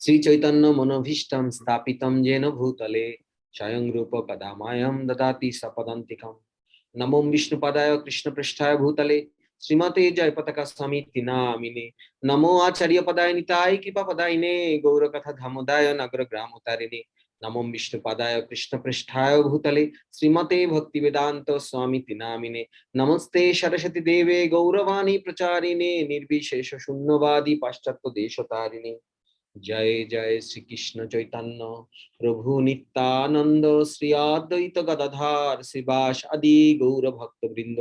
শ্রী চৈতন্য মনোভীষ্টং স্থাপিতং যেন ভূতলে স্বয়ং রূপ কদা মায়ং দদাতি সপদান্তিকম। নমো বিষ্ণুপদায় কৃষ্ণপৃষ্ঠায় ভূতলে শ্রীমতে জয় পতাকা সমিতি নামিনে। নমো আচার্য পদায় নিতাই কৃপা পদায়িনে গৌরকথা ধামোদায় নগর গ্রাম তারিণে। নমো বিষ্ণুপদায় কৃষ্ণপৃষ্ঠায় ভূতলে শ্রীমতে ভক্তি বেদান্ত স্বামিতি নামিনে। নমস্তে সরস্বতী দেবে গৌরবাণী প্রচারিণে নির্বিশেষ শূন্যবাদী পাশ্চাত্য দেশতারিণে। जय जय श्री कृष्ण चैतन्य प्रभु नित्यानंद श्री अद्वैत गदाधर श्रीवास आदि गौर भक्त वृंद।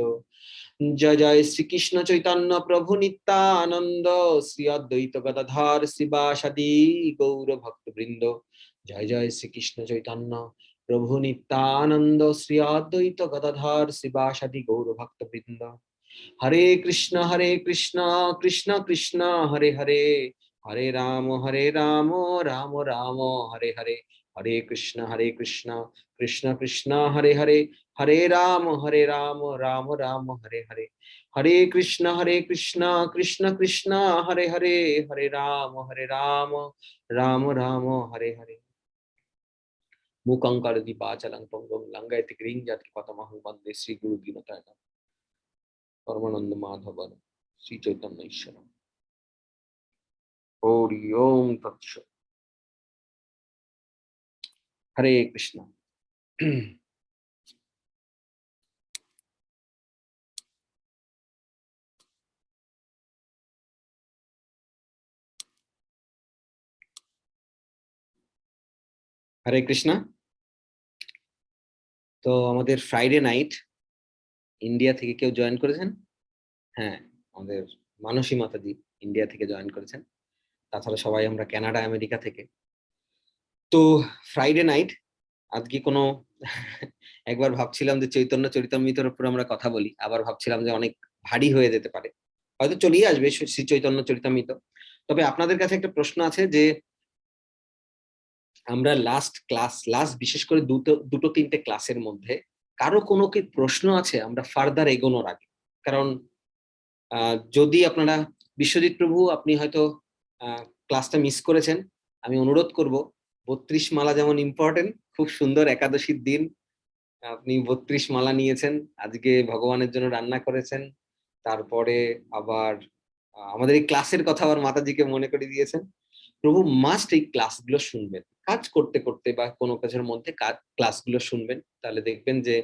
जय जय श्री कृष्ण चैतन्य प्रभु नित्यानंद श्री अद्वैत गदाधर श्रीवास आदि गौर भक्त वृंद। जय जय श्री कृष्ण चैतन्य प्रभु नित्यानंद श्री अद्वैत गदाधर श्रीवास आदि गौर भक्त वृंद। हरे कृष्ण कृष्ण कृष्ण हरे हरे, हरे राम राम राम हरे हरे। हरे कृष्ण कृष्ण कृष्ण हरे हरे, हरे राम राम राम हरे हरे। हरे कृष्ण कृष्ण कृष्ण हरे हरे, हरे राम राम राम हरे हरे। मूकं करोति वाचालं पंगुं लंघयति गिरिं यत्कृपातमहं वन्दे श्रीगुरु दीनतारिणं परमानंद माधव श्री चैतन्य ईश्वर। हरि ओम तत्सत्। हरे कृष्ण। हरे कृष्णा। তো আমাদের ফ্রাইডে নাইট ইন্ডিয়া থেকে কেউ জয়েন করেছেন? হ্যাঁ, আমাদের মানসী মাতাজি ইন্ডিয়া থেকে জয়েন করেছেন। তাছাড়া সবাই আমরা কানাডা আমেরিকা থেকে। তো ফ্রাইডে নাইট আজকে কোনো একবার ভাবছিলাম যে চৈতন্য চরিতামৃতের উপর আমরা কথা বলি, আবার ভাবছিলাম যে অনেক ভারী হয়ে যেতে পারে, হয়তো চলেই আসবে শ্রী চৈতন্য চরিতামৃত। তবে আপনাদের কাছে একটা প্রশ্ন আছে যে আমরা লাস্ট বিশেষ করে দুটো তিনটে ক্লাসের মধ্যে কারো কোনো কি প্রশ্ন আছে আমরা ফার্দার এগোনোর আগে? কারণ যদি আপনারা বিশ্বজিৎ প্রভু আপনি হয়তো ক্লাসটা মিস করেছেন, আমি অনুরোধ করব 32 মালা যেমন ইম্পর্টেন্ট, খুব সুন্দর একাদশীর দিন আপনি 32 মালা নিয়েছেন, আজকে ভগবানের জন্য রান্না করেছেন, তারপরে আবার আমাদের এই ক্লাসের কথা আবার মাতাজিকে মনে করে দিয়েছেন। প্রভু মাস্ট এই ক্লাসগুলো শুনবেন, কাজ করতে করতে বা কোনো কাজের মধ্যে ক্লাসগুলো শুনবেন, তাহলে দেখবেন যে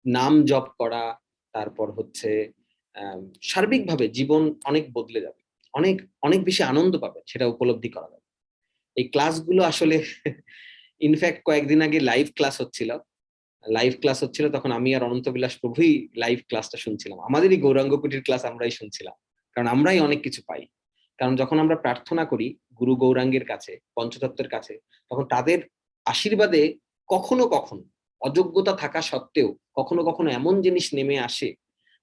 নাম জপ করা, তারপর হচ্ছে সার্বিকভাবে জীবন অনেক বদলে যাবে, অনেক অনেক বেশি আনন্দ পাবে, সেটা উপলব্ধি করা যাবে। এই ক্লাসগুলো আসলে ইনফ্যাক্ট কয়েকদিন আগে লাইভ ক্লাস হচ্ছিল, তখন আমি আর অনন্ত বিলাস প্রভুই লাইভ ক্লাসটা শুনছিলাম, আমাদেরই গৌরাঙ্গ কুটির ক্লাস আমরাই শুনছিলাম, কারণ আমরাই অনেক কিছু পাই। কারণ যখন আমরা প্রার্থনা করি গুরু গৌরাঙ্গের কাছে, পঞ্চতত্ত্বের কাছে, তখন তাদের আশীর্বাদে কখনো কখনো অযোগ্যতা থাকা সত্ত্বেও কখনো কখনো এমন জিনিস নেমে আসে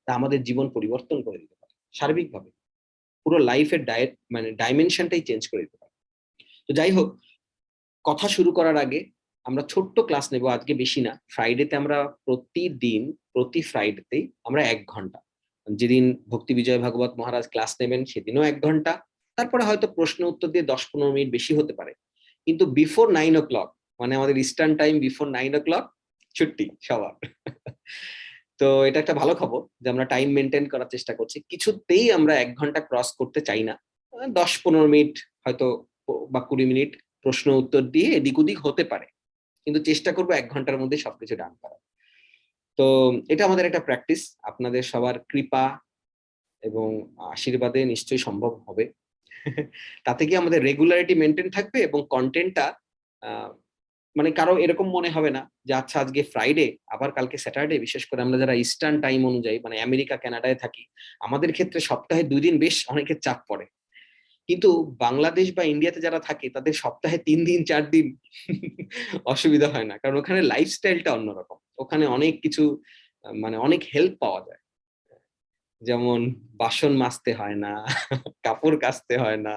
তা আমাদের জীবন পরিবর্তন করে দিতে পারে, সার্বিকভাবে পুরো লাইফের ডাইমেনশনটাই চেঞ্জ করে দিতে পারে। তো যাই হোক, কথা শুরু করার আগে আমরা ছোট্ট ক্লাস নেব, আজকে বেশি না। ফ্রাইডেতে আমরা প্রতি ফ্রাইডেতেই আমরা 1 ঘন্টা, যেদিন ভক্তি বিজয় ভাগবত মহারাজ ক্লাস নেবেন সেদিনও 1 ঘন্টা, তারপরে হয়তো প্রশ্ন উত্তর দিয়ে 10-15 মিনিট বেশি হতে পারে, কিন্তু বিফোর 9 o'clock, মানে আমাদের ইস্টার্ন টাইম বিফোর 9 o'clock ছুটি সবার। তো এটা একটা ভালো খবর যে আমরা টাইম মেনটেন করার চেষ্টা করছি, কিছুতেই আমরা 1 ঘন্টা ক্রস করতে চাই না। 10-15 মিনিট হয়তো বা 20 মিনিট প্রশ্ন উত্তর দিয়ে এদিক ওদিক হতে পারে, কিন্তু চেষ্টা করবো 1 ঘন্টার মধ্যে সবকিছু ডান করা। তো এটা আমাদের একটা প্র্যাকটিস, আপনাদের সবার কৃপা এবং আশীর্বাদে নিশ্চয়ই সম্ভব হবে। তাতে কি আমাদের রেগুলারিটি মেনটেন থাকবে এবং কন্টেন্টটা মানে কারো এরকম মনে হবে না যে আচ্ছা আজকে ফ্রাইডে আবার কালকে স্যাটারডে। বিশেষ করে আমরা যারা ইস্টার্ন টাইম অনুযায়ী মানে আমেরিকা কানাডায় থাকি, আমাদের ক্ষেত্রে সপ্তাহে 2 দিন বেশ অনেকের চাপ পড়ে, কিন্তু বাংলাদেশ বা ইন্ডিয়াতে যারা থাকে তাদের সপ্তাহে 3 দিন 4 দিন অসুবিধা হয় না, কারণ ওখানে লাইফস্টাইলটা অন্যরকম, ওখানে অনেক কিছু মানে অনেক হেল্প পাওয়া যায়, যেমন বাসন মাজতে হয় না, কাপড় কাচতে হয় না,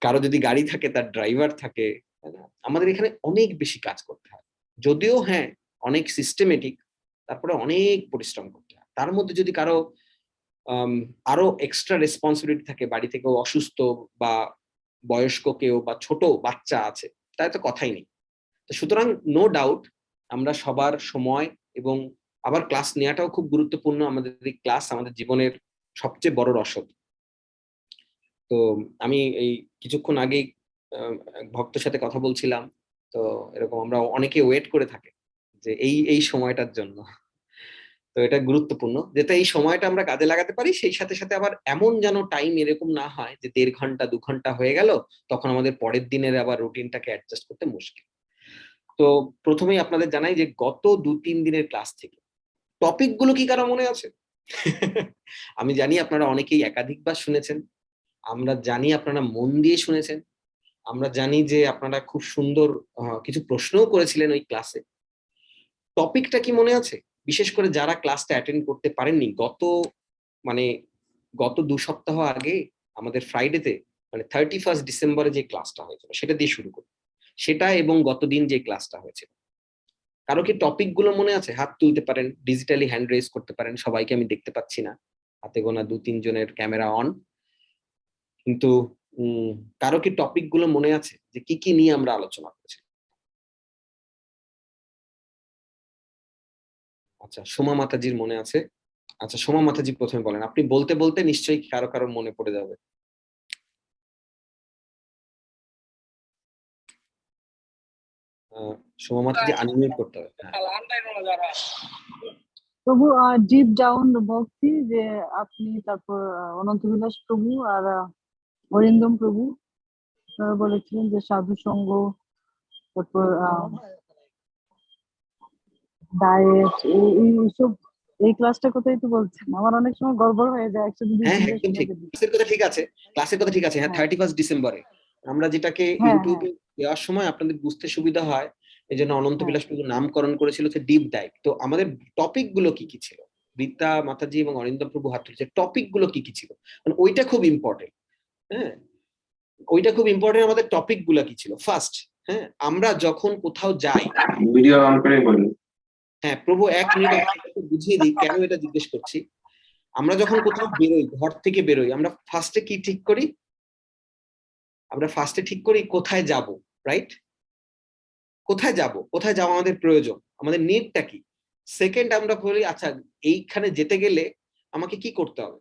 কারো যদি গাড়ি থাকে তার ড্রাইভার থাকে, তাই না? আমাদের এখানে অনেক বেশি কাজ করতে হয়, যদিও হ্যাঁ অনেক সিস্টেমেটিক, তারপরে অনেক পরিশ্রম করতে হয়। তার মধ্যে যদি কারো আরো এক্সট্রা রেসপন্সিবিলিটি থাকে, বাড়ি থেকে অসুস্থ বা বয়স্ক কেউ বা ছোট বাচ্চা আছে, তাই তো কথাই নেই। তো সুতরাং নো ডাউট আমরা সবার সময় এবং আবার ক্লাস নেওয়াটাও খুব গুরুত্বপূর্ণ। আমাদের এই ক্লাস আমাদের জীবনের সবচেয়ে বড় রসদ। তো আমি এই কিছুক্ষণ আগেই এক ভক্তের সাথে কথা বলছিলাম। তো এরকম আমরা অনেকে ওয়েট করে থাকে যে এই সময়টার জন্য। তো এটা গুরুত্বপূর্ণ যাতে এই সময়টা আমরা কাজে লাগাতে পারি। সেই সাথে সাথে আবার এমন যেন টাইম এরকম না হয় যে 1.5 ঘন্টা 2 ঘন্টা হয়ে গেল, তখন আমাদের পরের দিনের আবার রুটিনটাকে অ্যাডজাস্ট করতে মুশকিল। তো প্রথমেই আপনাদের জানাই যে গত 2-3 দিনের ক্লাস থেকে টপিক গুলো কি কারো মনে আছে? আমি জানি আপনারা অনেকেই একাধিকবার শুনেছেন, আমরা জানি আপনারা মন দিয়ে শুনেছেন, আমরা জানি যে আপনারা খুব সুন্দর কিছু প্রশ্নও করেছিলেন ওই ক্লাসে। টপিকটা কি মনে আছে? বিশেষ করে যারা ক্লাসটা অ্যাটেন্ড করতে পারেননি, মানে গত 2 সপ্তাহ আগে আমাদের ফ্রাইডেতে, মানে 31 ডিসেম্বরে যে ক্লাসটা হয়েছিল সেটা দিয়ে শুরু করি। সেটা এবং গতদিন যে ক্লাসটা হয়েছিল, কারো কি টপিক গুলো মনে আছে? হাত তুলতে পারেন, ডিজিটালি হ্যান্ড রেজ করতে পারেন। সবাইকে আমি দেখতে পাচ্ছি না, হাতে গোনা 2-3 জনের ক্যামেরা অন। কিন্তু কারো কি টপিক গুলো মনে আছে যে কি কি নিয়ে আমরা আলোচনা করেছি? আচ্ছা, সোমা মাতাজির মনে আছে। আচ্ছা, সোমা মাতাজি প্রথমে বলেন। আপনি বলতে বলতে নিশ্চয়ই কারো কারো মনে পড়ে যাবে। আহ, সোমা মাতাজি আনমিউট করতে হবে, হ্যাঁ। প্রভু ডিপ ডাউন ভক্তি যে আপনি, তারপর অনন্ত বিলাস প্রভু আর অরিন্দম প্রভু বলেছিলেন যে সাধু সঙ্গ, তারপর ডায়েট, এইসব। এই ক্লাসটা কোথায় একটু বলছেন? আমার অনেক সময় গড়বড় হয়ে যায়, একসাথে দুই হ্যাঁ হ্যাঁ, তিনটা একদম শুনে ঠিক। ফেলি। ক্লাসের কথা ঠিক আছে, ক্লাসের কথা ঠিক আছে। হ্যাঁ, হ্যাঁ 31 ডিসেম্বরে আমরা যেটাকে হ্যাঁ হ্যাঁ ইউটিউবে দেওয়ার সময় আপনাদের বুঝতে সুবিধা হয়, এই জন্য অনন্ত হ্যাঁ বিলাস প্রভু নামকরণ করেছিল হচ্ছে ডিপ ডাইভ। তো আমাদের টপিক গুলো কি কি ছিল? রীতা মাতাজি এবং অরিন্দম প্রভু হাত তুলেছে, টপিক গুলো কি কি ছিল, মানে ওইটা খুব ইম্পর্টেন্ট। হ্যাঁ, ওইটা খুব ইম্পর্টেন্ট। আমাদের টপিক গুলো কি ছিল ফার্স্ট? হ্যাঁ, আমরা যখন কোথাও যাই, ভিডিও অন করে বলুন। হ্যাঁ প্রভু 1 মিনিট আপনাকে বুঝিয়ে দিই কেন এটা জিজ্ঞেস করছি। আমরা যখন কোথাও বেরোই, ঘর থেকে বেরোই, আমরা ফার্স্টে কি ঠিক করি? আমরা ফার্স্টে ঠিক করি কোথায় যাব, রাইট? কোথায় যাব, কোথায় যাওয়া আমাদের প্রয়োজন, আমাদের নিডটা কি। সেকেন্ড আমরা বলি আচ্ছা এইখানে যেতে গেলে আমাকে কি করতে হবে,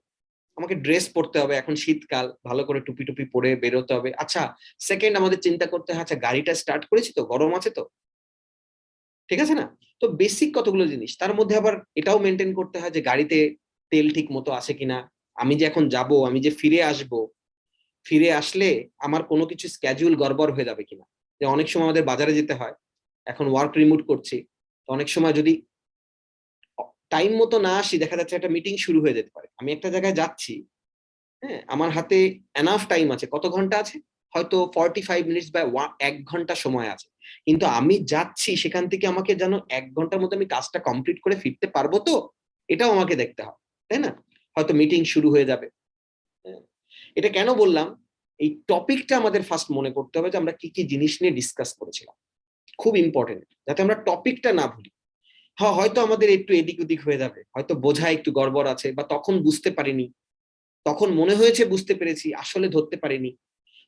আমাকে ড্রেস পরতে হবে, এখন শীতকাল, ভালো করে টুপি টুপি পরে বেরোতে হবে। আচ্ছা, সেকেন্ড আমাদের চিন্তা করতে হয় আচ্ছা গাড়িটা স্টার্ট করেছি তো, গরম আছে তো, ঠিক আছে না? তো বেসিক কতগুলো জিনিস, তার মধ্যে আবার এটাও মেনটেন করতে হয় যে গাড়িতে তেল ঠিক মতো আছে কিনা, আমি যে এখন যাব, আমি যে ফিরে আসব, ফিরে আসলে আমার কোনো কিছু স্ক্যাজুয়াল গড়বড় হয়ে যাবে কিনা। যে অনেক সময় আমাদের বাজারে যেতে হয়, এখন ওয়ার্ক রিমোট করছি, তো অনেক সময় যদি টাইম মতো না আসি, দেখা যাচ্ছে একটা মিটিং শুরু হয়ে যেতে পারে। আমি একটা জায়গায় যাচ্ছি, হ্যাঁ, আমার হাতে এনাফ টাইম আছে, কত ঘন্টা আছে, হয়তো 45 মিনিটস বা 1 ঘন্টা সময় আছে, কিন্তু আমি যাচ্ছি সেখান থেকে আমাকে যেন 1 ঘন্টার মধ্যে আমি কাজটা কমপ্লিট করে ফিরতে পারবো তো, এটাও আমাকে দেখতে হবে, তাই না? হয়তো মিটিং শুরু হয়ে যাবে। হ্যাঁ, এটা কেন বললাম, এই টপিকটা আমাদের ফার্স্ট মনে করতে হবে যে আমরা কি কি জিনিস নিয়ে ডিসকাস করেছিলাম, খুব ইম্পর্টেন্ট, যাতে আমরা টপিকটা না ভুলি। হ্যাঁ, হয়তো আমাদের একটু এদিক ওদিক হয়ে যাবে, হয়তো বোঝা একটু গড়বড় আছে, বা তখন বুঝতে পারিনি, তখন মনে হয়েছে বুঝতে পেরেছি, আসলে ধরতে পারিনি,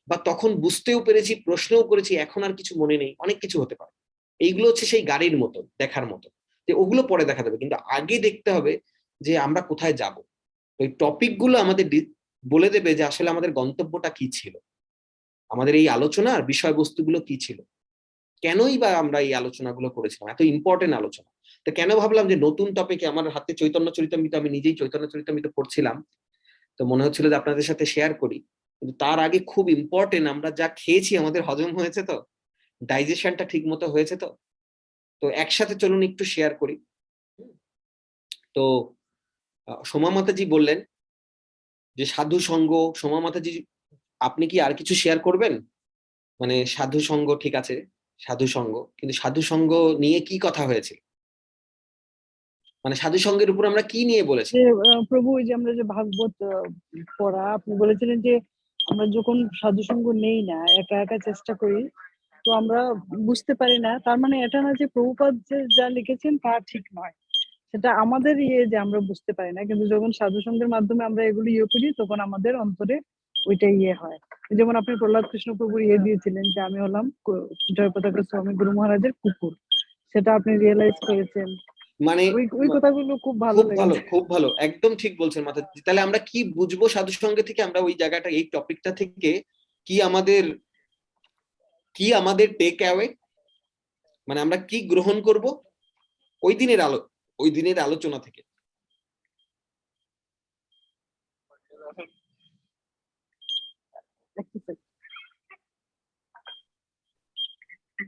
বা তখন বুঝতেও পেরেছি, প্রশ্নও করেছি, এখন আর কিছু মনে নেই, অনেক কিছু হতে পারে। এইগুলো হচ্ছে সেই গাড়ির মতো, দেখার মতো, যে ওগুলো পরে দেখা যাবে, কিন্তু আগে দেখতে হবে যে আমরা কোথায় যাব। ওই টপিক গুলো আমাদের বলে দেবে যে আসলে আমাদের গন্তব্যটা কি ছিল, আমাদের এই আলোচনার বিষয়বস্তুগুলো কি ছিল, কেনই বা আমরা এই আলোচনাগুলো করেছিলাম, এত ইম্পর্টেন্ট আলোচনা। তো কেন ভাবলাম যে নতুন টপিকে, আমার হাতে চৈতন্য চরিতামৃত, আমি নিজেই চৈতন্য চরিতামৃত পড়ছিলাম, তো মনে হচ্ছিল যে আপনাদের সাথে শেয়ার করি। কিন্তু তার আগে খুব ইম্পর্টেন্ট, আমরা যা খেয়েছি আমাদের হজম হয়েছে তো, ডাইজেশনটা ঠিক মতো হয়েছে তো? তো একসাথে চলুন একটু শেয়ার করি। তো সোমা মাতাজি বললেন যে সাধু সঙ্গ। সোমা মাতাজি, আপনি কি আর কিছু শেয়ার করবেন? মানে সাধু সঙ্গ ঠিক আছে, সাধু সঙ্গ, কিন্তু সাধু সঙ্গ নিয়ে কি কথা হয়েছে, মানে সাধু সঙ্গের উপর আমরা কি নিয়ে বলেছি? যে প্রভু, ওই যে আমরা যে ভাগবত পড়া, আপনি বলেছিলেন যে আমরা যখন সাধু সঙ্গ নেই না, একা একা চেষ্টা করি, তো আমরা বুঝতে পারি না। তার মানে এটা না যে প্রভুপাদ যে যা লিখেছেন তা ঠিক নয়, সেটা আমাদের যে আমরা বুঝতে পারি না, কিন্তু যখন সাধু সঙ্গের মাধ্যমে আমরা এগুলো করি তখন আমাদের অন্তরে ওইটা হয়। যেমন আপনি প্রহ্লাদ কৃষ্ণ প্রভুর দিয়েছিলেন যে আমি হলাম জয়পতাকা স্বামী গুরু মহারাজের কুকুর, সেটা আপনি রিয়েলাইজ করেছেন। মানে ওই কথাগুলো খুব ভালো খুব ভালো, লেগেছে। খুব ভালো, একদম ঠিক বলছেন মাতাজি। তাহলে আমরা কি বুঝবো সাধু সঙ্গে থেকে? আমরা ওই জায়গাটা, এই টপিকটা থেকে কি আমাদের টেক অ্যাওয়ে, মানে আমরা কি গ্রহণ করব ওই দিনের আলোচনা থেকে?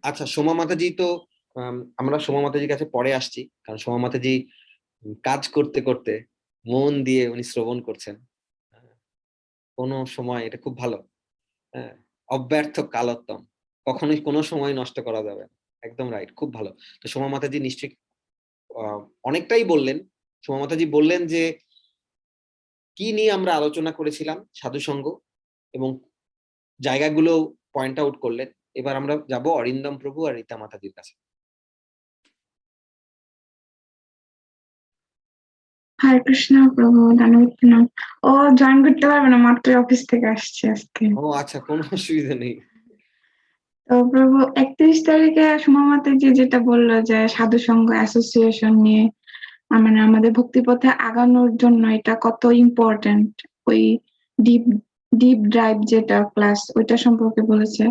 আচ্ছা, সোমা মাতাজি তো আমরা সোমা মাতাজির কাছে পরে আসছি, কারণ সোমা মাতাজি কাজ করতে করতে মন দিয়ে উনি শ্রবণ করছেন। কোনো সময় এটা খুব ভালো। হ্যাঁ, অব্যর্থ কালোত্তম, কখনোই কোনো সময় নষ্ট করা যাবে না। একদম রাইট, খুব ভালো। তো সোমা মাতাজি নিশ্চয়ই অনেকটাই বললেন। সোমা মাতাজি বললেন যে কি নিয়ে আমরা আলোচনা করেছিলাম, সাধুসঙ্গ, এবং জায়গাগুলো পয়েন্ট আউট করলেন। এবার আমরা যাব অরিন্দম প্রভু আর রীতা মাতাজির কাছে। হরে কৃষ্ণ প্রভু, ধন্যবাদ প্রণাম। ও জয়েন করতে পারবে না, মাত্র অফিস থেকে আসছে আজকে। ও আচ্ছা, কোনো অসুবিধা নেই। তো প্রভু 31 তারিখে সুমা মাতাজি যেটা বললো যে সাধু সংঘ অ্যাসোসিয়েশন নিয়ে মানে আমাদের ভক্তিপথে আগানোর জন্য এটা কত ইম্পর্টেন্ট, ওই ডিপ ডিপ ড্রাইভ যেটা ক্লাস ওইটা সম্পর্কে বলেছে।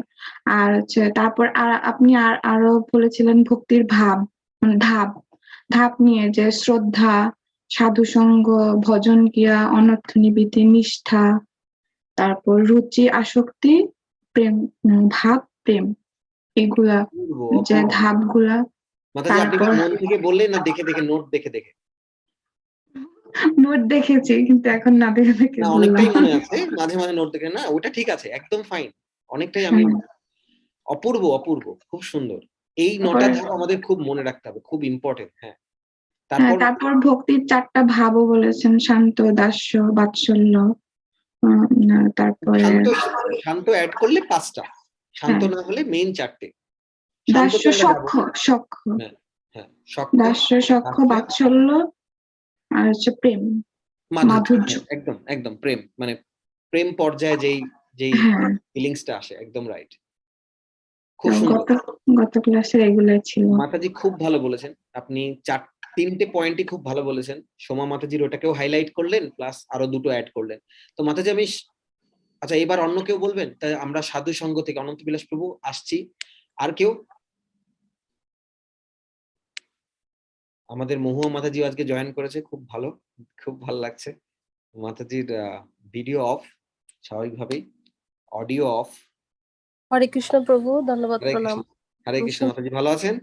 আর হচ্ছে তারপর আপনি আরো বলেছিলেন ভক্তির ভাব, মানে ধাপ ধাপ নিয়ে, যে শ্রদ্ধা, সাধু সঙ্গ, ভজন ক্রিয়া, অনর্থ নিবৃত্তি, নিষ্ঠা, তারপর রুচি, আসক্তি, প্রেম, ভাব, প্রেম, এগুলা যে ধাপগুলা। মাতাজি, আপনি কি তারপর মন থেকে বললেন না দেখে দেখে, নোট দেখে দেখে? নোট দেখেছি, কিন্তু এখন না দেখে দেখে না, বললাম। অনেকটাই মনে আছে, মাঝে মাঝে নোট দেখে না, ওটা ঠিক আছে, একদম ফাইন। অনেকটাই আমি অপূর্ব, অপূর্ব, খুব সুন্দর। এই নটা ধাপ আমাদের খুব মনে রাখতে হবে, খুব ইম্পর্টেন্ট। হ্যাঁ, তারপর ভক্তির 4টা ভাবও বলেছেন, শান্ত, দাস্য, বাৎসল্য। তারপরে শান্ত অ্যাড করলে 5টা, শান্ত না হলে মেইন 4টে। দাস্য, সখ্য, হ্যাঁ, দাস্য, সখ্য, বাৎসল্য, আর হচ্ছে প্রেম, মাধুর্য। একদম একদম প্রেম, মানে প্রেম পর্যায়ে যেই ফিলিংসটা আসে, একদম রাইট। খুব সুন্দর। গত ক্লাসে এগুলাই ছিল। মাতাজি খুব ভালো বলেছেন। আপনি 3টে পয়েন্টই খুব ভালো বলেছেন। সোমা মাতাজির ওটাকেও হাইলাইট করলেন, প্লাস আরো 2টো অ্যাড করলেন। তো মাতাজি আচ্ছা, এবার অন্য কেউ বলবেন? তাই আমরা সাধু সঙ্গ থেকে অনন্ত বিলাস প্রভু আসছি। আর কেউ? আমাদের মহুয়া মাতাজিও আজকে জয়েন করেছে, খুব ভালো, খুব ভালো লাগছে। মাতাজির ভিডিও অফ, স্বাভাবিকভাবেই অডিও অফ। হরে কৃষ্ণ প্রভু, ধন্যবাদ প্রণাম। হরে কৃষ্ণ মাতাজি, ভালো আছেন?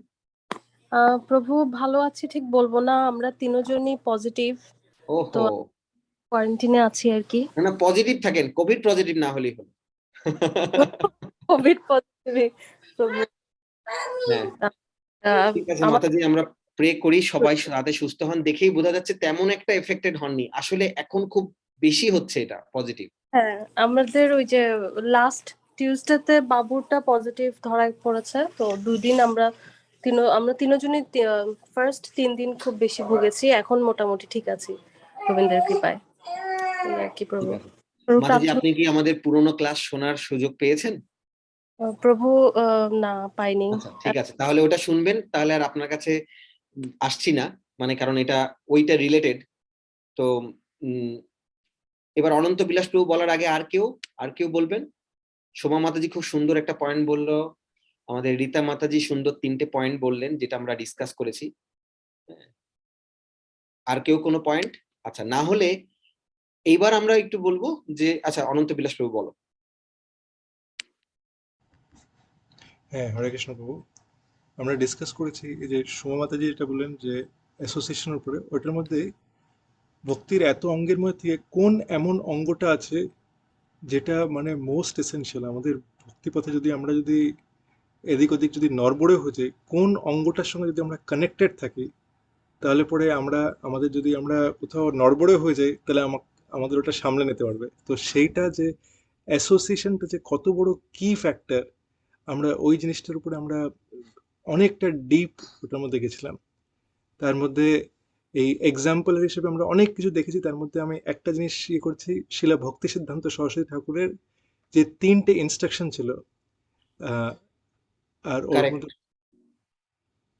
প্রভু ভালো আছি ঠিক বলবো না, আমরা তিনজনই পজিটিভ, তো কোয়ারেন্টাইনে আছি আর কি। না, পজিটিভ থাকেন, কোভিড পজিটিভ না হলেই হলো। কোভিড পজিটিভ প্রভু। হ্যাঁ, ঠিক আছে মাতাজি, আমরা প্রে করি সবাই রাতে সুস্থ হন। দেখেই বোঝা যাচ্ছে তেমন একটা এফেক্টেড হননি, আসলে এখন খুব বেশি হচ্ছে এটা পজিটিভ। হ্যাঁ, আমাদের ওই যে লাস্ট টিউসডেতে বাবুরটা পজিটিভ ধরা পড়েছে, তো 2 দিন আমরা তিনজনই ফার্স্ট 3 দিন খুব বেশি ভুগেছি, এখন মোটামুটি ঠিক আছি গোবিন্দের কৃপায় আর কি প্রভু। মাতাজি, আপনি কি আমাদের পুরনো ক্লাস শোনার সুযোগ পেয়েছেন? প্রভু না, পাইনি। ঠিক আছে, তাহলে ওটা শুনবেন। তাহলে আর আপনার কাছে আসছি না, মানে কারণ এটা ওইটা রিলেটেড। তো এবার অনন্ত বিলাস প্রভু বলার আগে আর কেউ বলবেন? সোমা মাতাজি খুব সুন্দর একটা পয়েন্ট বললো, আমাদের রীতা মাতাজি সুন্দর 3টে পয়েন্ট বললেন, যেটা আমরা ডিসকাস করেছি। আর কেউ কোনো পয়েন্ট? আচ্ছা, না হলে এইবার আমরা একটু বলবো যে, আচ্ছা অনন্ত বিলাস প্রভু বলো। হ্যাঁ, হরে কৃষ্ণ প্রভু। আমরা ডিসকাস করেছি এই যে সোমা মাতাজি যেটা বললেন যে অ্যাসোসিয়েশনের উপরে, ওইটার মধ্যে ভক্তির এত অঙ্গের মধ্যে থেকে কোন এমন অঙ্গটা আছে যেটা মানে মোস্ট এসেনশিয়াল আমাদের ভক্তিপথে, যদি আমরা যদি এদিক ওদিক যদি নড়বড়ে হয়ে যাই, কোন অঙ্গটার সঙ্গে যদি আমরা কানেক্টেড থাকি, তাহলে পরে আমাদের যদি আমরা কোথাও নড়বড়ে হয়ে যাই, তাহলে আমাদের ওটা সামলে নিতে পারবে। তো সেইটা যে অ্যাসোসিয়েশনটা যে কত বড় কি ফ্যাক্টর, আমরা ওই জিনিসটার উপরে আমরা অনেকটা ডিপ ওটার মধ্যে গেছিলাম। তার মধ্যে এই এক্সাম্পল হিসেবে আমরা অনেক কিছু দেখেছি। তার মধ্যে আমি একটা জিনিস ইয়ে করছি, শিলা ভক্তি সিদ্ধান্ত সরস্বতী ঠাকুরের যে 3টে ইনস্ট্রাকশন ছিল, আহ, আর ওর কারেক্ট। মধ্যে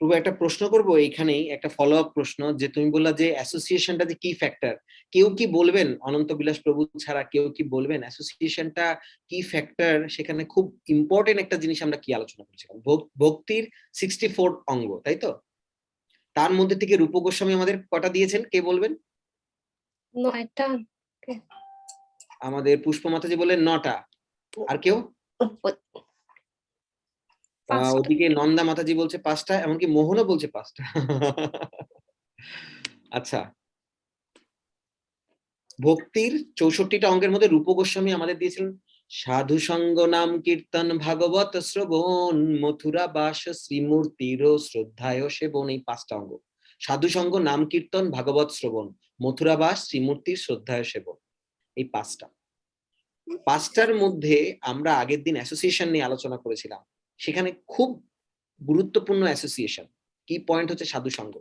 প্রভু, একটা প্রশ্ন করব এইখানেই, একটা ফলো আপ প্রশ্ন, যে তুমি বললা যে অ্যাসোসিয়েশনটা যে কি ফ্যাক্টর, কেউ কি বলবেন অনন্ত বিলাস প্রভু ছাড়া কেউ কি বলবেন অ্যাসোসিয়েশনটা কি ফ্যাক্টর? সেখানে খুব ইম্পর্টেন্ট একটা জিনিস আমরা কি আলোচনা করেছিলাম, ভক্তির 64 অঙ্গ, তাই তো? তার মধ্যে থেকে রূপ গোস্বামী আমাদের কটা দিয়েছেন, কে বলবেন? 9টা। আমাদের পুষ্প মাতাজি বললেন 9টা। আর কেউ? ওদিকে নন্দা মাতাজি বলছে 5টা, এমনকি মোহনও বলছে 5টা। আচ্ছা, ভক্তির 64টা অঙ্গের মধ্যে রূপ গোস্বামী আমাদের দিয়েছিলেন সাধু সঙ্গ নাম কীর্তন ভাগবত শ্রবণ মথুরা বাস শ্রীমূর্তির শ্রদ্ধায় সেবন, এই 5টা অঙ্গ। সাধু সঙ্গ, নাম কীর্তন, ভাগবত শ্রবণ, মথুরা বাস, শ্রীমূর্তির শ্রদ্ধায় সেবন, এই 5টার মধ্যে আমরা আগের দিন অ্যাসোসিয়েশন নিয়ে আলোচনা করেছিলাম। সেখানে খুব গুরুত্বপূর্ণ অ্যাসোসিয়েশন কি পয়েন্ট হচ্ছে সাধু সঙ্গ।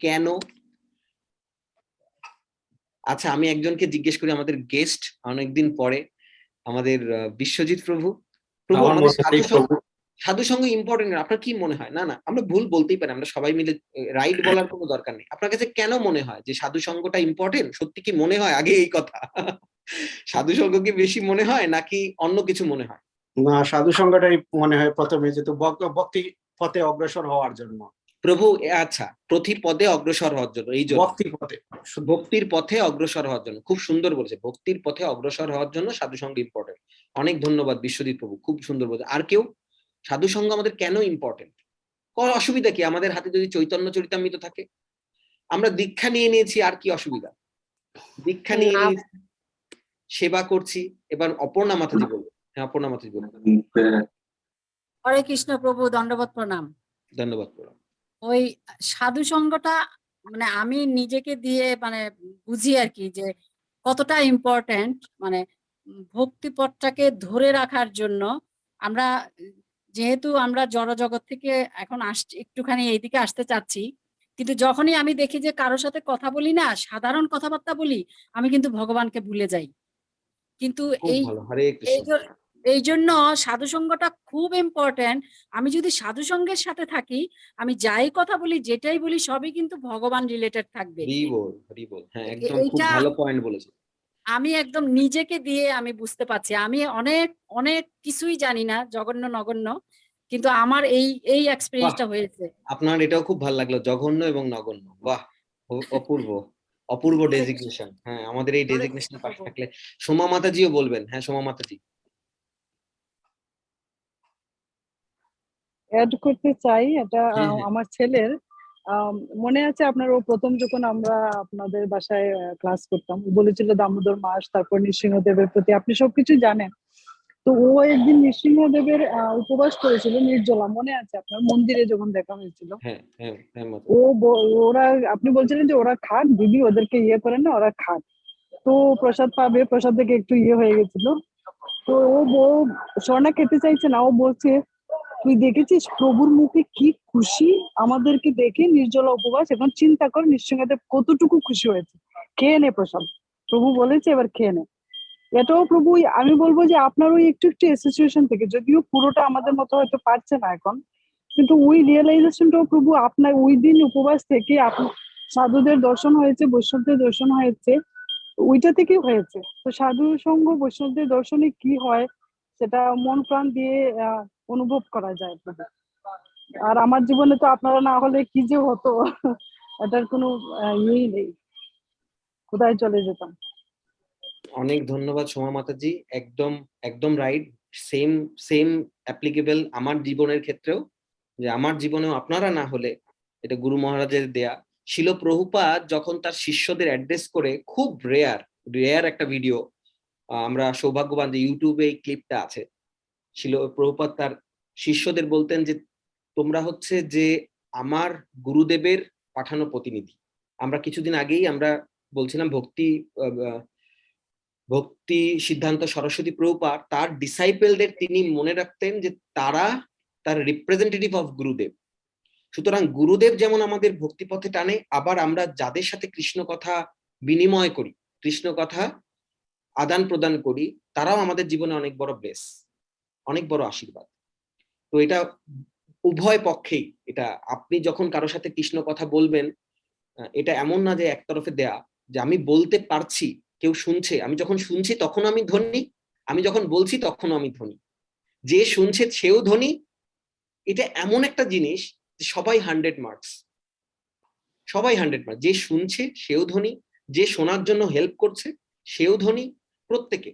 কেন? আচ্ছা, আমি একজনকে জিজ্ঞেস করি, আমাদের গেস্ট অনেকদিন পরে, আমাদের বিশ্বজিৎ প্রভু। প্রভু, আমার আমাদের মতে প্রভু সাধু সঙ্গ ইম্পর্টেন্ট, আপনার কি মনে হয়? না না, আমরা ভুল বলতেই পারি, আমরা সবাই মিলে রাইট বলার কোনো দরকার নেই। আপনার কাছে কেন মনে হয় যে সাধু সঙ্গটা ইম্পর্টেন্ট? সত্যি কি মনে হয় আগে এই কথা? সাধু সঙ্গ কি বেশি মনে হয় নাকি অন্য কিছু মনে হয়? না, সাধু সঙ্গটাই মনে হয় প্রথমে, যেহেতু ভক্তি পথে অগ্রসর হওয়ার জন্য। প্রভু, আচ্ছা, প্রতি পদে অগ্রসর হওয়ার জন্য, এই জন্য ভক্তির পথে, ভক্তির পথে অগ্রসর হওয়ার জন্য, খুব সুন্দর বলেছে, ভক্তির পথে অগ্রসর হওয়ার জন্য সাধু সঙ্গ ইম্পর্টেন্ট। অনেক ধন্যবাদ বিশ্বজিৎ প্রভু, খুব সুন্দর বলেছে। আর কেউ? সাধু সঙ্গ আমাদের কেন ইম্পর্টেন্ট? অসুবিধা কি আমাদের হাতে যদি চৈতন্য চরিতামৃত থাকে? আমরা দীক্ষা নিয়ে নিয়েছি, আর কি অসুবিধা? দীক্ষা নিয়ে নিয়েছি, সেবা করছি। এবার অপর্ণা মাতাজি বলবো। হ্যাঁ, অপর্ণা মাতাজি বলবো। হরে কৃষ্ণ প্রভু, দণ্ডবত প্রণাম। ধন্যবাদ প্রণাম। ওই সাধু সঙ্গটা মানে আমি নিজেকে দিয়ে মানে বুঝি আর কি, যে কতটা ইম্পর্ট্যান্ট। মানে ভক্তি পথটাকে ধরে রাখার জন্য আমরা, যেহেতু আমরা জড় জগৎ থেকে এখন একটুখানি এইদিকে আসতে চাচ্ছি, কিন্তু যখনই আমি দেখি যে কারোর সাথে কথা বলি না, সাধারণ কথাবার্তা বলি, আমি কিন্তু ভগবানকে ভুলে যাই। কিন্তু খুব এই ভালো, হরে কৃষ্ণ। এই জন্য সাধু সঙ্গটা খুব ইম্পর্টেন্ট। আমি যদি সাধু সঙ্গের সাথে থাকি, আমি যাই কথা বলি, যেটাই বলি, সবই কিন্তু ভগবান রিলেটেড থাকবে। হরি বল, হরি বল। হ্যাঁ, একদম খুব এইটা ভালো পয়েন্ট বলেছেন। আমি একদম নিজেকে দিয়ে আমি বুঝতে পারছি। আমি অনেক অনেক কিছুই জানি না, জঘন্য নগণ্য, কিন্তু আমার এই বাহ, এক্সপেরিয়েন্সটা হয়েছে। আপনার এটাও খুব ভালো লাগলো, জঘন্য এবং নগণ্য। বাহ, অপূর্ব, অপূর্ব ডেজিগনেশন। হ্যাঁ, আমাদের এই হরে ডেজিগনেশন কৃষ্ণ পাশে প্রভু। থাকলে। সোমা মাতাজিও বলবেন। হ্যাঁ, সোমা মাতাজি। অ্যাড করতে চাই এটা। হ্যাঁ, হ্যাঁ, আমার ছেলের মনে আছে আপনার, ও প্রথম যখন আমরা আপনাদের বাসায় ক্লাস করতাম, ও বলেছিল দামোদর মাস, তারপর নৃসিংহদেবের প্রতি আপনি সবকিছু জানেন। তো ও একদিন নৃসিংহদেবের উপবাস করেছিল নির্জলা, মনে আছে আপনার, মন্দিরে যখন দেখা হয়েছিল। হ্যাঁ, হ্যাঁ, হ্যাঁ মাতাজি। ওরা, আপনি বলছিলেন যে ওরা খাক দিদি, ওদেরকে ইয়ে করেন না, ওরা খাক। তো প্রসাদ পাবে, প্রসাদ থেকে একটু ইয়ে হয়ে গেছিল। তো ও স্বর্ণা খেতে চাইছে না, ও বলছে তুই দেখেছিস প্রভুর মুখে কি খুশি আমাদেরকে দেখে, নির্জলা উপবাস, এখন চিন্তা কর নৃসিংহদেব কতটুকু খুশি হয়েছে, খেয়ে নে প্রসাদ। প্রভু বলেছে এবার খেয়ে নে। এটাও প্রভু, আমি বলবো যে আপনার ওই একটু একটু অ্যাসোসিয়েশন থেকে, যদিও পুরোটা আমাদের মতো হয়তো পারছে না এখন, কিন্তু ওই রিয়েলাইজেশনটাও প্রভু আপনার ওই দিন উপবাস থেকে, আপনার সাধুদের দর্শন হয়েছে, বৈষ্ণবদের দর্শন হয়েছে, ওইটা থেকেই হয়েছে। তো সাধু সঙ্গ বৈষ্ণবদের দর্শনে কি হয় সেটা মন প্রাণ দিয়ে অনুভব করা যায় প্রভু। আর আমার জীবনে তো আপনারা না হলে কি যে হতো, এটার কোনো ইয়েই নেই, কোথায় চলে যেতাম। অনেক ধন্যবাদ সোমা মাতাজি, একদম একদম রাইট। সেম সেম অ্যাপ্লিকেবল আমার জীবনের ক্ষেত্রেও, যে আমার জীবনেও আপনারা না হলে, এটা গুরু মহারাজের দেয়া। শিল প্রভুপাদ যখন তার শিষ্যদের অ্যাড্রেস করে, খুব রেয়ার রেয়ার একটা ভিডিও, আমরা সৌভাগ্যবান যে ইউটিউবে এই ক্লিপটা আছে। শিল প্রভুপাদ তার শিষ্যদের বলতেন যে তোমরা হচ্ছে যে আমার গুরুদেবের পাঠানো প্রতিনিধি। আমরা কিছুদিন আগেই আমরা বলছিলাম ভক্তি সিদ্ধান্ত সরস্বতী প্রভুপাদ তার ডিসাইপেলদের তিনি মনে রাখতেন যে তারা তার রিপ্রেজেন্টেটিভ অফ গুরুদেব। সুতরাং গুরুদেব যেমন আমাদের ভক্তিপথে টানে, আবার আমরা যাদের সাথে কৃষ্ণ কথা বিনিময় করি, কৃষ্ণ কথা আদান প্রদান করি, তারাও আমাদের জীবনে অনেক বড় ব্লেস, অনেক বড় আশীর্বাদ। তো এটা উভয় পক্ষেই, এটা আপনি যখন কারোর সাথে কৃষ্ণ কথা বলবেন, এটা এমন না যে একতরফে দেয়া, যে আমি বলতে পারছি, কেউ শুনছে, আমি যখন শুনছি তখন আমি ধনী, আমি যখন বলছি তখনও আমি ধনী, যে শুনছে সেও ধনী। এটা এমন একটা জিনিস যে সবাই 100 মার্কস, সবাই 100 মার্কস, যে শুনছে সেও ধনী, যে শোনার জন্য হেল্প করছে সেও ধনী, প্রত্যেকে।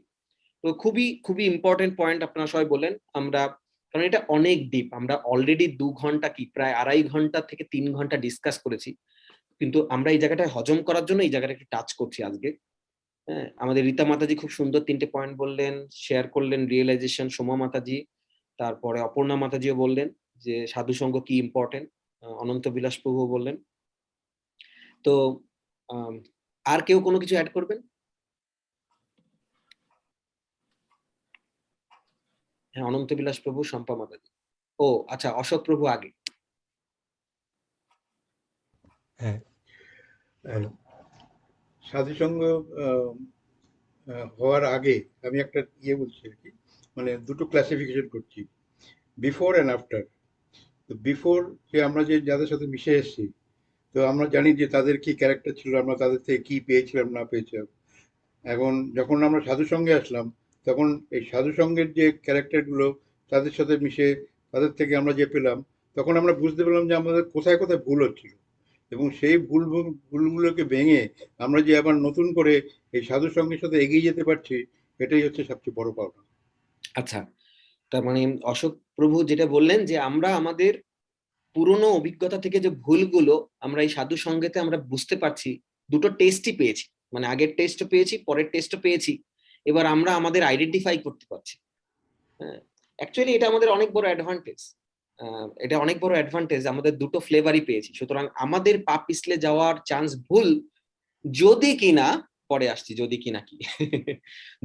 তো খুবই খুবই ইম্পর্টেন্ট পয়েন্ট আপনারা সবাই বললেন। আমরা, কারণ এটা অনেক ডিপ, আমরা অলরেডি 2 ঘন্টা কি প্রায় 2.5 ঘন্টা থেকে 3 ঘন্টা ডিসকাস করেছি, কিন্তু আমরা এই জায়গাটা হজম করার জন্য এই জায়গাটা একটু টাচ করছি আজকে। হ্যাঁ, আমাদের রীতা মাতাজি খুব সুন্দর 3টে পয়েন্ট বললেন, শেয়ার করলেন রিয়েলাইজেশন, সোমা মাতাজি, তারপরে অপর্ণা মাতাজিও বললেন যে সাধু সঙ্গ কি ইম্পর্টেন্ট, অনন্ত বিলাস প্রভু বললেন। তো আর কেউ কোনো কিছু অ্যাড করবেন? হ্যাঁ, অনন্ত বিলাস প্রভু, শম্পা মাতাজি। ও আচ্ছা, অশোক প্রভু আগে। হ্যাঁ, সাধুসঙ্গ হওয়ার আগে আমি একটা বলছি আর কি, মানে দুটো ক্লাসিফিকেশন করছি, বিফোর অ্যান্ড আফটার। তো বিফোর যে আমরা যে যাদের সাথে মিশে এসেছি, তো আমরা জানি যে তাদের কি ক্যারেক্টার ছিল, আমরা তাদের থেকে কি পেয়েছিলাম না পেয়েছিলাম। এখন যখন আমরা সাধুসঙ্গে আসলাম, তখন এই সাধুসঙ্গের যে ক্যারেক্টারগুলো তাদের সাথে মিশে তাদের থেকে আমরা যে পেলাম, তখন আমরা বুঝতে পেলাম যে আমাদের কোথায় কোথায় ভুল হচ্ছিল, এবং সেই ভুলগুলোকে ভেঙে আমরা যে আবার নতুন করে এই সাধুসঙ্গের সাথে এগিয়ে যেতে পারছি, এটাই হচ্ছে সবচেয়ে বড় পাওনা। আচ্ছা, তার মানে অশোক প্রভু যেটা বললেন যে আমরা আমাদের পুরনো অভিজ্ঞতা থেকে যে ভুলগুলো আমরা এই সাধু সঙ্গেতে আমরা বুঝতে পারছি, দুটো টেস্টই পেয়েছি, মানে আগের টেস্টও পেয়েছি, পরের টেস্টও পেয়েছি, এবার আমরা আমাদের আইডেন্টিফাই করতে পারছি। অ্যাকচুয়ালি এটা আমাদের অনেক বড় অ্যাডভান্টেজ, এটা অনেক বড় অ্যাডভান্টেজ, আমাদের দুটো ফ্লেভারই পেয়েছি। সুতরাং আমাদের পা পিছলে যাওয়ার চান্স ভুল, যদি কিনা পরে আসছি, যদি কিনা কি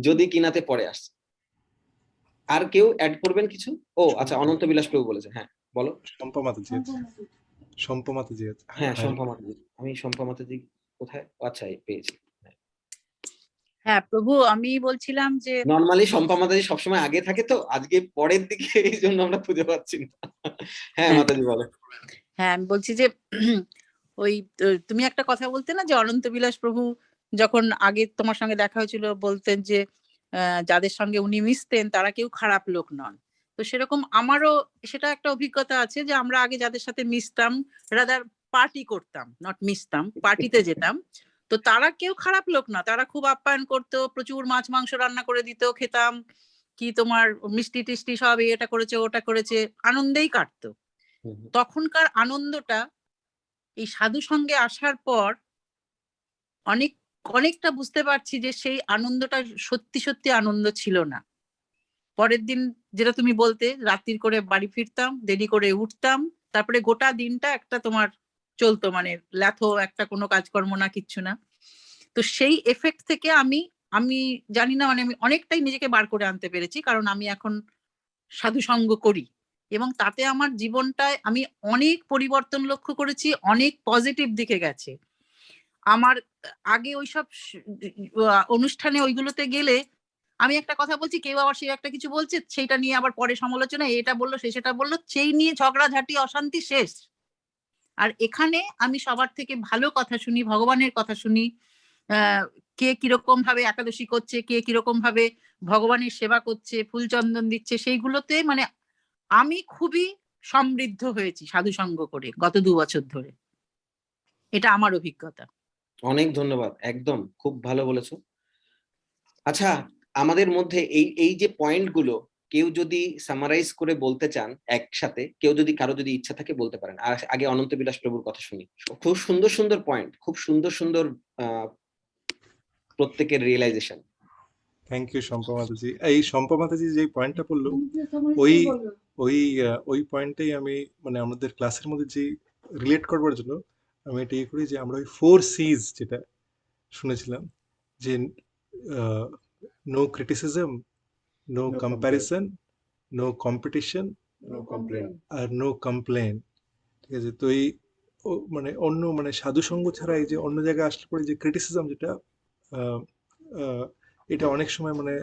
যদি কিনাতে পরে আসছি। আর কেউ অ্যাড করবেন কিছু? ও আচ্ছা, অনন্ত বিলাস প্রভু বলেছেন, হ্যাঁ বলো। শম্পা মাতাজি আছে, শম্পা মাতাজি আছে। হ্যাঁ, শম্পা মাতাজি, আমি শম্পা মাতাজি কোথায়, আচ্ছা পেয়েছি। হ্যাঁ প্রভু, আমি বলছিলাম যে নরমালি শম্পা মাতাজি সবসময় আগে থাকে, তো আজকে পরের দিকে, এই জন্য আমরা খুঁজে পাচ্ছি না। হ্যাঁ মাতাজি বলো। হ্যাঁ আমি বলছি যে ওই তুমি একটা কথা বলতে না, যে অনন্ত বিলাস প্রভু যখন আগে তোমার সঙ্গে দেখা হয়েছিল বলতেন যে যাদের সঙ্গে উনি মিশতেন তারা কেউ খারাপ লোক নন। তো সেরকম আমারও সেটা একটা অভিজ্ঞতা আছে, যে আমরা আগে যাদের সাথে মিশতাম, রাদার পার্টি করতাম, নট মিশতাম, পার্টিতে যেতাম, তো তারা কেউ খারাপ লোক না, তারা খুব আপ্যায়ন করতো, প্রচুর মাছ মাংস রান্না করে দিত, খেতাম, কি তোমার মিষ্টি টিষ্টি সব এটা করেছে ওটা করেছে, আনন্দেই কাটতো। তখনকার আনন্দটা এই সাধু সঙ্গে আসার পর অনেকটা বুঝতে পারছি যে সেই আনন্দটা সত্যি সত্যি আনন্দ ছিল না। পরের দিন যেটা তুমি বলতে, রাত্রির করে বাড়ি ফিরতাম, দেরি করে উঠতাম, তারপরে গোটা দিনটা একটা তোমার চলতো, মানে ল্যাথো একটা, কোনো কাজকর্ম না, কিচ্ছু না। তো সেই এফেক্ট থেকে আমি জানি না, মানে আমি অনেকটাই নিজেকে বার করে আনতে পেরেছি, কারণ আমি এখন সাধু সঙ্গ করি, এবং তাতে আমার জীবনটায় আমি অনেক পরিবর্তন লক্ষ্য করেছি, অনেক পজিটিভ দিকে গেছে। আমার আগে ওইসব অনুষ্ঠানে ওইগুলোতে গেলে আমি একটা কথা বলছি, কেউ আবার সেই একটা কিছু বলছে, সেইটা নিয়ে আবার পরে সমালোচনা, এটা বললো সে সেটা বললো, সেই নিয়ে ঝগড়াঝাটি অশান্তি শেষ। আর এখানে আমি সবার থেকে ভালো কথা শুনি, ভগবানের কথা শুনি, কে কিরকম ভাবে একাদশী করছে, কে কিরকম ভাবে ভগবানের সেবা করছে, ফুল চন্দন দিচ্ছে, সেইগুলোতে মানে আমি খুবই সমৃদ্ধ হয়েছি সাধু সঙ্গ করে গত 2 বছর ধরে। এটা আমার অভিজ্ঞতা। অনেক ধন্যবাদ, একদম খুব ভালো বলেছো। আচ্ছা, আমাদের মধ্যে এই যে পয়েন্টগুলো কেউ যদি সামারাইজ করে বলতে চান একসাথে, কেউ যদি, কারো যদি ইচ্ছা থাকে বলতে পারেন। আর আগে অনন্ত বিলাস প্রভুর কথা শুনি। খুব সুন্দর সুন্দর পয়েন্ট, খুব সুন্দর সুন্দর প্রত্যেকের রিয়েলাইজেশন। থ্যাংক ইউ শম্পা মাতাজি। এই শম্পা মাতাজি যে পয়েন্টটা বললো, ওই পয়েন্টটাই আমি, মানে আমাদের ক্লাসের মধ্যে যে রিলেট করবার জন্য আমি এটা করি, যে আমরা ওই 4 C's যেটা শুনেছিলাম, যে no criticism, no comparison, no competition, no complain. আর নো কমপ্লেন। ঠিক আছে? তো এই মানে অন্য মানে সাধু সঙ্গ ছাড়া এই যে অন্য জায়গায় আসলে পরে যে ক্রিটিসিজম যেটা আহ, আহ, এটা অনেক সময় মানে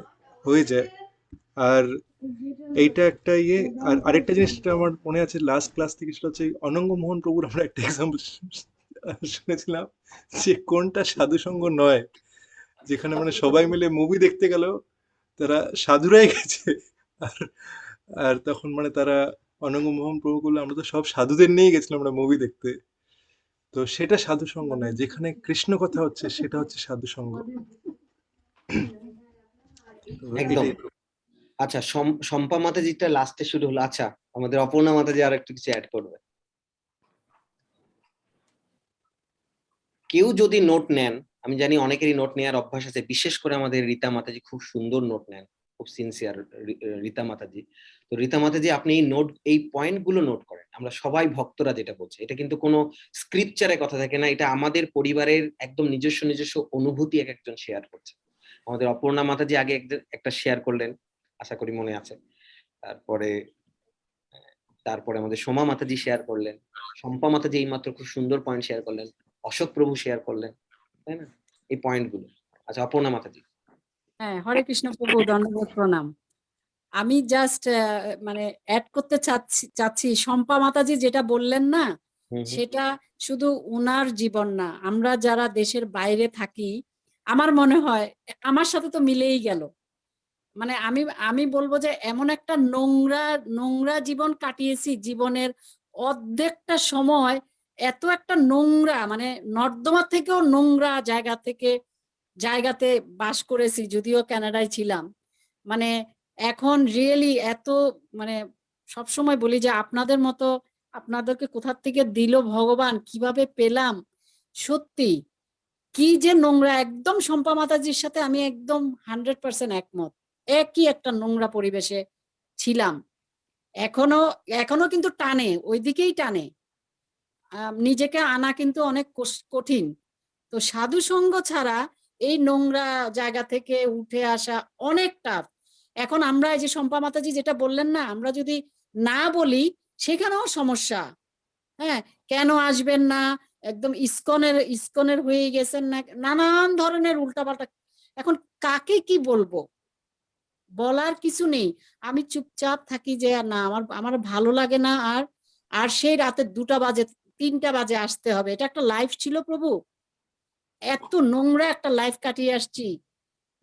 হয়ে যায়। আর এইটা একটা ইয়ে। আর আরেকটা জিনিস যেটা আমার মনে আছে লাস্ট ক্লাস থেকে, সেটা হচ্ছে এই অনঙ্গ মোহন প্রভুর আমরা একটা এক্সাম্পল শুনেছিলাম যে কোনটা সাধু সঙ্গ নয়, যেখানে মানে সবাই মিলে মুভি দেখতে গেল, তারা সাধুরাই গেছে। আর আর তখন মানে তারা অনঙ্গ মোহন প্রভু করলো, আমরা তো সব সাধুদের নিয়েই গেছিলাম আমরা মুভি দেখতে। তো সেটা সাধু সঙ্গ নয়, যেখানে কৃষ্ণ কথা হচ্ছে সেটা হচ্ছে সাধু সঙ্গ। তো একদম। এটাই। আচ্ছা, শম্পা মাতাজিটা লাস্টে শুরু হলো। আচ্ছা, আমাদের অপর্ণা মাতাজি আর একটু কিছু অ্যাড করবে। কেউ যদি নোট নেন, আমি জানি অনেকেরই নোট নেওয়ার অভ্যাস আছে, বিশেষ করে আমাদের রীতা মাতাজি খুব সুন্দর নোট নেন, খুব সিনসিয়ার রীতা মাতাজি। তো রীতা মাতাজি, আপনি এই পয়েন্ট গুলো নোট করেন। আমরা সবাই ভক্তরা যেটা বলছে, এটা কিন্তু কোনো স্ক্রিপচারে কথা থাকে না, এটা আমাদের পরিবারের একদম নিজস্ব নিজস্ব অনুভূতি এক একজন শেয়ার করছে। আমাদের অপর্ণা মাতাজি আগে একটা শেয়ার করলেন, আশা করি মনে আছে। তারপরে তারপরে আমাদের সোমা মাতাজি শেয়ার করলেন, শম্পা মাতাজি এইমাত্র খুব সুন্দর পয়েন্ট শেয়ার করলেন, অশোক প্রভু শেয়ার করলেন, তাই না, এই পয়েন্ট গুলো। আচ্ছা, অপর্ণা মাতাজি। হ্যাঁ, হরে কৃষ্ণ প্রভু, দণ্ডবোধ প্রণাম। আমি জাস্ট মানে অ্যাড করতে চাচ্ছি শম্পা মাতাজি যেটা বললেন না, হুম হুম। সেটা শুধু উনার জীবন না, আমরা যারা দেশের বাইরে থাকি, আমার মনে হয় আমার সাথে তো মিলেই গেল। মানে আমি আমি বলবো যে এমন একটা নোংরা নোংরা জীবন কাটিয়েছি, জীবনের অর্ধেকটা সময় এত একটা নোংরা, মানে নর্দমা থেকেও নোংরা জায়গাতে বাস করেছি, যদিও কানাডায় ছিলাম। মানে এখন রিয়েলি এত মানে সবসময় বলি যে আপনাদের মতো, আপনাদেরকে কোথা থেকে দিল ভগবান, কিভাবে পেলাম, সত্যি কি যে নোংরা। একদম শম্পা মাতাজির সাথে আমি একদম 100% একমত। একই একটা নোংরা পরিবেশে ছিলাম। এখনো এখনো কিন্তু টানে, ওই দিকেই টানে। নিজেকে আনা কিন্তু অনেক কঠিন। তো সাধু সঙ্গ ছাড়া এই নোংরা জায়গা থেকে উঠে আসা অনেক টাফ। এখন আমরা এই যে শম্পা মাতাজি যেটা বললেন না, আমরা যদি না বলি সেখানেও সমস্যা। হ্যাঁ, কেন আসবেন না, একদম ইসকনের হয়ে গেছেন না, নানান ধরনের উল্টাপাল্টা। এখন কাকে কি বলবো, বলার কিছু নেই। আমি চুপচাপ থাকি যে না, আমার আমার ভালো লাগে না। আর আর সেই রাতে 2টা বাজে 3টা বাজে আসতে হবে, এটা একটা লাইফ ছিল প্রভু। এত নোংরা একটা লাইফ কাটিয়ে আসছি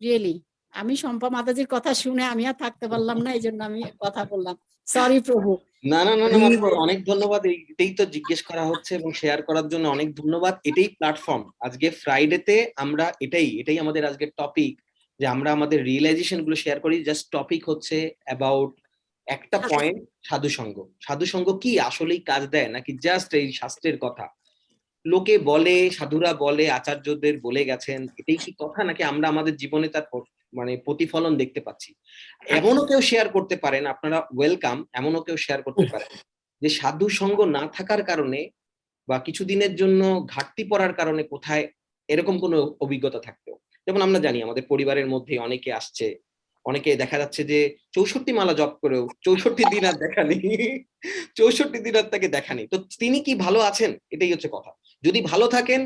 রিয়েলি। আমি শম্পা মাতাজির কথা শুনে আমি আর থাকতে পারলাম না, এই জন্য আমি কথা বললাম। সরি প্রভু। না না না না মাতাজি, অনেক ধন্যবাদ। এটাই তো জিজ্ঞেস করা হচ্ছে এবং শেয়ার করার জন্য অনেক ধন্যবাদ। এটাই প্ল্যাটফর্ম আজকে ফ্রাইডেতে, আমরা এটাই আমাদের আজকের টপিক, যে আমরা আমাদের রিয়েলাইজেশন গুলো শেয়ার করি। জাস্ট টপিক হচ্ছে অ্যাবাউট একটা পয়েন্ট, সাধু সঙ্গ। সাধু সঙ্গ কি আসলেই কাজ দেয় নাকি জাস্ট এই শাস্ত্রের কথা? লোকে বলে, সাধুরা বলে, আচার্যদের বলে গেছেন, এটাই কি কথা, নাকি আমরা আমাদের জীবনে তার মানে প্রতিফলন দেখতে পাচ্ছি? এমনও কেউ শেয়ার করতে পারেন, আপনারা ওয়েলকাম, এমনও কেউ শেয়ার করতে পারেন যে সাধু সঙ্গ না থাকার কারণে বা কিছুদিনের জন্য ঘাটতি পড়ার কারণে কোথায় এরকম কোনো অভিজ্ঞতা থাকতেও। যেমন আমরা জানি আমাদের পরিবারের মধ্যে অনেকে আসছে, অনেকে দেখা যাচ্ছে যে 64 মালা জপ করেও 64 দিন আর দেখা নেই, 64 দিন আর তাকে দেখা নেই। তো তিনি কি ভালো আছেন? এটাই হচ্ছে কথা। যদি ভালো থাকেন,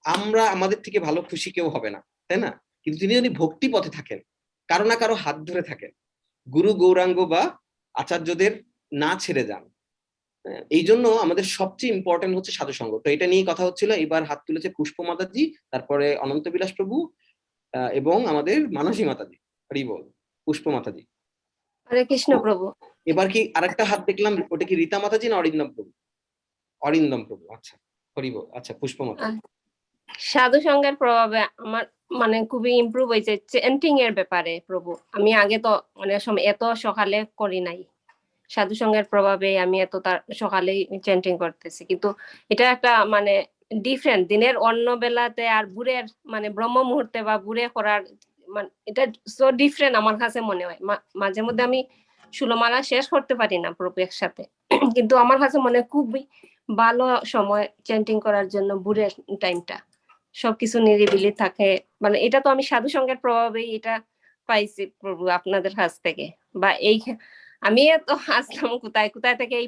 আমরা আমাদের থেকে ভালো খুশি কেউ হবে না, তাই না? কিন্তু তিনি যদি ভক্তি পথে থাকেন, কারো না কারো হাত ধরে থাকেন, গুরু গৌরাঙ্গ বা আচার্যদের না ছেড়ে যান, এই জন্য আমাদের সবচেয়ে ইম্পর্টেন্ট হচ্ছে সাধু সঙ্গ। তো এটা নিয়ে কথা হচ্ছিল। এবার হাত তুলেছে পুষ্প মাতাজি, তারপরে অনন্ত বিলাস প্রভু, এবং আমাদের মানসী মাতাজি। হরি বল। পুষ্প মাতাজি। হরে কৃষ্ণ প্রভু। এবার কি আরেকটা হাত দেখলাম, ওটা কি রীতা মাতাজি না অরিন্দম প্রভু? অরিন্দম প্রভু, আচ্ছা। হরি বল। আচ্ছা, পুষ্প মাতাজি। সাধু সঙ্গের প্রভাবে আমার মানে খুবই ইমপ্রুভ হয়েছে চেন্টিং এর ব্যাপারে প্রভু। আমি আগে তো অনেক সময় এত সকালে করি নাই, সাধু সঙ্গের প্রভাবে আমি এত সকালেই চেন্টিং করতেছি। কিন্তু এটা একটা মানে ডিফারেন্ট, দিনের অন্য বেলাতে আর ভোরের মানে ব্রহ্ম মুহূর্তে বা ভোরে করার মানে এটা সো ডিফারেন্ট আমার কাছে মনে হয়। মাঝে মধ্যে আমি 16 মালা শেষ করতে পারি না প্রভু একসাথে, কিন্তু আমার কাছে মনে হয় খুবই ভালো সময় চেন্টিং করার জন্য ভোরের টাইমটা, সবকিছু নিরিবিলি থাকে। মানে এটা তো আমি সাধু সঙ্গের প্রভাবেই এটা পাইছি প্রভু আপনাদের কাছ থেকে। বা এই আমি তো আসলাম কোথায় কোথায় থেকে এই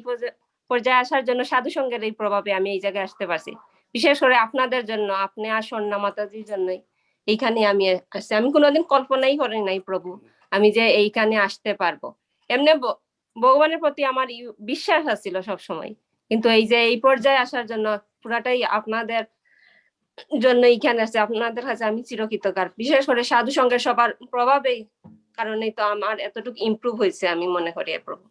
পর্যায়ে আসার জন্য সাধু সঙ্গের এই প্রভাবে আমি এই জায়গায় আসতে পারছি। বিশেষ করে আপনাদের জন্য, আপনি আর সন্না মাতাজির জন্যই এইখানে আমি আসছি। আমি কোনোদিন কল্পনাই করি নাই প্রভু আমি যে এইখানে আসতে পারবো। এমনি ভগবানের প্রতি আমার বিশ্বাস আছিল সবসময়, কিন্তু এই যে এই পর্যায়ে আসার জন্য পুরাটাই আপনাদের জন্য এইখানে আছে। আপনাদের কাছে আমি চিরকৃতজ্ঞ। বিশেষ করে সাধু সঙ্গের সবার প্রভাবেই কারণেই তো আমার এতটুকু ইমপ্রুভ হয়েছে আমি মনে করি প্রভু।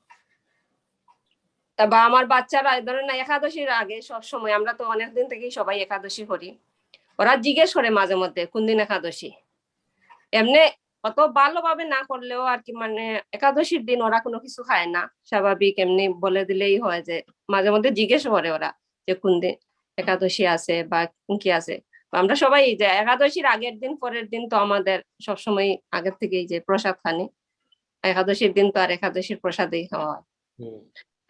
বা আমার বাচ্চারা ধরেন না একাদশীর আগে সব সময়, আমরা তো অনেকদিন থেকেই সবাই একাদশী করি, ওরা জিজ্ঞেস করে মাঝে মধ্যে কোন দিন একাদশী। এমনি অত ভালোভাবে না করলেও আর কি, মানে একাদশীর দিন ওরা কোনো কিছু খায় না, স্বাভাবিক এমনি বলে দিলেই হয়। যে মাঝে মধ্যে জিজ্ঞেস করে ওরা যে কোন দিন একাদশী আছে বা কি আছে। আমরা সবাই যে একাদশীর আগের দিন পরের দিন তো আমাদের সবসময় আগের থেকেই যে প্রসাদ খানি, একাদশীর দিন তো আর একাদশীর প্রসাদেই খাওয়া হয়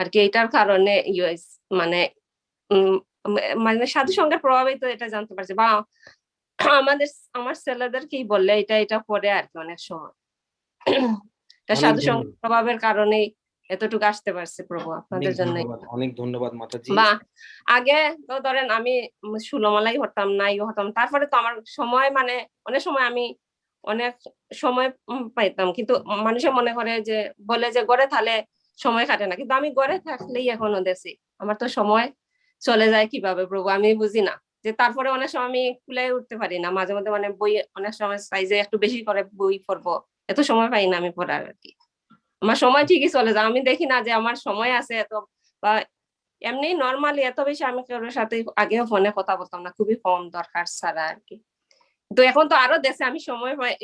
আর কি। এটার কারণে মানে মানে সাধু সঙ্গের প্রভাবেই তো এটা জানতে পারছে, বা আমার ছেলেদেরকেই বললে এটা পরে আর কি অনেক সময় সাধু সঙ্গের প্রভাবের কারণেই এতটুকু আসতে পারছে প্রভু, আপনাদের জন্য অনেক ধন্যবাদ মাতাজি। বা আগে তো ধরেন আমি সুলমালাই হতাম না, হতাম, তারপরে তো আমার সময় মানে অনেক সময় আমি অনেক সময় পাইতাম, কিন্তু মানুষে মনে করে যে বলে যে গড়ে থাকলে সময় কাটে না, কিন্তু আমি গড়ে থাকলেই এখনো দেখছি আমার তো সময় চলে যায় কিভাবে প্রভু আমি বুঝি না। যে তারপরে অনেক সময় আমি খুলে উঠতে পারি না, মাঝে মধ্যে মানে বই অনেক সময় চাই যে একটু বেশি করে বই পড়বো, এত সময় পাই না আমি পড়ার আর কি। আমার সময় ঠিকই চলে যায়, আমি দেখি না যে আমার সময় আছে এত, বা এমনি নর্মালি এত বেশি আমি কারোর সাথে আগেও ফোনে কথা বলতাম না, খুবই কম দরকার ছাড়া আর কি। তো এখন তো আরো দেশে আমি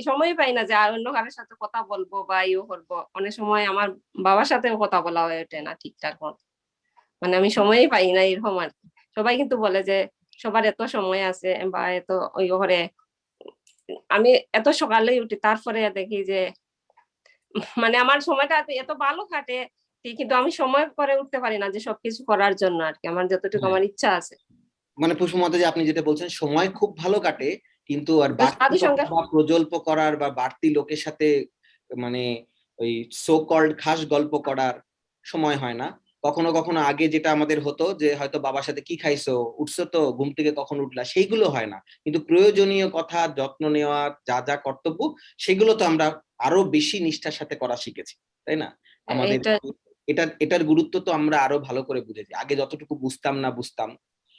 সময় পাই না যে আর অন্য কারোর সাথে কথা বলবো বা ইয়ে করবো। অনেক সময় আমার বাবার সাথেও কথা বলা হয়ে ওঠে না ঠিকঠাক মতো, মানে আমি সময়ই পাই না এরকম আর কি। সবাই কিন্তু বলে যে সবার এত সময় আছে বা এত ওই ঘরে, আমি এত সকালেই উঠি তারপরে দেখি যে মানে আমার সময়টা এত ভালো কাটে, কিন্তু আমি সময় করে উঠতে পারি না যে সবকিছু করার জন্য আর কি, আমার যতটুকু আমার ইচ্ছা আছে। মানে পুষ্পমাতাজি আপনি যেটা বলছেন সময় খুব ভালো কাটে, কিন্তু আর সাধু সঙ্গে বা প্রজল্প করার বা বাড়তি লোকের সাথে মানে ওই সো কল্ড খাস গল্প করার সময় হয় না। কখনো কখনো আগে যেটা আমাদের হতো যে হয়তো বাবার সাথে কি খাইছো, উঠছো তো, ঘুম থেকে কখন উঠলা, সেইগুলো হয় না। কিন্তু প্রয়োজনীয় কথা, যত্ন নেওয়া, যা যা কর্তব্য, সেগুলো তো আমরা আরো বেশি নিষ্ঠার সাথে করা শিখেছি, তাই না? আমাদের এটার গুরুত্ব তো আমরা আরো ভালো করে বুঝেছি। আগে যতটুকু বুঝতাম,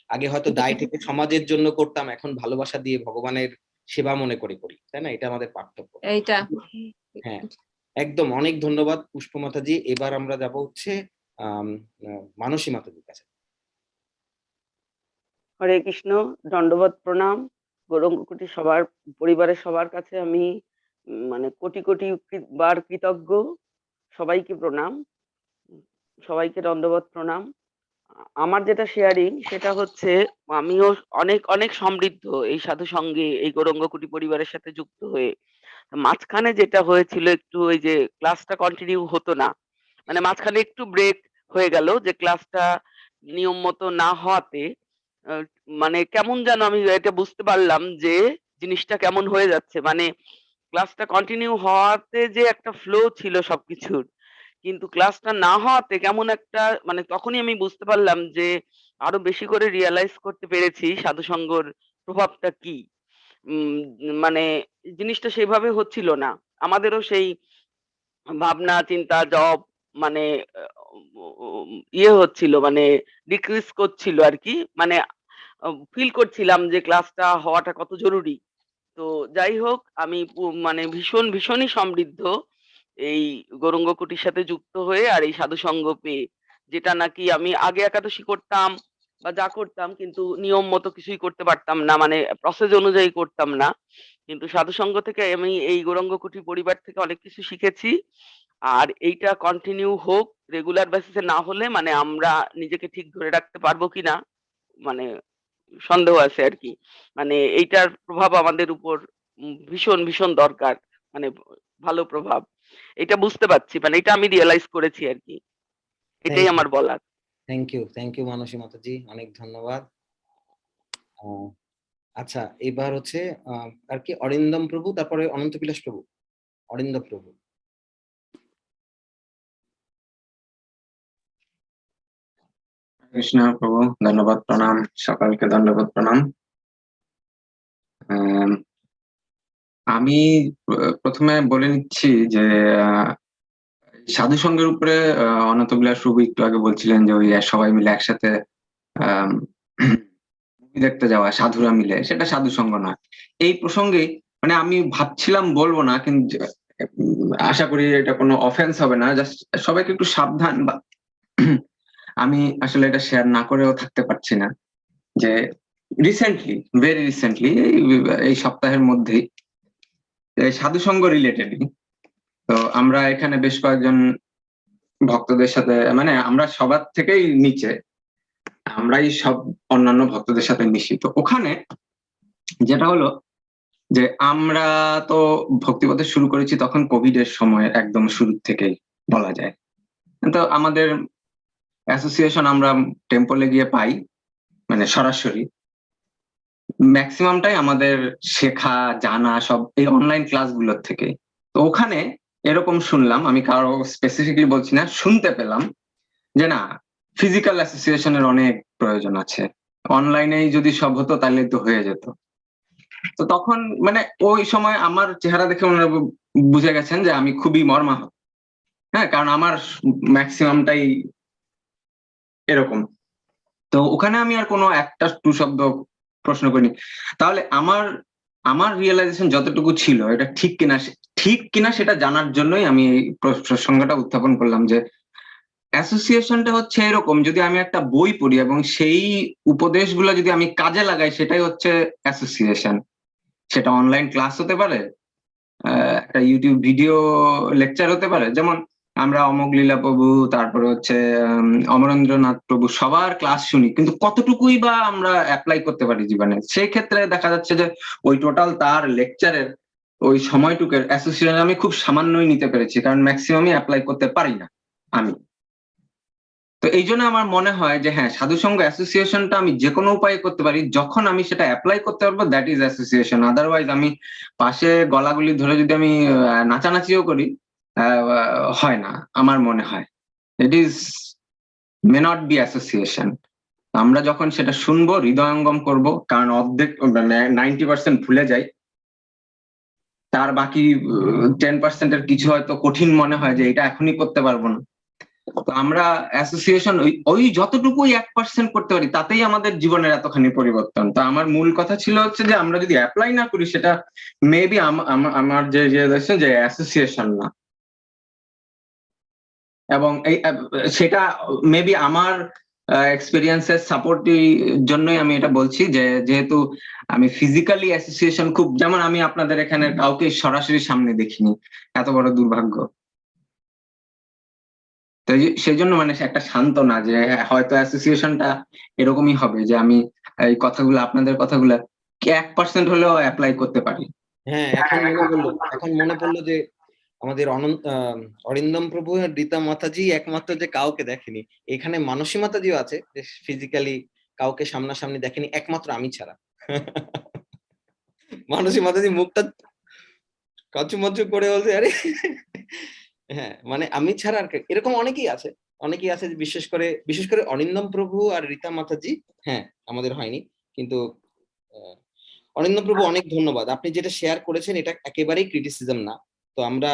আগে হয়তো দায় থেকে সমাজের জন্য করতাম, এখন ভালোবাসা দিয়ে ভগবানের সেবা মনে করি, তাই না? এটা আমাদের পার্থক্য। এইটা হ্যাঁ, একদম। অনেক ধন্যবাদ পুষ্পমাতাজি। এবার আমরা যাব হচ্ছে মানসী মাতাজির কাছে। হরে কৃষ্ণ, দণ্ডবত প্রণাম। গৌরাঙ্গকুটি সবার পরিবারের সবার কাছে আমি মানে কোটি কোটি বার কৃতজ্ঞ। সবাইকে প্রণাম, সবাইকে দণ্ডবত প্রণাম। আমার যেটা শেয়ারিং সেটা হচ্ছে আমিও অনেক অনেক সমৃদ্ধ এই সাধু সঙ্গে, এই গৌরাঙ্গকুটি পরিবারের সাথে যুক্ত হয়ে। মাঝখানে যেটা হয়েছিল একটু ওই যে ক্লাসটা কন্টিনিউ হতো না, মানে মাঝখানে একটু ব্রেক হয়ে গেল, যে ক্লাসটা নিয়ম মতো না হওয়াতে মানে কেমন যেন আমি এটা বুঝতে পারলাম যে জিনিসটা কেমন হয়ে যাচ্ছে। মানে ক্লাসটা কন্টিনিউ হওয়াতে যে একটা ফ্লো ছিল সবকিছুর, কিন্তু ক্লাসটা না হওয়াতে কেমন একটা, মানে তখনই আমি বুঝতে পারলাম যে আরো বেশি করে রিয়ালাইজ করতে পেরেছি সাধুসঙ্গর প্রভাবটা কি। মানে জিনিসটা সেভাবে হচ্ছিল না, আমাদেরও সেই ভাবনা চিন্তা জব মানে ইয়ে হচ্ছিল, মানে ডিক্রিজ করছিল আর কি। মানে ফিল করছিলাম যে ক্লাসটা হওয়াটা কত জরুরি। তো যাই হোক, আমি মানে ভীষণই সমৃদ্ধ এই গৌরাঙ্গকুটির সাথে যুক্ত হয়ে আর এই সাধুসঙ্গ পেয়ে। যেটা নাকি আমি আগে একাদশী করতাম বা যা করতাম, কিন্তু নিয়ম মতো কিছুই করতে পারতাম না, মানে প্রসেস অনুযায়ী করতাম না। কিন্তু সাধুসঙ্গ থেকে আমি এই গৌরাঙ্গকুটি পরিবার থেকে অনেক কিছু শিখেছি। আর এইটা কন্টিনিউ হোক, রেগুলার বেসিসে না হলে মানে আমরা নিজেকে ঠিক ধরে রাখতে পারবো কিনা মানে সন্দেহ আছে আর কি। মানে এইটার প্রভাব আমাদের উপর ভীষণ দরকার, মানে ভালো প্রভাব, এটা বুঝতে পারছি, মানে এটা আমি রিয়েলাইজ করেছি আর কি। এটাই আমার বলার। থ্যাংক ইউ মানসী মাতাজি, অনেক ধন্যবাদ। আচ্ছা, এবার হচ্ছে আর কি অরিন্দম প্রভু, তারপরে অনন্ত বিলাস প্রভু। অরিন্দম প্রভু। কৃষ্ণ প্রভু, ধন্যবাদ, প্রণাম সকলকে, ধন্যবাদ, প্রণাম। আম, আমি প্রথমে বলে নিচ্ছি যে সাধু সঙ্গের উপরে অনন্ত বিলাস প্রভু একটু আগে বলছিলেন যে ওই সবাই মিলে একসাথে মুভি দেখতে যাওয়া সাধুরা মিলে, সেটা সাধু সঙ্গ নয়। এই প্রসঙ্গে মানে আমি ভাবছিলাম বলবো না, কিন্তু আশা করি এটা কোনো অফেন্স হবে না, জাস্ট সবাইকে একটু সাবধান। বা আমি আসলে এটা শেয়ার না করেও থাকতে পারছি না যে রিসেন্টলি, ভেরি রিসেন্টলি, এই সপ্তাহের মধ্যেই সাধু সঙ্গ রিলেটেডই, তো আমরা এখানে বেশ কয়েকজন ভক্তদের সাথে, মানে আমরা সবার থেকেই নিচে, আমরাই সব অন্যান্য ভক্তদের সাথে মিশি। তো ওখানে যেটা হলো যে আমরা তো ভক্তিপথে শুরু করেছি তখন কোভিড এর সময়, একদম শুরু থেকেই বলা যায়। তো আমাদের অ্যাসোসিয়েশন আমরা টেম্পলে গিয়ে পাই, মানে সরাসরি ম্যাক্সিমামটাই আমাদের শেখা জানা সব এই অনলাইন ক্লাসগুলোর থেকে। তো ওখানে এরকম শুনলাম, আমি কারো স্পেসিফিকলি বলছি না, শুনতে পেলাম যে না, ফিজিক্যাল অ্যাসোসিয়েশনের অনেক প্রয়োজন আছে, অনলাইনেই যদি সব হতো তাহলে তো হয়ে যেত। তো তখন মানে ওই সময় আমার চেহারা দেখে ওনারা বুঝে গেছেন যে আমি খুবই মর্মাহত। হ্যাঁ, কারণ আমার ম্যাক্সিমামটাই এরকম। তো ওখানে আমি আর কোনো একটা টু শব্দ প্রশ্ন করিনি। তাহলে আমার রিয়েলাইজেশন যতটুকু ছিল এটা ঠিক কিনা সেটা জানার জন্যই আমি এই প্রসঙ্গটা উত্থাপন করলাম যে অ্যাসোসিয়েশনটা হচ্ছে এরকম, যদি আমি একটা বই পড়ি এবং সেই উপদেশগুলো যদি আমি কাজে লাগাই, সেটাই হচ্ছে অ্যাসোসিয়েশন। সেটা অনলাইন ক্লাস হতে পারে, একটা ইউটিউব ভিডিও লেকচার হতে পারে, যেমন আমরা অমোঘ লীলা প্রভু, তারপরে হচ্ছে অমরেন্দ্রনাথ প্রভু সবার ক্লাস শুনি, কিন্তু কতটুকুই বা আমরা অ্যাপ্লাই করতে পারি জীবনে। সেই ক্ষেত্রে দেখা যাচ্ছে যে ওই টোটাল তার লেকচারের ওই সময়টুকের অ্যাসোসিয়েশন আমি খুব সামান্যই নিতে পেরেছি, কারণ ম্যাক্সিমামই অ্যাপ্লাই করতে পারি না আমি। তো এই জন্য আমার মনে হয় যে হ্যাঁ, সাধুসঙ্গ অ্যাসোসিয়েশনটা আমি যে কোনো উপায়ে করতে পারি, যখন আমি সেটা অ্যাপ্লাই করতে পারবো, দ্যাট ইজ অ্যাসোসিয়েশন। আদারওয়াইজ আমি পাশে গলাগুলি ধরে যদি আমি নাচানাচিও করি, হয় না আমার মনে হয়। It is may not be association. আমরা যখন সেটা শুনবো, হৃদয়ঙ্গম করব, কারণ অর্ধেক 90% ভুলে যাই, তার বাকি 10%-এর কিছু হয়তো কঠিন মনে হয় যে এটা এখনই করতে পারবো না। তো আমরা অ্যাসোসিয়েশন ওই যতটুকুই 1% করতে পারি, তাতেই আমাদের জীবনের এতখানি পরিবর্তন। তো আমার মূল কথা ছিল হচ্ছে যে আমরা যদি অ্যাপ্লাই না করি, সেটা মেবি আমার যে অ্যাসোসিয়েশন না, এবং সেটা মেবি আমার এক্সপিরিয়েন্সের সাপোর্টই জন্যই আমি এটা বলছি, যে যেহেতু আমি ফিজিক্যালি অ্যাসোসিয়েশন খুব, যেমন আমি আপনাদের এখানে কাউকে সরাসরি সামনে দেখিনি, এত বড় দুর্ভাগ্য। তো সেই জন্য মানে একটা সান্ত্বনা যে হয়তো অ্যাসোসিয়েশনটা এরকমই হবে, যে আমি এই কথাগুলো, আপনাদের কথাগুলো 1% হলেও অ্যাপ্লাই করতে পারি। হ্যাঁ, এখন মনে পড়লো যে আমাদের অরিন্দম প্রভু আর রীতা মাতাজি একমাত্র যে কাউকে দেখেনি, এখানে মানসী মাতাজিও আছে যে ফিজিক্যালি কাউকে সামনাসামনি দেখেনি, একমাত্র আমি ছাড়া। মানসী মাতাজি মুখটা কচুমচু করে বলছে, আরে হ্যাঁ, মানে আমি ছাড়া আর এরকম অনেকেই আছে যে বিশেষ করে অরিন্দম প্রভু আর রীতা মাতাজি, হ্যাঁ আমাদের হয়নি। কিন্তু অরিন্দম প্রভু, অনেক ধন্যবাদ, আপনি যেটা শেয়ার করেছেন এটা একেবারেই ক্রিটিসিজম না। তো আমরা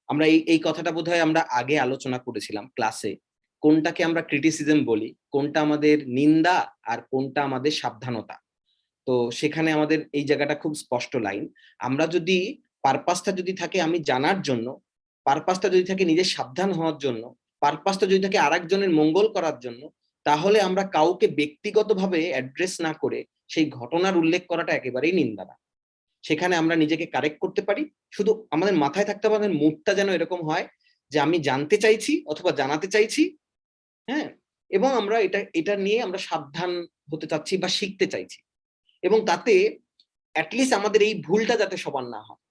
আমরা এই কথাটা বোধহয় আমরা আগে আলোচনা করেছিলাম ক্লাসে, কোনটাকে আমরা ক্রিটিসিজম বলি, কোনটা আমাদের নিন্দা আর কোনটা আমাদের সাবধানতা। তো সেখানে আমাদের এই জায়গাটা খুব স্পষ্ট লাইন। আমরা যদি পারপাসটা যদি থাকে আমি জানার জন্য, পারপাসটা যদি থাকে নিজের সাবধান হওয়ার জন্য, পারপাসটা যদি থাকে আরেকজনের মঙ্গল করার জন্য, তাহলে আমরা কাউকে ব্যক্তিগতভাবে অ্যাড্রেস না করে সেই ঘটনার উল্লেখ করাটা একেবারেই নিন্দা না। সেখানে আমরা নিজেকে কারেক্ট করতে পারি, শুধু আমাদের মাথায় থাকতে হবে, আমাদের মুডটা যেন এরকম হয় যে আমি জানতে চাইছি অথবা জানাতে চাইছি, হ্যাঁ, এবং আমরা এটা নিয়ে আমরা সাবধান হতে চাচ্ছি বা শিখতে চাইছি, এবং তাতে অ্যাটলিস্ট আমাদের এই ভুলটা যাতে সবার না হয়।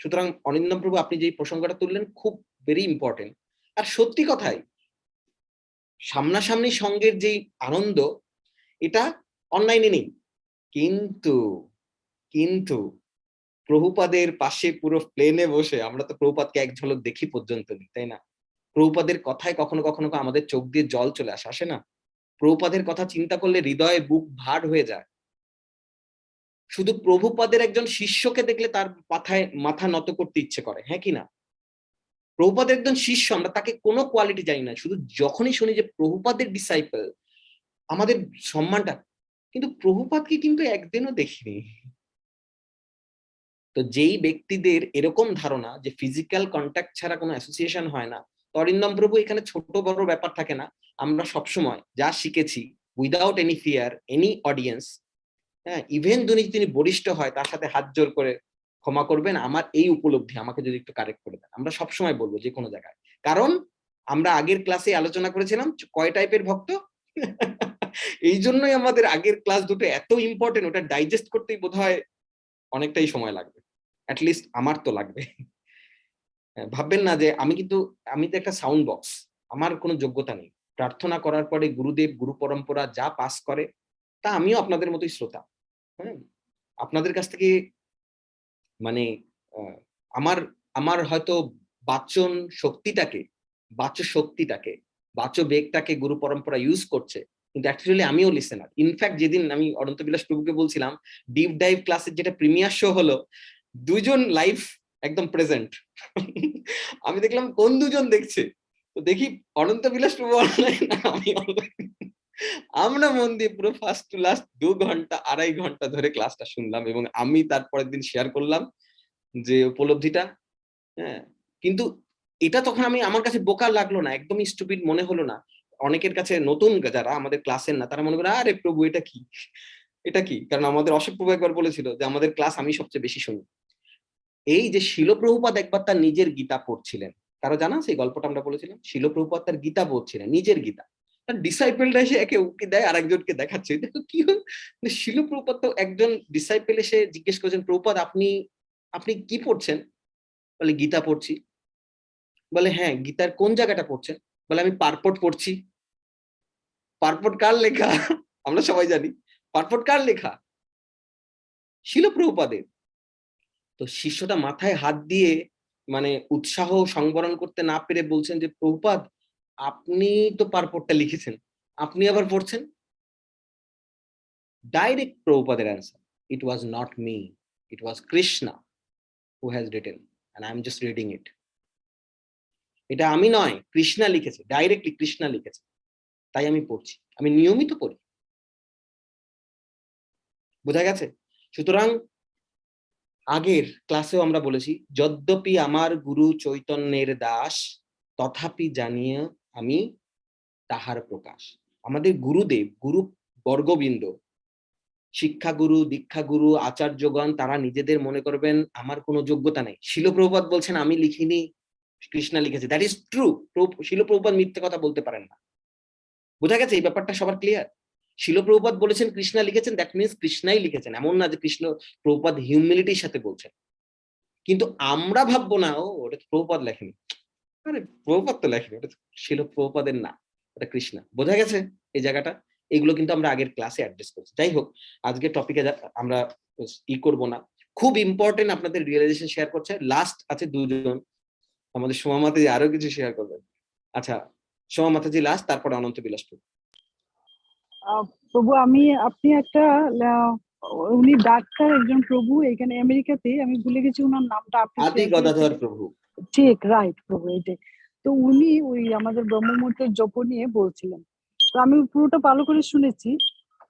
সুতরাং অরিন্দম প্রভু, আপনি যে প্রসঙ্গটা তুললেন খুব ভেরি ইম্পর্টেন্ট। আর সত্যি কথাই, সামনাসামনি সঙ্গের যে আনন্দ, এটা অনলাইনে নেই, কিন্তু কিন্তু প্রভুপাদের পাশে পুরো প্লেনে বসে আমরা তো প্রভুপাদকে এক ঝলক দেখি পর্যন্ত, তাই না? প্রভুপাদের কথায় কখনো কখনো আমাদের চোখ দিয়ে জল চলে আসে না? প্রভুপাদের কথা চিন্তা করলে হৃদয়ে বুক ভার হয়ে যায়। শুধু প্রভুপাদের একজন শিষ্যকে দেখলে তার মাথায় মাথা নত করতে ইচ্ছে করে, হ্যাঁ কি না? প্রভুপাদের একজন শিষ্য, আমরা তাকে কোনো কোয়ালিটি জানি না, শুধু যখনই শুনি যে প্রভুপাদের ডিসাইপল, আমাদের সম্মানটা। কিন্তু প্রভুপাদকে কিন্তু একদিনও দেখিনি। তো যেই ব্যক্তিদের এরকম ধারণা যে ফিজিক্যাল কন্ট্যাক্ট ছাড়া কোনো অ্যাসোসিয়েশন হয় না, অরিন্দম প্রভু এখানে ছোট বড় ব্যাপার থাকে না। আমরা সবসময় যা শিখেছি without any fear, any audience, হ্যাঁ, ইভেন তিনি বরিষ্ঠ হয় তার সাথে হাত জোর করে ক্ষমা করবেন, আমার এই উপলব্ধি, আমাকে যদি একটু কারেক্ট করে দেন, আমরা সবসময় বলবো যে কোনো জায়গায়। কারণ আমরা আগের ক্লাসে আলোচনা করেছিলাম কয় টাইপের ভক্ত। এই জন্যই আমাদের আগের ক্লাস দুটো এত ইম্পর্টেন্ট, ওটা ডাইজেস্ট করতেই বোধহয় অনেকটাই সময় লাগবে, অ্যাটলিস্ট আমার তো লাগবে। ভাববেন না যে আমি তো একটা সাউন্ড বক্স, আমার কোনো যোগ্যতা নেই। প্রার্থনা করার পরে গুরুদেব গুরু পরম্পরা যা পাস করে তা আমিও আপনাদের মতোই শ্রোতা। হ্যাঁ, আপনাদের কাছ থেকে মানে আমার আমার হয়তো বাচন শক্তিটাকে বাচ বেগটাকে গুরু পরম্পরা ইউজ করছে, কিন্তু অ্যাকচুয়ালি আমিও লিসেনার। ইনফ্যাক্ট যেদিন আমি অনন্ত বিলাস প্রভুকে বলছিলাম ডিপ ডাইভ ক্লাসের যেটা প্রিমিয়ার শো হলো, দুজন লাইভ একদম প্রেজেন্ট। আমি দেখলাম কোন দুজন দেখছে, তো দেখি অনন্ত বিলাস প্রভু অনলাইন, আমি অনলাইন। আমরা মন দিয়ে পুরো ফার্স্ট টু লাস্ট 2 ঘন্টা 2.5 ঘন্টা ধরে ক্লাসটা শুনলাম, এবং আমি তারপরের দিন শেয়ার করলাম যে উপলব্ধিটা। হ্যাঁ, কিন্তু এটা তখন আমার কাছে বোকা লাগলো না, একদমই স্টুপিড মনে হলো না। অনেকের কাছে নতুন যারা আমাদের ক্লাসের না, তারা মনে করে আরে প্রভু এটা কি, কারণ আমাদের অশোক প্রভু একবার বলেছিল যে আমাদের ক্লাস আমি সবচেয়ে বেশি শুনি। এই যে শিল প্রভুপাদ একবার তার নিজের গীতা পড়ছিলেন, কারো জানা সেই গল্পটা আমরা বলেছিলাম? শিল প্রভুপাদ তার গীতা পড়ছিলেন, নিজের গীতা। তার ডিসাইপেলরা এসে একে উকি দেয়, আরেকজনকে দেখাচ্ছে, দেখো কি হল। শিল প্রভুপাদ তো একজন ডিসাইপেল এসে জিজ্ঞেস করেছেন, প্রভুপাদ আপনি কি পড়ছেন? বলে গীতা পড়ছি। বলে হ্যাঁ, গীতার কোন জায়গাটা পড়ছেন? বলে আমি পারপট পড়ছি। পারপট কার লেখা? আমরা সবাই জানি পারপট কার লেখা, শিল প্রভুপাদের। তো শিষ্যটা মাথায় হাত দিয়ে মানে উৎসাহ সংবরণ করতে না পেরে বলছেন যে প্রভুপাদ আপনি তো পারপটটা লিখেছেন, আপনি আবার পড়ছেন। ডাইরেক্ট প্রভুপাদের answer, it was not me, it was Krishna who has written and I am just reading it. এটা আমি নয়, কৃষ্ণা লিখেছে, ডাইরেক্টলি কৃষ্ণা লিখেছে, তাই আমি পড়ছি, আমি নিয়মিত পড়ি। বোঝা গেছে? সুতরাং আগের ক্লাসেও আমরা বলেছি, যদ্যপি আমার গুরু চৈতন্যের দাস, তথাপি জানিয়ে আমি তাহার প্রকাশ। আমাদের গুরুদেব, গুরু বর্গবৃন্দ, শিক্ষাগুরু, দীক্ষাগুরু, আচার্যগণ, তারা নিজেদের মনে করবেন আমার কোনো যোগ্যতা নেই। শিল প্রভুপাদ বলছেন আমি লিখিনি, কৃষ্ণা লিখেছে। That is true. শিল প্রভুপাদ মিথ্যে কথা বলতে পারেন না। বোঝা গেছে? এই ব্যাপারটা সবার ক্লিয়ার। শিল প্রভুপাদ বলেছেন কৃষ্ণা লিখেছেন, দ্যাট মিনস কৃষ্ণাই লিখেছেন। এমন না যে কৃষ্ণ প্রভুপাদ হিউমিলিটির সাথে বলছেন। কিন্তু আমরা ভাববো না ও ওটা প্রভুপাদ লেখেনি, আরে প্রভুপাদ তো লেখেনি, ওটা শিল প্রভুপাদের না, ওটা কৃষ্ণা। বোঝা গেছে এই জায়গাটা? এগুলো কিন্তু আমরা আগের ক্লাসে অ্যাড্রেস করছি। যাই হোক, আজকে টপিকে আমরা করব না। খুব ইম্পর্টেন্ট আপনাদের রিয়েলাইজেশন শেয়ার করছে। লাস্ট আছে দুজন, আমাদের সোমা মাতাজি আরো কিছু শেয়ার করবেন। আচ্ছা, সোমা মাতাজি লাস্ট, তারপরে অনন্ত বিলাস প্রভু। প্রভু আপনি একটা উনি ডাক্তার একজন প্রভু, এখানে আমেরিকাতে, আমি ভুলে গেছি ওনার নামটা। আপনি আদি গদাধর প্রভু। ঠিক, রাইট প্রভু, এইটাই। তো উনি ওই আমাদের ব্রহ্মমূর্তের জপ নিয়ে বলছিলেন, তো আমি পুরোটা ভালো করে শুনেছি।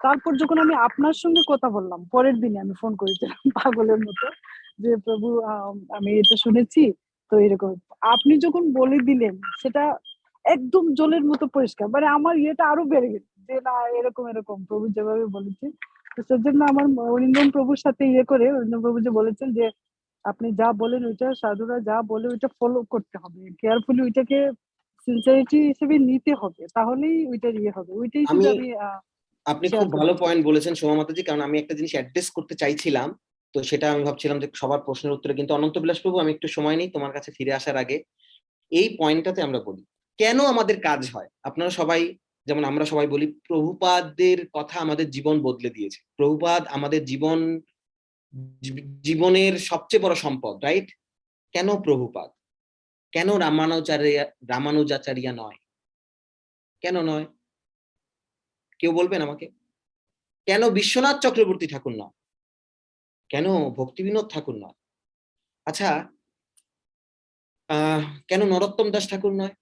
তারপর যখন আমি আপনার সঙ্গে কথা বললাম, পরের দিনে আমি ফোন করেছিলাম পাগলের মতো যে প্রভু আমি এটা শুনেছি, তো এরকম আপনি যখন বলে দিলেন সেটা একদম জলের মতো পরিষ্কার, মানে আমার ইয়েটা আরো বেড়ে গেছে যে না এরকম প্রভু যেভাবে বলেছেন। তো সেজন্য আমার অরিন্দম প্রভুর সাথে করে অরিন্দম প্রভু যে বলেছেন যে আপনি যা বলেন ওইটা, সাধুরা যা বলে ওইটা ফলো করতে হবে, কেয়ারফুলি ওইটাকে সিনসিয়ারিটি হিসেবে নিতে হবে, তাহলেই ওইটার হবে। ওইটাই শুধু আমি আপনি খুব ভালো পয়েন্ট বলেছেন সোমা মাতাজি, কারণ আমি একটা জিনিস অ্যাড্রেস করতে চাইছিলাম। তো সেটা আমি ভাবছিলাম যে সবার প্রশ্নের উত্তরে, কিন্তু অনন্ত বিলাস প্রভু আমি একটু সময় নেই তোমার কাছে ফিরে আসার আগে এই পয়েন্টটাতে আমরা বলি কেন আমাদের কাজ হয়। আপনারা সবাই, যেমন আমরা সবাই বলি প্রভুপাদের কথা আমাদের জীবন বদলে দিয়েছে, প্রভুপাদ আমাদের জীবনের সবচেয়ে বড় সম্পদ, রাইট? কেন প্রভুপাদ? কেন রামানুজাচার্য নয়? কেন নয়? কেউ বলবেন আমাকে? কেন বিশ্বনাথ চক্রবর্তী ঠাকুর নয়? কেন ভক্তিবিনোদ ঠাকুর নয়? আচ্ছা, কেন নরোত্তম দাস ঠাকুর নয়?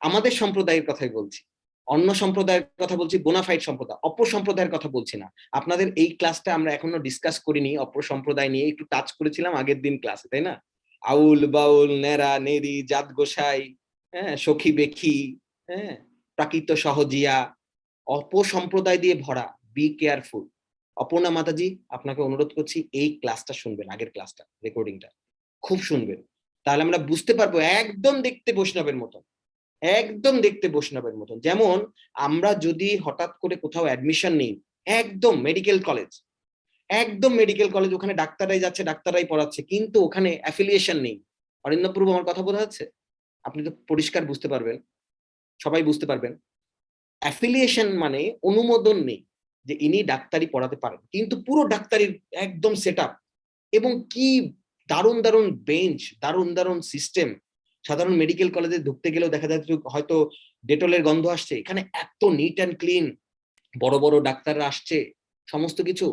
আমাদের সম্প্রদায়ের কথাই বলছি, অন্য সম্প্রদায়ের কথা বলছি, বোনাফাইড সম্প্রদায়, অপর সম্প্রদায়ের কথা বলছি না। আপনাদের এই ক্লাসটা আমরা এখনো ডিসকাস করিনি, অপর সম্প্রদায় নিয়ে একটু টাচ করেছিলাম আগের দিন ক্লাসে, তাই না? আউল বাউল, নেরা নেরি, জাত গোসাই, হ্যাঁ, সখী বেখি, হ্যাঁ, প্রাকৃত সহজিয়া, অপসম্প্রদায় দিয়ে ভরা। Be careful. অপর্ণা মাতাজি, আপনাকে অনুরোধ করছি এই ক্লাসটা শুনবেন, আগের ক্লাসটা, রেকর্ডিংটা খুব শুনবেন, তাহলে আমরা বুঝতে পারবো। একদম দেখতে বৈষ্ণবের মতন, একদম দেখতে বৈষ্ণবের মতন। যেমন আমরা যদি হঠাৎ করে কোথাও অ্যাডমিশন নিই, একদম মেডিকেল কলেজ, একদম মেডিকেল কলেজ, ওখানে ডাক্তাররাই যাচ্ছে, ডাক্তাররাই পড়াচ্ছে, কিন্তু ওখানে অ্যাফিলিয়েশন নেই। অরিন্দম প্রভু, আমার কথা বোঝা যাচ্ছে? আপনি তো পরিষ্কার বুঝতে পারবেন, সবাই বুঝতে পারবেন। অ্যাফিলিয়েশন মানে অনুমোদন নেই যে ইনি ডাক্তারি পড়াতে পারেন, কিন্তু পুরো ডাক্তারির একদম সেট আপ, এবং কি দারুণ দারুণ বেঞ্চ, দারুণ দারুণ সিস্টেম। সাধারণ মেডিকেল কলেজে ঢুকতে গেলেও দেখা যাচ্ছে হয়তো ডেটলের গন্ধ আসছে, এখানে এত নিট অ্যান্ড ক্লিন, বড় বড় ডাক্তাররা আসছে, সমস্ত কিছু,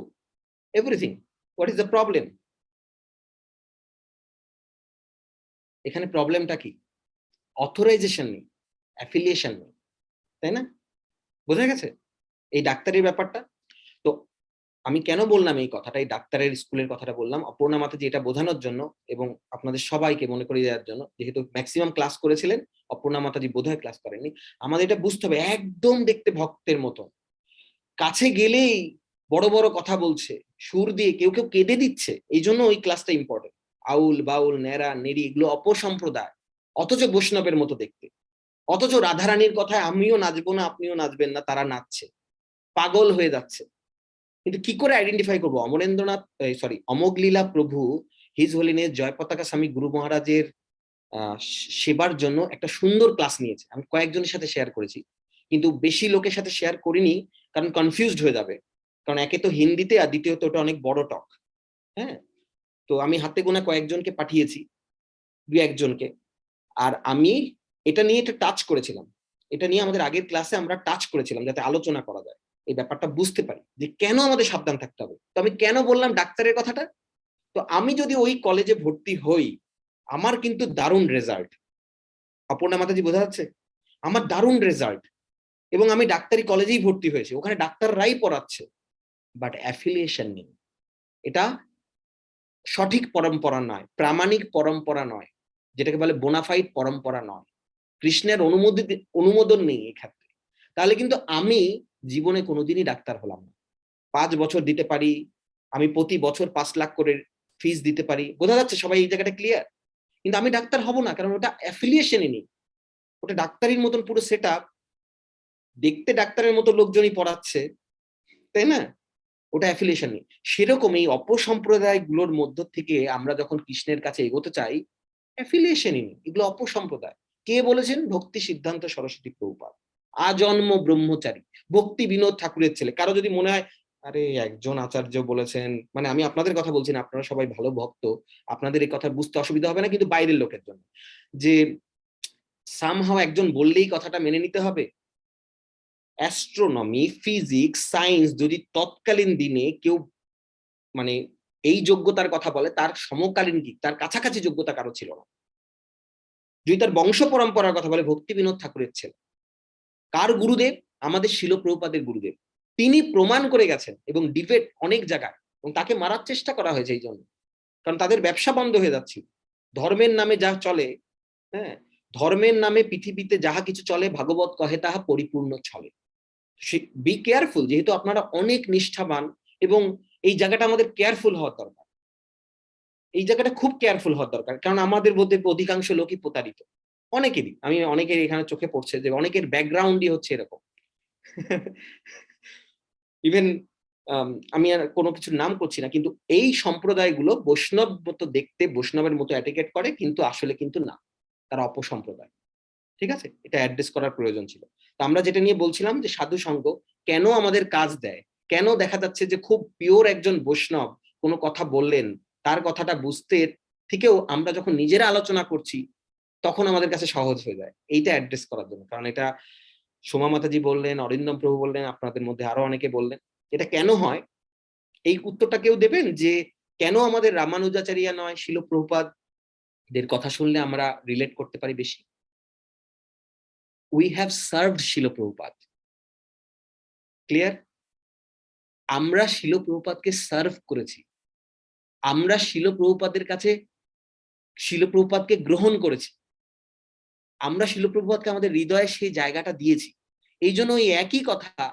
everything. What is the problem? এখানে প্রবলেমটা কি? অথরাইজেশন নেই, অ্যাফিলিয়েশন নেই, তাই না? বোঝা গেছে এই ডাক্তারের ব্যাপারটা? তো আমি কেন বললাম এই কথাটা, এই ডাক্তারের স্কুলের কথাটা বললাম অপর্ণা মাতাজি এটা বোঝানোর জন্য, এবং আপনাদের সবাইকে মনে করিয়ে দেওয়ার জন্য, যেহেতু ম্যাক্সিমাম ক্লাস করেছিলেন, অপর্ণা মাতাজি বোধহয় ক্লাস করেননি। আমাদের এটা বুঝতে হবে, একদম দেখতে ভক্তের মতো, কাছে গেলেই বড় বড় কথা বলছে, সুর দিয়ে, কেউ কেউ কেঁদে দিচ্ছে। এই জন্য ওই ক্লাসটা ইম্পর্টেন্ট। আউল বাউল, নেরা নেরি, এগুলো অপসম্প্রদায়, অথচ বৈষ্ণবের মতো দেখতে। অথচ রাধারানীর কথায় আমিও নাচবো না, আপনিও নাচবেন না, তারা নাচছে, পাগল হয়ে যাচ্ছে। কিন্তু কি করে আইডেন্টিফাই করবো? অমরেন্দ্রনাথ, সরি, অমোঘলীলা প্রভু হিজ হোলিনেস জয় পতাকা স্বামী গুরু মহারাজের সেবার জন্য একটা সুন্দর ক্লাস নিয়েছে। আমি কয়েকজনের সাথে শেয়ার করেছি, কিন্তু বেশি লোকের সাথে শেয়ার করিনি, কারণ কনফিউজড হয়ে যাবে। কারণ একে তো হিন্দিতে, আর দ্বিতীয়ত ওটা অনেক বড় টক। হ্যাঁ, তো আমি হাতে গোনা কয়েকজনকে পাঠিয়েছি, দু একজনকে। আর আমি এটা নিয়ে একটা টাচ করেছিলাম, এটা নিয়ে আমাদের আগের ক্লাসে আমরা টাচ করেছিলাম, যাতে আলোচনা করা যায়, এই ব্যাপারটা বুঝতে পারি যে কেন আমাদের সাবধান থাকতে হবে। তো আমি কেন বললাম ডাক্তারের কথাটা? তো আমি যদি ওই কলেজে ভর্তি হই, আমার কিন্তু দারুণ রেজাল্ট। অপর্ণা মাতাজি, বোঝা যাচ্ছে? আমার দারুণ রেজাল্ট, এবং আমি ডাক্তারি কলেজেই ভর্তি হয়েছি, ওখানে ডাক্তাররাই পড়াচ্ছে, বাট অ্যাফিলিয়েশন নেই। এটা সঠিক পরম্পরা নয়, প্রামাণিক পরম্পরা নয়, যেটাকে বলে বোনাফাইড পরম্পরা নয়। কৃষ্ণের অনুমোদন নেই এই ক্ষেত্রে। তাহলে কিন্তু আমি জীবনে কোনোদিনই ডাক্তার হলাম না। 5 বছর দিতে পারি, আমি প্রতি বছর 5 লাখ করে ফিস দিতে পারি, বোঝা যাচ্ছে সবাই এই জায়গাটা ক্লিয়ার? কিন্তু আমি ডাক্তার হব না, কারণ ওটা অ্যাফিলিয়েশনই নেই। ওটা ডাক্তারির মতন পুরো সেট আপ, দেখতে ডাক্তারের মতো লোকজনই পড়াচ্ছে, তাই না? ওটা অ্যাফিলিয়েশন নেই। সেরকম এই অপসম্প্রদায় গুলোর মধ্য থেকে আমরা যখন কৃষ্ণের কাছে এগোতে চাই, অ্যাফিলিয়েশনই নেই, এগুলো অপসম্প্রদায়। কে বলেছেন? ভক্তি সিদ্ধান্ত সরস্বতী প্রভুপাদ, আজন্ম ব্রহ্মচারী, ভক্তি বিনোদ ঠাকুরের ছেলে। কারো যদি মনে হয় আরে একজন আচার্য বলেছেন, মানে আমি আপনাদের কথা বলছি না, আপনারা সবাই ভালো ভক্ত, আপনাদের এই কথা বুঝতে অসুবিধা হবে না, কিন্তু বাইরের লোকের জন্য, যে সামহাও একজন বললেই কথাটা মেনে নিতে হবে। অ্যাস্ট্রোনমি, ফিজিক্স, সায়েন্স যদি তৎকালীন দিনে কেউ মানে এই যোগ্যতার কথা বলে, তার সমকালীন কি, তার কাছাকাছি যোগ্যতা কারো ছিল না। যদি তার বংশ পরম্পরার কথা বলে, ভক্তি বিনোদ ঠাকুরের ছেলে। কার গুরুদেব? আমাদের শিল প্রভুপাদের গুরুদেব। তিনি প্রমাণ করে গেছেন, এবং ডিবেট অনেক জায়গায়, এবং তাকে মারার চেষ্টা করা হয়েছে এই জন্য, কারণ তাদের ব্যবসা বন্ধ হয়ে যাচ্ছে। ধর্মের নামে যা চলে, হ্যাঁ, ধর্মের নামে পৃথিবীতে যাহা কিছু চলে, ভাগবত কহে তাহা পরিপূর্ণ চলে। বি কেয়ারফুল, যেহেতু আপনারা অনেক নিষ্ঠাবান, এবং এই জায়গাটা আমাদের কেয়ারফুল হওয়ার দরকার, এই জায়গাটা খুব কেয়ারফুল হওয়ার দরকার। কারণ আমাদের মধ্যে অধিকাংশ লোকই প্রতারিত, অনেকেরই, আমি অনেকের এখানে চোখে পড়ছে যে অনেকের ব্যাকগ্রাউন্ডই হচ্ছে এরকম। ইভেন আমি আর কোনো কিছুর নাম করছি না, কিন্তু এই সম্প্রদায়গুলো বৈষ্ণব মতো দেখতে, বৈষ্ণবের মতো অ্যাটিকেট করে, কিন্তু আসলে কিন্তু না, তারা অপসম্প্রদায়। ঠিক আছে, এটা অ্যাড্রেস করার প্রয়োজন ছিল। তো আমরা যেটা নিয়ে বলছিলাম যে সাধু সঙ্গ কেন আমাদের কাজ দেয়, কেন দেখা যাচ্ছে যে খুব পিওর একজন বৈষ্ণব কোনো কথা বললেন, তার কথাটা বুঝতে থেকেও আমরা যখন নিজেরা আলোচনা করছি, তখন আমাদের কাছে সহজ হয়ে যায় এইটা অ্যাড্রেস করার জন্য। কারণ এটা সোমা মাতাজি বললেন, অরিন্দম প্রভু বললেন, আপনাদের মধ্যে আরো অনেকে বললেন। এটা কেন হয় এই উত্তরটা কেউ দেবেন যে কেন আমাদের রামানুজাচার্য নয় শিল প্রভুপাদের কথা শুনলে আমরা রিলেট করতে পারি বেশি? উই হ্যাভ সার্ভড শিল প্রভুপাদ। ক্লিয়ার? আমরা শিল প্রভুপাদকে সার্ভ করেছি, আমরা শিল প্রভুপাদের কাছে শিল প্রভুপাদকে গ্রহণ করেছি, আমরা শিল প্রভুপাদকে আমাদের হৃদয়ে সেই জায়গাটা দিয়েছি। এই জন্য ওই একই কথা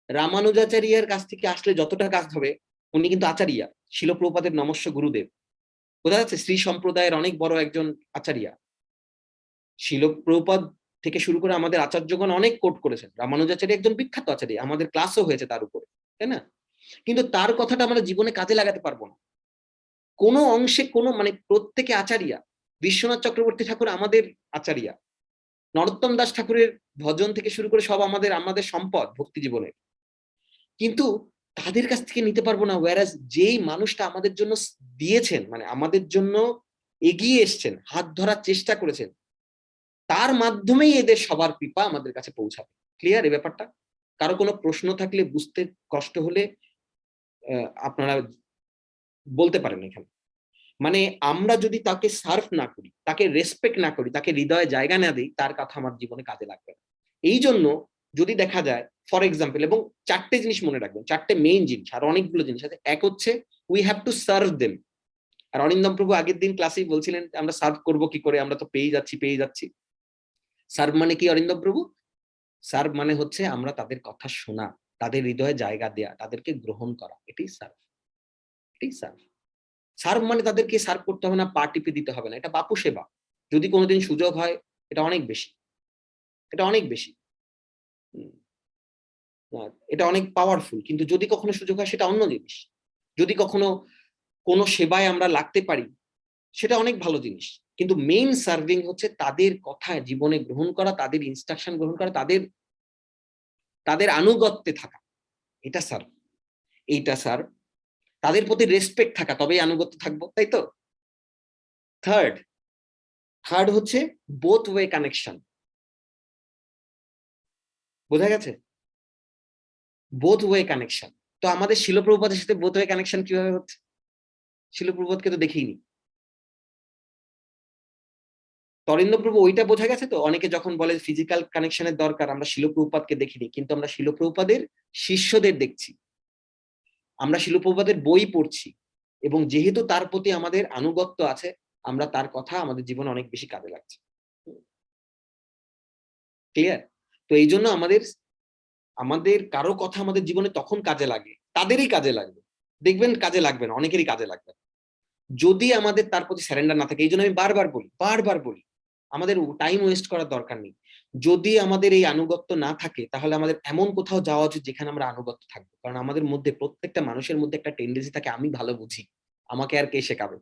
রামানুজাচার্যের কাছ থেকে আসলে যতটা কাজ হবে, উনি কিন্তু আচার্যা, শিল প্রভুপাদের নমস্য গুরুদেব, বোঝা যাচ্ছে? শ্রী সম্প্রদায়ের অনেক বড় একজন আচার্যা। শিল প্রভুপাদ থেকে শুরু করে আমাদের আচার্যগণ অনেক কোট করেছেন। রামানুজাচার্য একজন বিখ্যাত আচার্য, আমাদের ক্লাসও হয়েছে তার উপরে, তাই না? কিন্তু তার কথাটা আমরা জীবনে কাজে লাগাতে পারবো না কোনো অংশে, কোনো মানে প্রত্যেকে আচার্যা। বিশ্বনাথ চক্রবর্তী ঠাকুর আমাদের আচার্যা, নরোত্তম দাস ঠাকুরের ভজন থেকে শুরু করে সব আমাদের সম্পদ ভক্তি জীবনের, কিন্তু তাদের কাছ থেকে নিতে পারবো না। ওয়ারাজ যেই মানুষটা আমাদের জন্য দিয়েছেন, মানে আমাদের জন্য এগিয়ে এসছেন, হাত ধরার চেষ্টা করেছেন, তার মাধ্যমেই এদের সবার কৃপা আমাদের কাছে পৌঁছাবে। ক্লিয়ার এই ব্যাপারটা? কারো কোনো প্রশ্ন থাকলে, বুঝতে কষ্ট হলে আপনারা বলতে পারেন এখানে। মানে আমরা যদি তাকে সার্ভ না করি, তাকে রেসপেক্ট না করি, তাকে হৃদয়ে জায়গা না দিই, তার কথা আমার জীবনে কাজে লাগবে না। এই জন্য যদি দেখা যায় ফর এক্সাম্পল, এবং চারটে জিনিস মনে রাখবেন, চারটে মেইন জিনিস, আর অনেকগুলো জিনিস আছে। এক হচ্ছে we have to serve them. আর অরিন্দম প্রভু আগের দিন ক্লাসেই বলছিলেন আমরা সার্ভ করবো কি করে, আমরা তো পেয়ে যাচ্ছি। সার্ভ মানে কি অরিন্দম প্রভু? সার্ভ মানে হচ্ছে আমরা তাদের কথা শোনা, তাদের হৃদয়ে জায়গা দেয়া, তাদেরকে গ্রহণ করা, এটাই সার্ভ। এটাই সার্ভ। সার্ভ মানে তাদেরকে সার্ভ করতে হবে না, পা টিপে দিতে হবে না, এটা বাপু সেবা। যদি কোনোদিন সুযোগ হয়, এটা অনেক বেশি, এটা অনেক পাওয়ারফুল। কিন্তু যদি কখনো সুযোগ হয়, সেটা অন্য জিনিস। যদি কখনো কোনো সেবায় আমরা লাগতে পারি, সেটা অনেক ভালো জিনিস। কিন্তু মেইন সার্ভিং হচ্ছে তাদের কথা জীবনে গ্রহণ করা, তাদের ইনস্ট্রাকশন গ্রহণ করা, তাদের আনুগত্যে থাকা, এটা সার্ভ। এইটা সার্ভ। তাদের প্রতি রেসপেক্ট থাকা, তবেই আনুগত্য থাকবো, তাই তো? থার্ড হচ্ছে বোথ ওয়ে কানেকশন। বোঝা গেছে? Both way connection. তো আমাদের শিল প্রভুপাদের সাথে বোথ ওয়ে কানেকশন কিভাবে হচ্ছে? শিল প্রভুপাদকে তো দেখিনি। তরিন্দ্র প্রভু ওইটা বোঝা গেছে তো? অনেকে যখন বলে ফিজিক্যাল কানেকশনের দরকার, আমরা শিল প্রভুপাদকে দেখিনি, কিন্তু আমরা শিল প্রভুপাদের শিষ্যদের দেখছি, আমরা শিল প্রভুপাদের বই পড়ছি, এবং যেহেতু তার প্রতি আমাদের আনুগত্য আছে, আমরা তার কথা আমাদের জীবনে অনেক বেশি কাজে লাগছে। ক্লিয়ার? তো এই জন্য আমাদের কারো কথা আমাদের জীবনে তখন কাজে লাগে, তাদেরই কাজে লাগবে। দেখবেন কাজে লাগবে না, অনেকেরই কাজে লাগবে যদি আমাদের তার প্রতি স্যারেন্ডার না থাকে। এই জন্য আমি বারবার বলি আমাদের টাইম ওয়েস্ট করার দরকার নেই। যদি আমাদের এই আনুগত্য না থাকে, তাহলে আমাদের এমন কোথাও যাওয়া উচিত যেখানে আমরা আনুগত্য থাকবো। কারণ আমাদের মধ্যে, প্রত্যেকটা মানুষের মধ্যে একটা টেন্ডেন্সি থাকে, আমি ভালো বুঝি, আমাকে আর কে শেখাবে,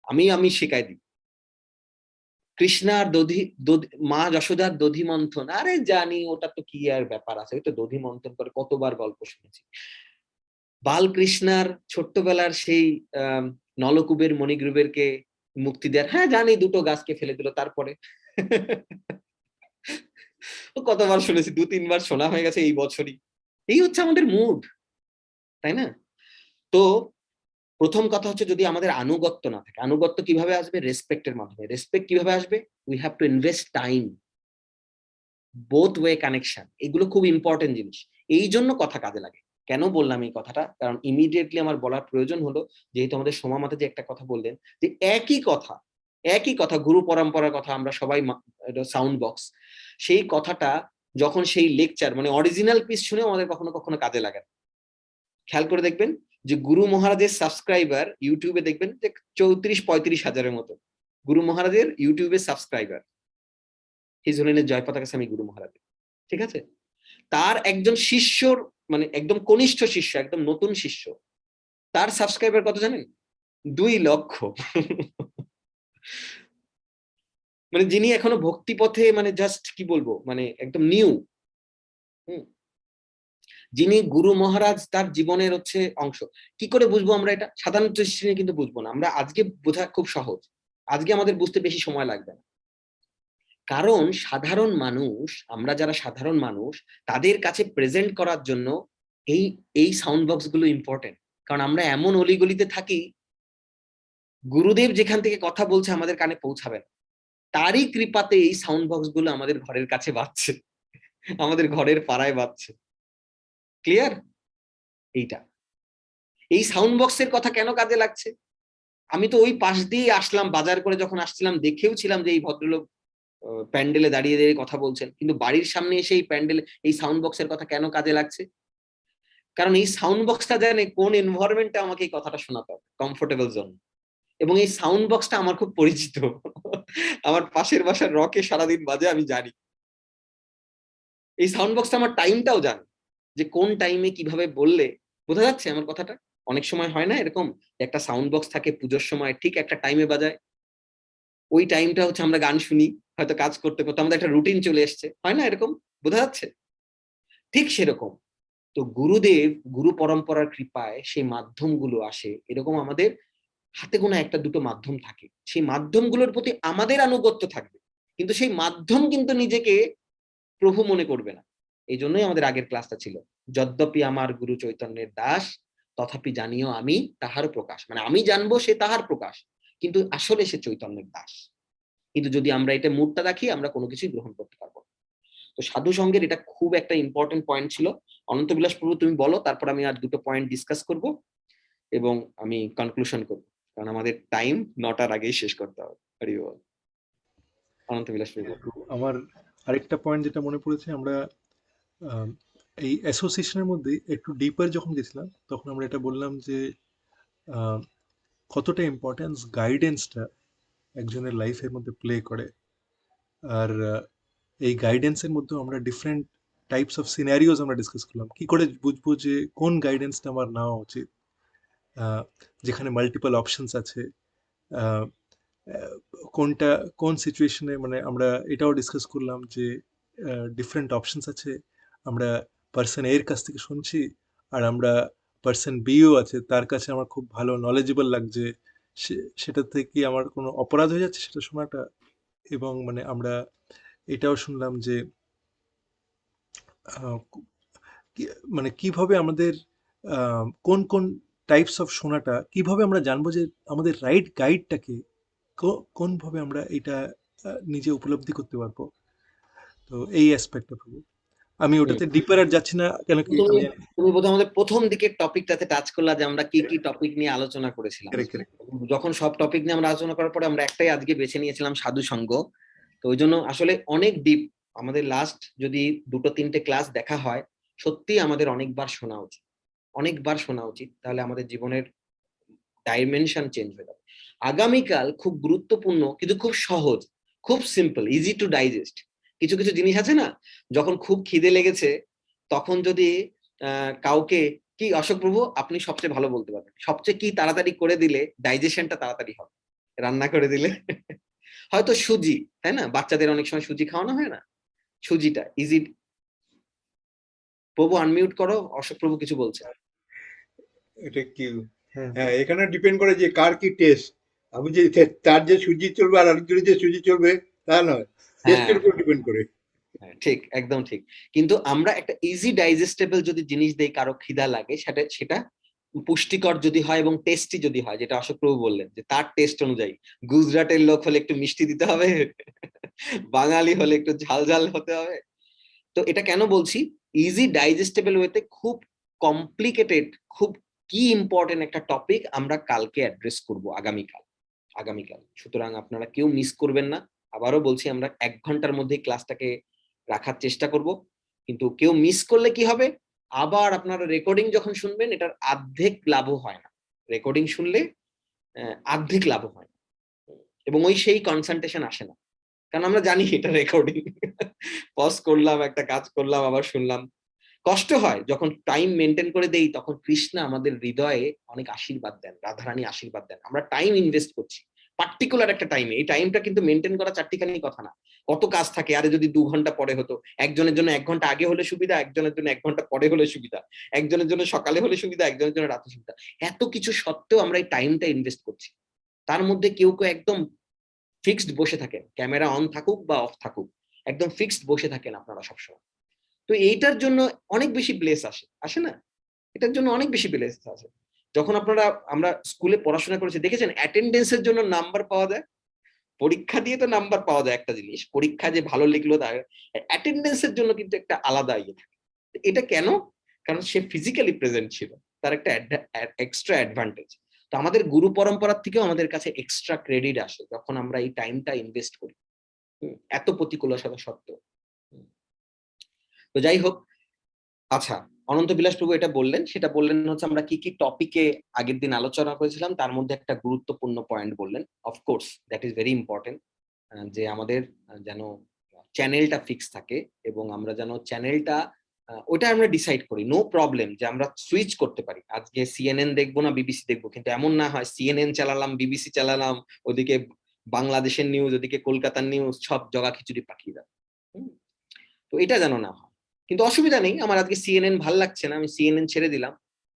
আমি শেখাই দিই। কৃষ্ণার মা যশোদার দধি মন্থন, আরে জানি ওটা তো কি আর ব্যাপার আছে, ওই তো দধি মন্থন করে কতবার গল্প শুনেছি। বালকৃষ্ণার ছোট্টবেলার সেই নলকূপের মণিগ্রুবেরকে মুক্তি দেয়ার, হ্যাঁ জানি, দুটো গাছকে ফেলে দিল, তারপরে কতবার শুনেছি, 2-3 বার শোনা হয়ে গেছে এই বছরই। এই হচ্ছে আমাদের মুড, তাই না? তো প্রথম কথা হচ্ছে, যদি আমাদের আনুগত্য না থাকে, আনুগত্য কিভাবে আসবে? রেসপেক্টের মাধ্যমে। রেসপেক্ট কিভাবে আসবে? We have to invest time. Both way connection, এগুলো খুব ইম্পর্টেন্ট জিনিস। এই জন্য কথা কাজে লাগে। কেন বললাম এই কথাটা? কারণ ইমিডিয়েটলি আমার বলার প্রয়োজন হলো, যেহেতু আমাদের সোমা মাতা যে একটা কথা বললেন, যে একই কথা গুরু পরম্পরার কথা, আমরা সবাই সাউন্ড বক্স, সেই কথাটা যখন সেই লেকচার মানে অরিজিনাল পিস শুনে আমাদের কখনো কখনো কাজে লাগে না। খেয়াল করে দেখবেন যে গুরু মহারাজের সাবস্ক্রাইবার ইউটিউবে দেখবেন যে 34-35 হাজারের মতো গুরু মহারাজের ইউটিউবে সাবস্ক্রাইবার। হিজ হোলিনেস জয় পতাকা স্বামী গুরু মহারাজের, ঠিক আছে? তার একজন শিষ্যর, মানে একদম কনিষ্ঠ শিষ্য, একদম নতুন শিষ্য, তার সাবস্ক্রাইবার কত জানেন? 2 লক্ষ। মানে যিনি এখনো ভক্তি পথে, মানে জাস্ট কি বলবো, মানে একদম নিউ, যিনি গুরু মহারাজ তার জীবনের হচ্ছে অংশ। কি করে বুঝবো আমরা এটা? সাধারণত কিন্তু বুঝবো না আমরা। আজকে বোঝা খুব সহজ, আজকে আমাদের বুঝতে বেশি সময় লাগবে না, কারণ সাধারণ মানুষ, আমরা যারা সাধারণ মানুষ, তাদের কাছে প্রেজেন্ট করার জন্য এই এই সাউন্ড বক্স গুলো ইম্পর্টেন্ট। কারণ আমরা এমন অলিগলিতে থাকি, গুরুদেব যেখান থেকে কথা বলছে আমাদের কানে পৌঁছাবে না, তারই কৃপাতে এই সাউন্ড বক্স গুলো আমাদের ঘরের কাছে বাজছে, আমাদের ঘরের পাড়ায় বাজছে। ক্লিয়ার? এইটা, এই সাউন্ড বক্সের কথা কেন কাজে লাগছে? আমি তো ওই পাশ দিয়ে আসলাম, বাজার করে যখন আসছিলাম দেখেও ছিলাম যে এই ভদ্রলোক প্যান্ডেলে দাঁড়িয়ে দাঁড়িয়ে কথা বলছেন, কিন্তু বাড়ির সামনে এসে এই প্যান্ডেলে এই সাউন্ড বক্সের কথা কেন কাজে লাগছে? কারণ এই সাউন্ড বক্সটা জানে কোন এনভায়রনমেন্টে আমাকে এই কথাটা শোনাতে হবে, কমফোর্টেবল জোন। এবং এই সাউন্ড বক্সটা আমার খুব পরিচিত, আমার পাশের বাসার রকে সারাদিন বাজে, আমি জানি। এই সাউন্ড বক্সটা আমার টাইমটাও জানে, যে কোন টাইমে কিভাবে বললে, বোঝা যাচ্ছে আমার কথাটা? অনেক সময় হয় না এরকম, একটা সাউন্ড বক্স থাকে পুজোর সময় ঠিক একটা টাইমে বাজায়, ওই টাইমটা হচ্ছে আমরা গান শুনি, হয়তো কাজ করতে করতে আমাদের একটা রুটিন চলে এসছে, হয় না এরকম? বোঝা যাচ্ছে? ঠিক সেরকম তো গুরুদেব, গুরু পরম্পরার কৃপায় সেই মাধ্যমগুলো আসে। এরকম আমাদের হাতে গোনা একটা দুটো মাধ্যম থাকে, সেই মাধ্যমগুলোর প্রতি আমাদের আনুগত্য থাকবে, কিন্তু সেই মাধ্যম কিন্তু নিজেকে প্রভু মনে করবে না। এই জন্যই আমাদের আগের ক্লাসটা ছিল, যদ্যপি আমার গুরু চৈতন্যের দাস, তথাপি জানিও আমি তাহার প্রকাশ। মানে আমি জানবো সে তাহার প্রকাশ, কিন্তু আসলে সে চৈতন্যের দাস। কিন্তু যদি আমরা এটা মুডটা রাখি, আমরা কোনো কিছুই গ্রহণ করতে পারবো না। তো সাধু সঙ্গের এটা খুব একটা ইম্পর্টেন্ট পয়েন্ট ছিল। অনন্ত বিলাস প্রভু, তুমি বলো, তারপর আমি আর দুটো পয়েন্ট ডিসকাস করব এবং আমি কনক্লুশন করব, কারণ আমাদের টাইম 9টার আগেই শেষ করতে হবে। হরি বল। অনন্ত বিলাস প্রভু। আমার আরেকটা পয়েন্ট যেটা মনে পড়েছে, আমরা এই অ্যাসোসিয়েশনের মধ্যে একটু ডিপার যখন গেছিলাম, তখন আমরা এটা বললাম যে কতটা ইম্পর্টেন্স গাইডেন্সটা একজনের লাইফের মধ্যে প্লে করে। আর এই গাইডেন্সের মধ্যে আমরা ডিফারেন্ট টাইপস অফ সিনারিওস আমরা ডিসকাস করলাম, কি করে বুঝবো যে কোন গাইডেন্সটা আমার নেওয়া উচিত, যেখানে মাল্টিপল অপশনস আছে, কোনটা কোন সিচুয়েশনে, মানে আমরা এটাও ডিসকাস করলাম যে ডিফারেন্ট অপশনস আছে। আমরা পার্সন এর কাছ থেকে শুনছি, আর আমরা পার্সন বিও আছে, তার কাছে আমার খুব ভালো নলেজেবল লাগছে, সেটা থেকে আমার কোনো অপরাধ হয়ে যাচ্ছে সেটা শোনাটা। এবং মানে আমরা এটাও শুনলাম যে মানে কিভাবে আমাদের কোন কোন টাইপস অফ শোনাটা, কিভাবে আমরা জানবো যে আমাদের রাইট গাইডটাকে কোনভাবে আমরা এটা নিজে উপলব্ধি করতে পারবো। তো এই অ্যাসপেক্টটা ভাবো, আমি ওটাতে ডিপার আর যাচ্ছি না, কেন কি তুমি বোধহয় আমাদের প্রথম দিকের টপিকটাতে টাচ করলা, যে আমরা কি কি টপিক নিয়ে আলোচনা করেছিলাম। যখন সব টপিক নিয়ে আমরা আলোচনা করার পরে আমরা একটাই আজকে বেছে নিয়েছিলাম, সাধু সঙ্গ। তো ওই জন্য আসলে অনেক ডিপ, আমাদের লাস্ট যদি 2-3টে ক্লাস দেখা হয়, সত্যি আমাদের অনেকবার শোনা উচিত, অনেকবার শোনা উচিত, তাহলে আমাদের জীবনের ডাইমেনশন চেঞ্জ হয়ে যাবে। আগামীকাল খুব গুরুত্বপূর্ণ, কিন্তু খুব সহজ, খুব সিম্পল, ইজি টু ডাইজেস্ট কিছু কিছু জিনিস আছে না। যখন খুব খিদে লেগেছে, তখন যদি কাউকে, কি অশোক প্রভু আপনি সবচেয়ে ভালো বলতে পারবেন, সবচেয়ে কি তাড়াতাড়ি করে দিলে ডাইজেশনটা তাড়াতাড়ি হবে? রান্না করে দিলে হয়তো সুজি, তাই না? বাচ্চাদের অনেক সময় সুজি খাওয়ানো হয় না, সুজিটা ইজি। প্রভু আনমিউট করো, অশোক প্রভু কিছু বলছে। এটা কি? হ্যাঁ, এখানে ডিপেন্ড করে যে কার কি টেস্ট। আমি যে তার যে সুজি চলবে আর আরেকজনের যে সুজি চলবে তা নয়, টেস্টের উপর ডিপেন্ড করে। ঠিক, একদম ঠিক। কিন্তু আমরা একটা ইজি ডাইজেস্টেবল যদি জিনিস দেই, কারো খিদা লাগে, সেটা পুষ্টিকর যদি হয় এবং টেস্টি যদি হয়, যেটা অশোক প্রভু বললেন যে তার টেস্ট অনুযায়ী, গুজরাটের লোক হলে একটু মিষ্টি দিতে হবে, বাঙালি হলে একটু ঝাল ঝাল হতে হবে। তো এটা কেন বলছি, ইজি ডাইজেস্টেবল ওয়েতে খুব কমপ্লিকেটেড, খুব কি ইম্পর্টেন্ট একটা টপিক আমরা কালকে অ্যাড্রেস করব, আগামীকাল। সুতরাং আপনারা কেউ মিস করবেন না। আবারও বলছি, আমরা 1 ঘন্টার মধ্যে ক্লাসটাকে রাখার চেষ্টা করব, কিন্তু কেউ মিস করলে কি হবে, আবার আপনারা রেকর্ডিং যখন শুনবেন, এটার অর্ধেক লাভও হয় না। রেকর্ডিং শুনলে অর্ধেক লাভও হয় না, এবং ওই সেই কনসেন্ট্রেশন আসে না, কারণ আমরা জানি এটা রেকর্ডিং। পজ করলাম, একটা কাজ করলাম, আবার শুনলাম, কষ্ট হয়। যখন টাইম মেনটেন করে দেই, তখন কৃষ্ণ আমাদের হৃদয়ে অনেক আশীর্বাদ দেন, রাধারানী আশীর্বাদ দেন। আমরা টাইম ইনভেস্ট করছি পার্টিকুলার একটা টাইমে। এই টাইমটা কিন্তু মেনটেন করা চারটিখানি কথা না, কত কাজ থাকে। আরে যদি 2 ঘন্টা পরে হতো, একজনের জন্য 1 ঘন্টা আগে হলে সুবিধা, একজনের জন্য 1 ঘন্টা পরে হলে সুবিধা, একজনের জন্য সকালে হলে সুবিধা, একজনের জন্য রাতে সুবিধা। এত কিছু সত্ত্বেও আমরা এই টাইমটা ইনভেস্ট করছি। তার মধ্যে কেউ একদম ফিক্সড বসে থাকেন, ক্যামেরা অন থাকুক বা অফ থাকুক, একদম ফিক্সড বসে থাকেন আপনারা সবসময়। তো এইটার জন্য অনেক বেশি ব্লেস আসে না? এটার জন্য অনেক বেশি ব্লেস আসে। যখন আমরা স্কুলে পড়াশোনা করেছি দেখেছেন অ্যাটেন্ডেন্সের জন্য নাম্বার পাওয়া যায়। পরীক্ষা দিয়ে তো নাম্বার পাওয়া যায় একটা জিনিস, পরীক্ষা যে ভালো লিখলো তার অ্যাটেন্ডেন্সের জন্য কিন্তু একটা আলাদা ইয়ে থাকে। এটা কেন? কারণ সে ফিজিক্যালি প্রেজেন্ট ছিল, তার একটা এক্সট্রা অ্যাডভান্টেজ। তো আমাদের গুরু পরম্পরার থেকেও আমাদের কাছে এক্সট্রা ক্রেডিট আসে যখন আমরা এই টাইমটা ইনভেস্ট করি, এত প্রতিকূলতা সত্ত্বেও। তো যাই হোক, আচ্ছা, অনন্ত বিলাস প্রভু এটা বললেন, সেটা বললেন হচ্ছে আমরা কি কি টপিকে আগের দিন আলোচনা করেছিলাম, তার মধ্যে একটা গুরুত্বপূর্ণ পয়েন্ট বললেন। Of course that is very important, যে আমাদের যেন চ্যানেলটা ফিক্স থাকে এবং আমরা যেন চ্যানেলটা ওটা আমরা ডিসাইড করি। নো প্রবলেম যে আমরা সুইচ করতে পারি, আজকে সিএনএন দেখবো না বিবিসি দেখবো, কিন্তু এমন না হয় সিএনএন চালালাম, বিবিসি চালালাম, ওদিকে বাংলাদেশের নিউজ, ওদিকে কলকাতার নিউজ, সব জগা খিচুড়ি পাঠিয়ে দেয়। তো এটা যেন না হয়। কিন্তু অসুবিধা নেই, আমার আজকে সিএনএন ভাল লাগছে না, আমি সিএনএন ছেড়ে দিলাম।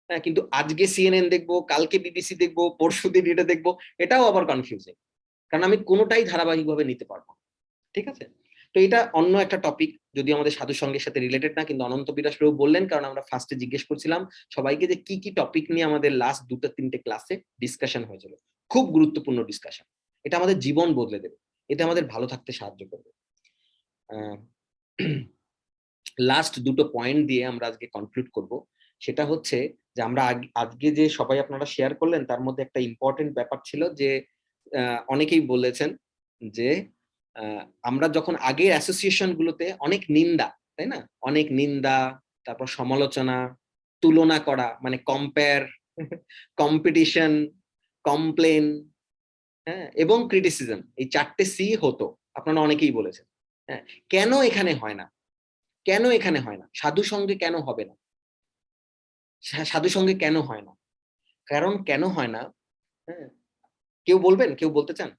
হ্যাঁ, কিন্তু আজকে সিএনএন দেখবো, কালকে বিবিসি দেখবো, পরশুদিন এটা দেখবো, এটাও আবার কনফিউজিং, কারণ আমি কোনোটাই ধারাবাহিকভাবে নিতে পারবো। ঠিক আছে? তো এটা অন্য একটা টপিক, যদি আমাদের সাধু সঙ্গের সাথে রিলেটেড না, কিন্তু অনন্ত বিলাস প্রভু বললেন, কারণ আমরা ফার্স্টে জিজ্ঞেস করছিলাম সবাইকে যে কি কি টপিক নিয়ে আমাদের লাস্ট 2-3টে ক্লাসে ডিসকাশন হয়েছিল। খুব গুরুত্বপূর্ণ ডিসকাশন, এটা আমাদের জীবন বদলে দেবে, এটা আমাদের ভালো থাকতে সাহায্য করবে। লাস্ট দুটো পয়েন্ট দিয়ে আমরা আজকে কনক্লুড করব। সেটা হচ্ছে যে আমরা আজকে যে সবাই আপনারা শেয়ার করলেন তার মধ্যে একটা ইম্পর্টেন্ট ব্যাপার ছিল যে অনেকেই বলেছেন যে আমরা যখন আগের অ্যাসোসিয়েশন গুলোতে অনেক নিন্দা, তাই না, অনেক নিন্দা, তারপর সমালোচনা, তুলনা করা, মানে কম্পেয়ার, কম্পিটিশন, কমপ্লেন, হ্যাঁ, এবং ক্রিটিসিজম, এই 4টে সি হতো, আপনারা অনেকেই বলেছেন। হ্যাঁ, কেন এখানে হয় না? কেন এখানে হয় না? সাধু সঙ্গে কেন হবে না? সাধু সঙ্গে কেন হয় না? কারণ কেন হয় না? হ্যাঁ, কেউ বলবেন? কেউ বলতে চান?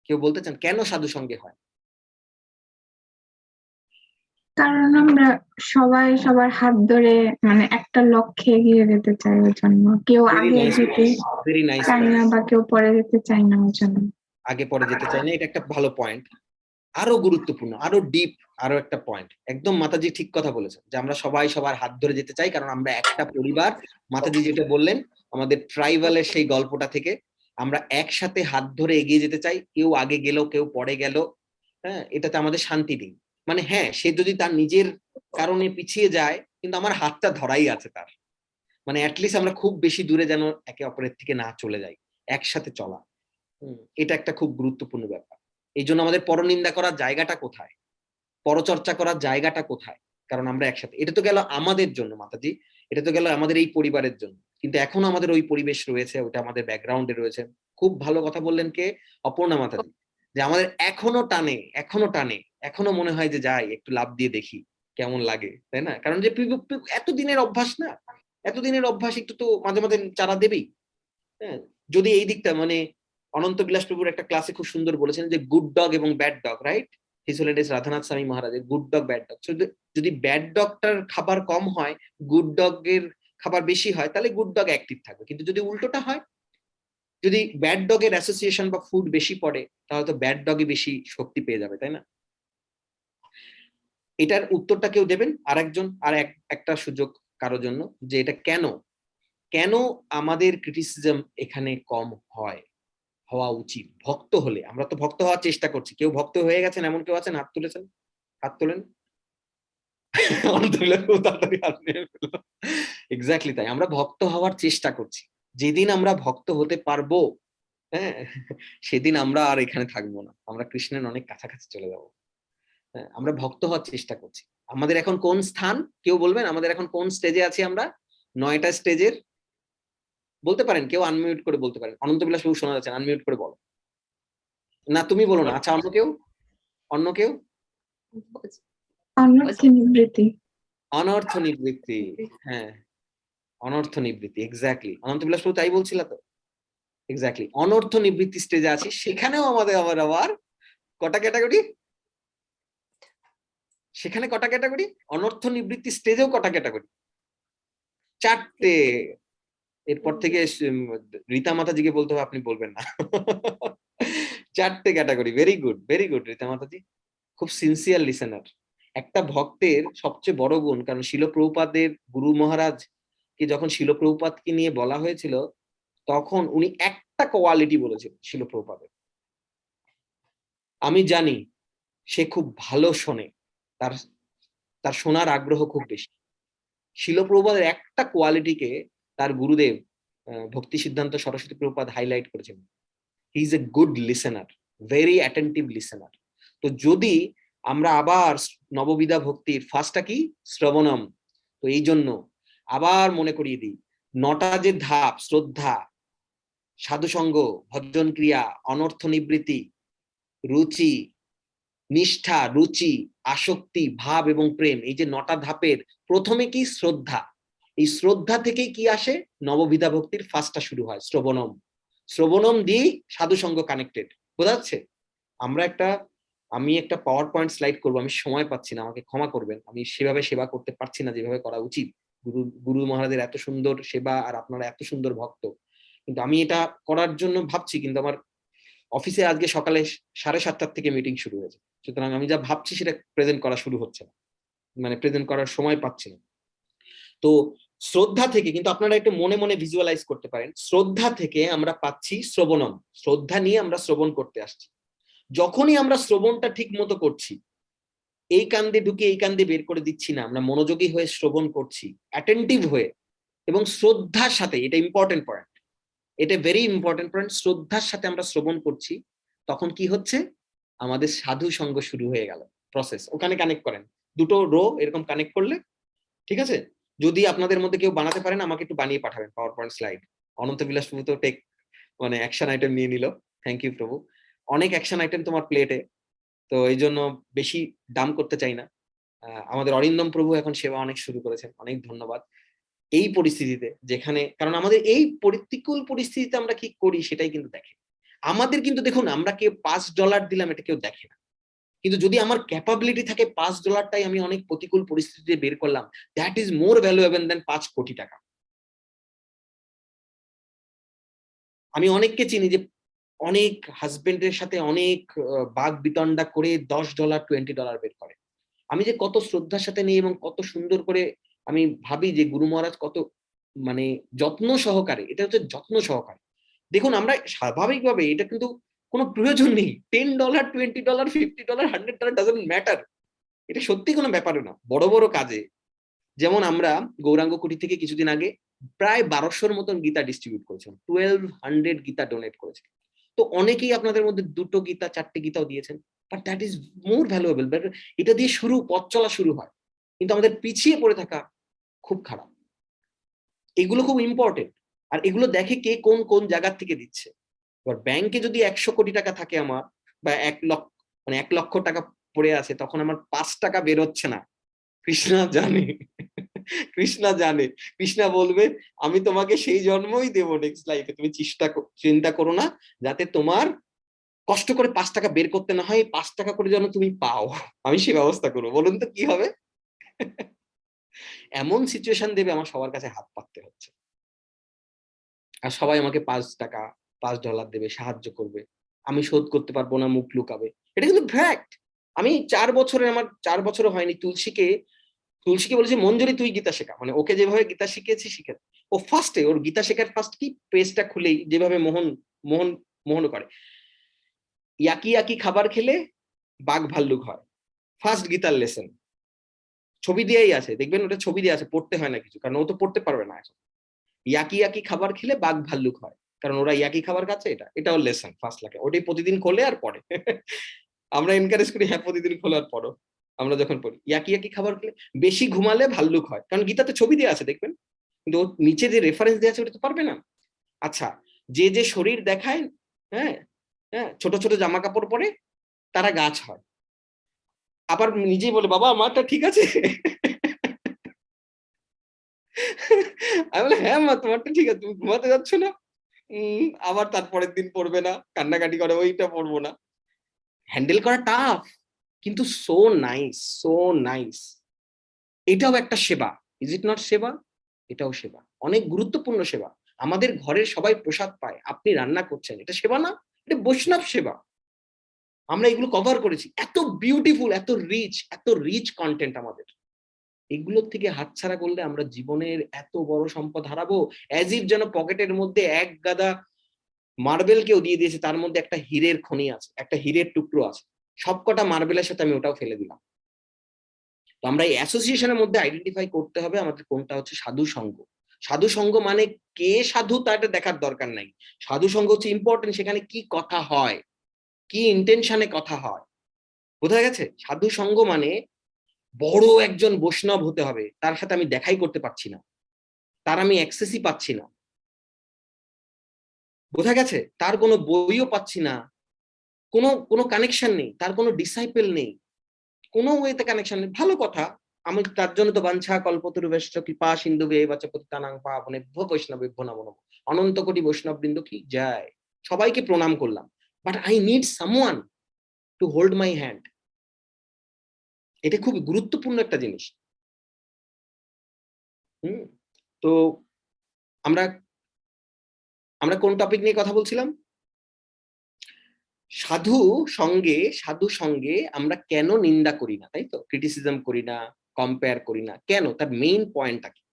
কেউ বলতে চান কেন সাধু সঙ্গে হয়? কারণ আমরা সবাই সবার হাত ধরে মানে একটা লক্ষ্যে এগিয়ে যেতে চাই, ওই জন্য কেউ আগে যেতে ভেরি নাইস চায় না বা কেউ পরে যেতে চায় না, ওই জন্য। আগে পরে যেতে চায় না, এটা একটা ভালো পয়েন্ট। আরো গুরুত্বপূর্ণ, আরো ডিপ, আরো একটা পয়েন্ট, একদম মাতাজি ঠিক কথা বলেছেন যে আমরা সবাই সবার হাত ধরে যেতে চাই, কারণ আমরা একটা পরিবার। মাতাজি যেটা বললেন আমাদের ট্রাইবালের সেই গল্পটা থেকে, আমরা একসাথে হাত ধরে এগিয়ে যেতে চাই, কেউ আগে গেল কেউ পরে গেল, হ্যাঁ, এটাতে আমাদের শান্তি নেই। মানে হ্যাঁ, সে যদি তার নিজের কারণে পিছিয়ে যায়, কিন্তু আমার হাতটা ধরাই আছে তার, মানে অ্যাটলিস্ট আমরা খুব বেশি দূরে যেন একে অপরের থেকে না চলে যাই, একসাথে চলা। এটা একটা খুব গুরুত্বপূর্ণ ব্যাপার। এই জন্য আমাদের পরনিন্দা করার জায়গাটা কোথায়, পরচর্চা করার জায়গাটা কোথায়? কারণ আমরা একসাথে। এটা তো গেল আমাদের জন্য মাতাজি, এটা তো গেল আমাদের এই পরিবারের জন্য, কিন্তু এখনো আমাদের ওই পরিবেশ রয়েছে, ওটা আমাদের ব্যাকগ্রাউন্ডে রয়েছে। খুব ভালো কথা বললেন কে? অপর্ণা মাতাজি, যে আমাদের এখনো টানে, এখনো মনে হয় যে যাই একটু লাভ দিয়ে দেখি কেমন লাগে, তাই না? কারণ যে এতদিনের অভ্যাস না, এতদিনের অভ্যাস একটু তো মাঝে মাঝে চারা দেবেই। হ্যাঁ, যদি এই দিকটা, মানে অনন্ত বিলাস প্রভুর একটা ক্লাসে খুব সুন্দর বলেছেন যে গুড ডগ এবং bad dog, right? His holiness Radhanath স্বামী মহারাজের গুড ডগ ব্যাড ডগ। যদি ব্যাড ডগটার খাবার কম হয়, গুড ডগ এর খাবার বেশি হয়, তাহলে গুড ডগ অ্যাক্টিভ থাকবে। কিন্তু যদি উল্টোটা হয়, যদি ব্যাড ডগের অ্যাসোসিয়েশন বা ফুড বেশি পড়ে, তাহলে তো ব্যাড ডগই বেশি শক্তি পেয়ে যাবে, তাই না? এটার উত্তরটা কেউ দেবেন? আরেকজন, আর একটা সুযোগ কারোর জন্য, যে এটা কেন, কেন আমাদের ক্রিটিসিজম এখানে কম হয়, হওয়া উচিত ভক্ত হলে? আমরা তো ভক্ত হওয়ার চেষ্টা করছি। কেউ ভক্ত হয়ে গেছেন এমন কেউ আছেন? হাত তুলেছেন, হাত তোলেন। এক্স্যাক্টলি তাই, আমরা ভক্ত হওয়ার চেষ্টা করছি। যেদিন আমরা ভক্ত হতে পারবো, হ্যাঁ, সেদিন আমরা আর এখানে থাকবো না, আমরা কৃষ্ণের অনেক কাছাকাছি চলে যাবো। হ্যাঁ, আমরা ভক্ত হওয়ার চেষ্টা করছি। আমাদের এখন কোন স্থান, কেউ বলবেন? আমাদের এখন কোন স্টেজে আছি আমরা? 9টা স্টেজের বলতে পারেন, কেউ আনমিউট করে বলতে পারেন। অনন্ত বিলাস প্রভু শোনা যাচ্ছে, আনমিউট করে বলো। না তুমি বলো না, আচ্ছা অন্য কেউ, অন্য কেউ? অনর্থ নিবৃত্তি। অনর্থ নিবৃত্তি, হ্যাঁ, অনর্থ নিবৃত্তি, এক্স্যাক্টলি। অনন্ত বিলাস প্রভু তাই বলছিল তো, এক্স্যাক্টলি। অনর্থ নিবৃত্তি স্টেজে আছি, সেখানেও আমাদের আবার কটা ক্যাটাগরি? সেখানে কটা ক্যাটাগরি? অনর্থ নিবৃত্তি স্টেজেও কটা ক্যাটাগরি? 4টে। এরপর থেকে রীতা মাতাজিকে বলতে হবে, আপনি বলবেন না। 4টে ক্যাটাগরি। ভেরি গুড রীতা মাতাজি, খুব সিনসিয়ার লিসেনার। একটা ভক্তের সবচেয়ে বড় গুণ, কারণ শিল প্রভুপাদের গুরু মহারাজ কি যখন শিল প্রভুপাদকে নিয়ে বলা হয়েছিল তখন উনি একটা কোয়ালিটি বলেছেন শিল প্রভুপাদের, আমি জানি সে খুব ভালো শোনে, তার তার শোনার আগ্রহ খুব বেশি। শিল প্রভুপাদের একটা কোয়ালিটিকে তার গুরুদেব ভক্তি সিদ্ধান্ত সরস্বতী প্রভুপাদ হাইলাইট করেছেন, he is a good listener, very attentive listener. তো যদি আমরা আবার নববিধা ভক্তির ফার্স্টটা কি শ্রবণম, তো এই জন্য আবার মনে করিয়ে দিই 9টা যে ধাপ, শ্রদ্ধা, সাধুসঙ্গ, ভজন ক্রিয়া, অনর্থ নিবৃত্তি, রুচি, নিষ্ঠা, রুচি, আসক্তি, ভাব এবং প্রেম, এই যে 9টা ধাপের প্রথমে কি শ্রদ্ধা, এই শ্রদ্ধা থেকেই কি আসে নববিধা ভক্তির ফার্স্টটা শুরু হয় শ্রবণম। শ্রবণম দিয়ে সাধুসঙ্গ কানেক্টেড, বোঝা যাচ্ছে? আমি একটা পাওয়ার পয়েন্ট স্লাইড করবো, আমি সময় পাচ্ছি না, আমাকে ক্ষমা করবেন, আমি সেভাবে সেবা করতে পারছি না যেভাবে করা উচিত। গুরু মহারাজের এত সুন্দর সেবা আর আপনারা এত সুন্দর ভক্ত, কিন্তু আমি এটা করার জন্য ভাবছি, কিন্তু আমার অফিসে আজকে সকালে 7:30 থেকে মিটিং শুরু হয়েছে, সুতরাং আমি যা ভাবছি সেটা প্রেজেন্ট করা শুরু হচ্ছে না, মানে প্রেজেন্ট করার সময় পাচ্ছি না। তো শ্রদ্ধা থেকে, কিন্তু আপনারা একটু মনে মনে ভিজুয়ালাইজ করতে পারেন, শ্রদ্ধা থেকে আমরা পাচ্ছি শ্রবণম, শ্রদ্ধা নিয়ে আমরা শ্রবণ করতে আসছি। যখনই আমরা শ্রবণটা ঠিক মতো করছি, এই কান দিয়ে ঢুকে এই কান দিয়ে বের করে দিচ্ছি না, আমরা মনোযোগী হয়ে শ্রবণ করছি, অ্যাটেন্টিভ হয়ে এবং শ্রদ্ধার সাথে, এটা ইম্পর্টেন্ট পয়েন্ট, এটা ভেরি ইম্পর্টেন্ট পয়েন্ট, শ্রদ্ধার সাথে আমরা শ্রবণ করছি, তখন কি হচ্ছে আমাদের সাধু সঙ্গ শুরু হয়ে গেল প্রসেস। ওখানে কানেক্ট করেন, দুটো রো এরকম কানেক্ট করলে, ঠিক আছে? যদি আপনাদের মধ্যে কেউ বানাতে পারেন আমাকে একটু বানিয়ে পাঠাবেন পাওয়ার পয়েন্ট স্লাইড। অনন্ত বিলাস প্রভু তো টেক মানে অ্যাকশন আইটেম নিয়ে নিল, থ্যাংক ইউ প্রভু, অনেক অ্যাকশন আইটেম তোমার প্লেটে, তো এই জন্য বেশি দাম করতে চাই না। আমাদের অরিন্দম প্রভু এখন সেবা অনেক শুরু করেছেন, অনেক ধন্যবাদ। এই পরিস্থিতিতে যেখানে, কারণ আমাদের এই প্রতিকূল পরিস্থিতিতে আমরা কি করি সেটাই কিন্তু দেখে আমাদের, কিন্তু দেখুন আমরা কেউ $5 দিলাম এটা কেউ দেখে না, কিন্তু যদি আমার ক্যাপাবিলিটি থাকে $5টাই আমি অনেক প্রতিকূল পরিস্থিতিতে বের করলাম, দ্যাট ইজ মোর ভ্যালুয়েবল দেন 5 কোটি টাকা। আমি অনেককে চিনি যে অনেক হাজবেন্ডের সাথে অনেক বাগ বিতণ্ডা করে $10 $20 বের করে। আমি যে কত শ্রদ্ধার সাথে নিই এবং কত সুন্দর করে আমি ভাবি যে গুরু মহারাজ কত মানে যত্ন সহকারে, এটা হচ্ছে যত্ন সহকারে। দেখুন আমরা স্বাভাবিকভাবে এটা কিন্তু কোনো প্রয়োজন নেই, $10 $20 $50 $100 ডাজন্ট ম্যাটার, এটা সত্যি কোনো ব্যাপার না। বড় বড় কাজে, যেমন আমরা গৌরাঙ্গ কুটি থেকে কিছুদিন আগে প্রায় 1200-র মতন গীতা ডিস্ট্রিবিউট করেছেন, 1200 গীতা ডোনেট করেছেন। তো অনেকেই আপনাদের মধ্যে 2টো গীতা 4টে গীতাও দিয়েছেন, but that is more valuable. এটা দিয়ে পথ চলা শুরু হয়, কিন্তু আমাদের পিছিয়ে পড়ে থাকা খুব খারাপ। এগুলো খুব ইম্পর্টেন্ট, আর এগুলো দেখে কে কোন কোন জায়গা থেকে দিচ্ছে। এবার ব্যাংকে যদি 100 কোটি টাকা থাকে আমার, বা 1 লক্ষ টাকা পড়ে আছে, তখন আমার 5 টাকা বেরোচ্ছে না, কৃষ্ণা জানে, কৃষ্ণা জানে, কৃষ্ণা বলবে আমি তোমাকে সেই জন্মই দেবো নেক্সট লাইফে, তুমি চিন্তা করো না, যাতে তোমার কষ্ট করে 5 টাকা বের করতে না হয়, 5 টাকা করে যেন তুমি পাও, আমি সেই ব্যবস্থা করবো। বলুন তো কি হবে? এমন সিচুয়েশন দেবে আমার সবার কাছে হাত পাততে হচ্ছে, আর সবাই আমাকে 5 টাকা $5 দেবে, সাহায্য করবে, আমি শোধ করতে পারবো না, মুখ লুকাবে। এটা কিন্তু ফ্যাক্ট। আমি 4 বছরে, আমার 4 বছরও হয়নি, তুলসীকে বলেছি মঞ্জুরি তুই গীতা শেখা, মানে ওকে যেভাবে গীতা শিখেছি শিখে, ও ফার্স্টে ওর গীতা শেখার ফার্স্ট কি পেজটা খুলেই যেভাবে মোহন করে, ইয়াকি খাবার খেলে বাঘ ভাল্লুক হয়, ফার্স্ট গীতার লেসন ছবি দিয়েই আছে, দেখবেন ওটা ছবি দিয়ে আছে, পড়তে হয় না কিছু, কারণ ও তো পড়তে পারবে না এখন। ইয়াকি খাবার খেলে বাঘ ভাল্লুক হয়, কারণ ওরা ইয়াকি খাবার খাচ্ছে, এটাও লেসন ফার্স্ট লাগে, ওটাই প্রতিদিন খোলে আর পড়ে। আমরা এনকারেজ করি, হ্যাঁ প্রতিদিন খোলো আর পড়ো। আমরা যখন পড়ি ইয়াকি খাবার খেলে বেশি ঘুমালে ভাল্লুক হয়, কারণ গীতাতে ছবি দিয়ে আছে দেখবেন, কিন্তু ওর নিচে যে রেফারেন্স দেওয়া আছে ওটা তো পারবে না। আচ্ছা, যে শরীর দেখায়, হ্যাঁ হ্যাঁ, ছোট ছোট জামা কাপড় পরে তারা গাছ হয়, আবার নিজেই বলে বাবা আমারটা ঠিক আছে। আমি বলে হ্যাঁ মা তোমারটা ঠিক আছে, তুমি ঘুমাতে যাচ্ছ না, আবার তারপরের দিন পড়বে না, কান্নাকাটি করে ওইটা পড়বো না। হ্যান্ডেল করা টাফ, কিন্তু সো নাইস। এটাও একটা সেবা, ইজ ইট নট সেবা? এটাও সেবা, অনেক গুরুত্বপূর্ণ সেবা। আমাদের ঘরের সবাই প্রসাদ পায়, আপনি রান্না করছেন, এটা সেবা না? এটা বৈষ্ণব সেবা। আমরা এগুলো কভার করেছি, এত বিউটিফুল, এত রিচ কন্টেন্ট আমাদের। এগুলোর থেকে হাতছাড়া করলে আমরা জীবনের এত বড় সম্পদ হারাবো। অ্যাজ ইফ যেন পকেটের মধ্যে এক গাদা মার্বেল কেউ দিয়ে দিয়েছে, তার মধ্যে একটা হীরের খনি আছে, একটা হীরের টুকরো আছে, সবকটা মার্বেলের সাথে আমি ওটাও ফেলে দিলাম। তো আমরা এই অ্যাসোসিয়েশনের মধ্যে আইডেন্টিফাই করতে হবে আমাদের কোনটা হচ্ছে সাধু সঙ্গ। সাধু সঙ্গ মানে কে সাধু তা এটা দেখার দরকার নাই, সাধু সঙ্গ হচ্ছে ইম্পর্টেন্ট, সেখানে কি কথা হয়, কি ইন্টেনশনে কথা হয়, বোঝা গেছে? সাধু সঙ্গ মানে বড় একজন বৈষ্ণব হতে হবে, তার সাথে আমি দেখাই করতে পারছি না, তার আমি অ্যাক্সেসই পাচ্ছি না, বোঝা গেছে? তার কোনো বইও পাচ্ছি না, কোনো কানেকশন নেই, তার কোনো ডিসাইপেল নেই, কোনো ওয়েতে কানেকশন নেই। ভালো কথা, আমি তার জন্য তো বাঞ্ছা কল্পতরুভ্যশ্চ কৃপা সিন্ধুবে এবাচ পতিতানাং পাবনেভ্যো বৈষ্ণবেভ্যো নমো নমঃ। অনন্ত কোটি বৈষ্ণব বৃন্দ কি যায়, সবাইকে প্রণাম করলাম, but I need someone to hold my hand. এটা খুব গুরুত্বপূর্ণ একটা জিনিস। তো আমরা কোন টপিক নিয়ে কথা বলছিলাম? সাধু সঙ্গে আমরা কেন নিন্দা করি না, তাই তো? ক্রিটিসিজম করি না, কম্পেয়ার করি না, কেন? তার মেইন পয়েন্টটা কি?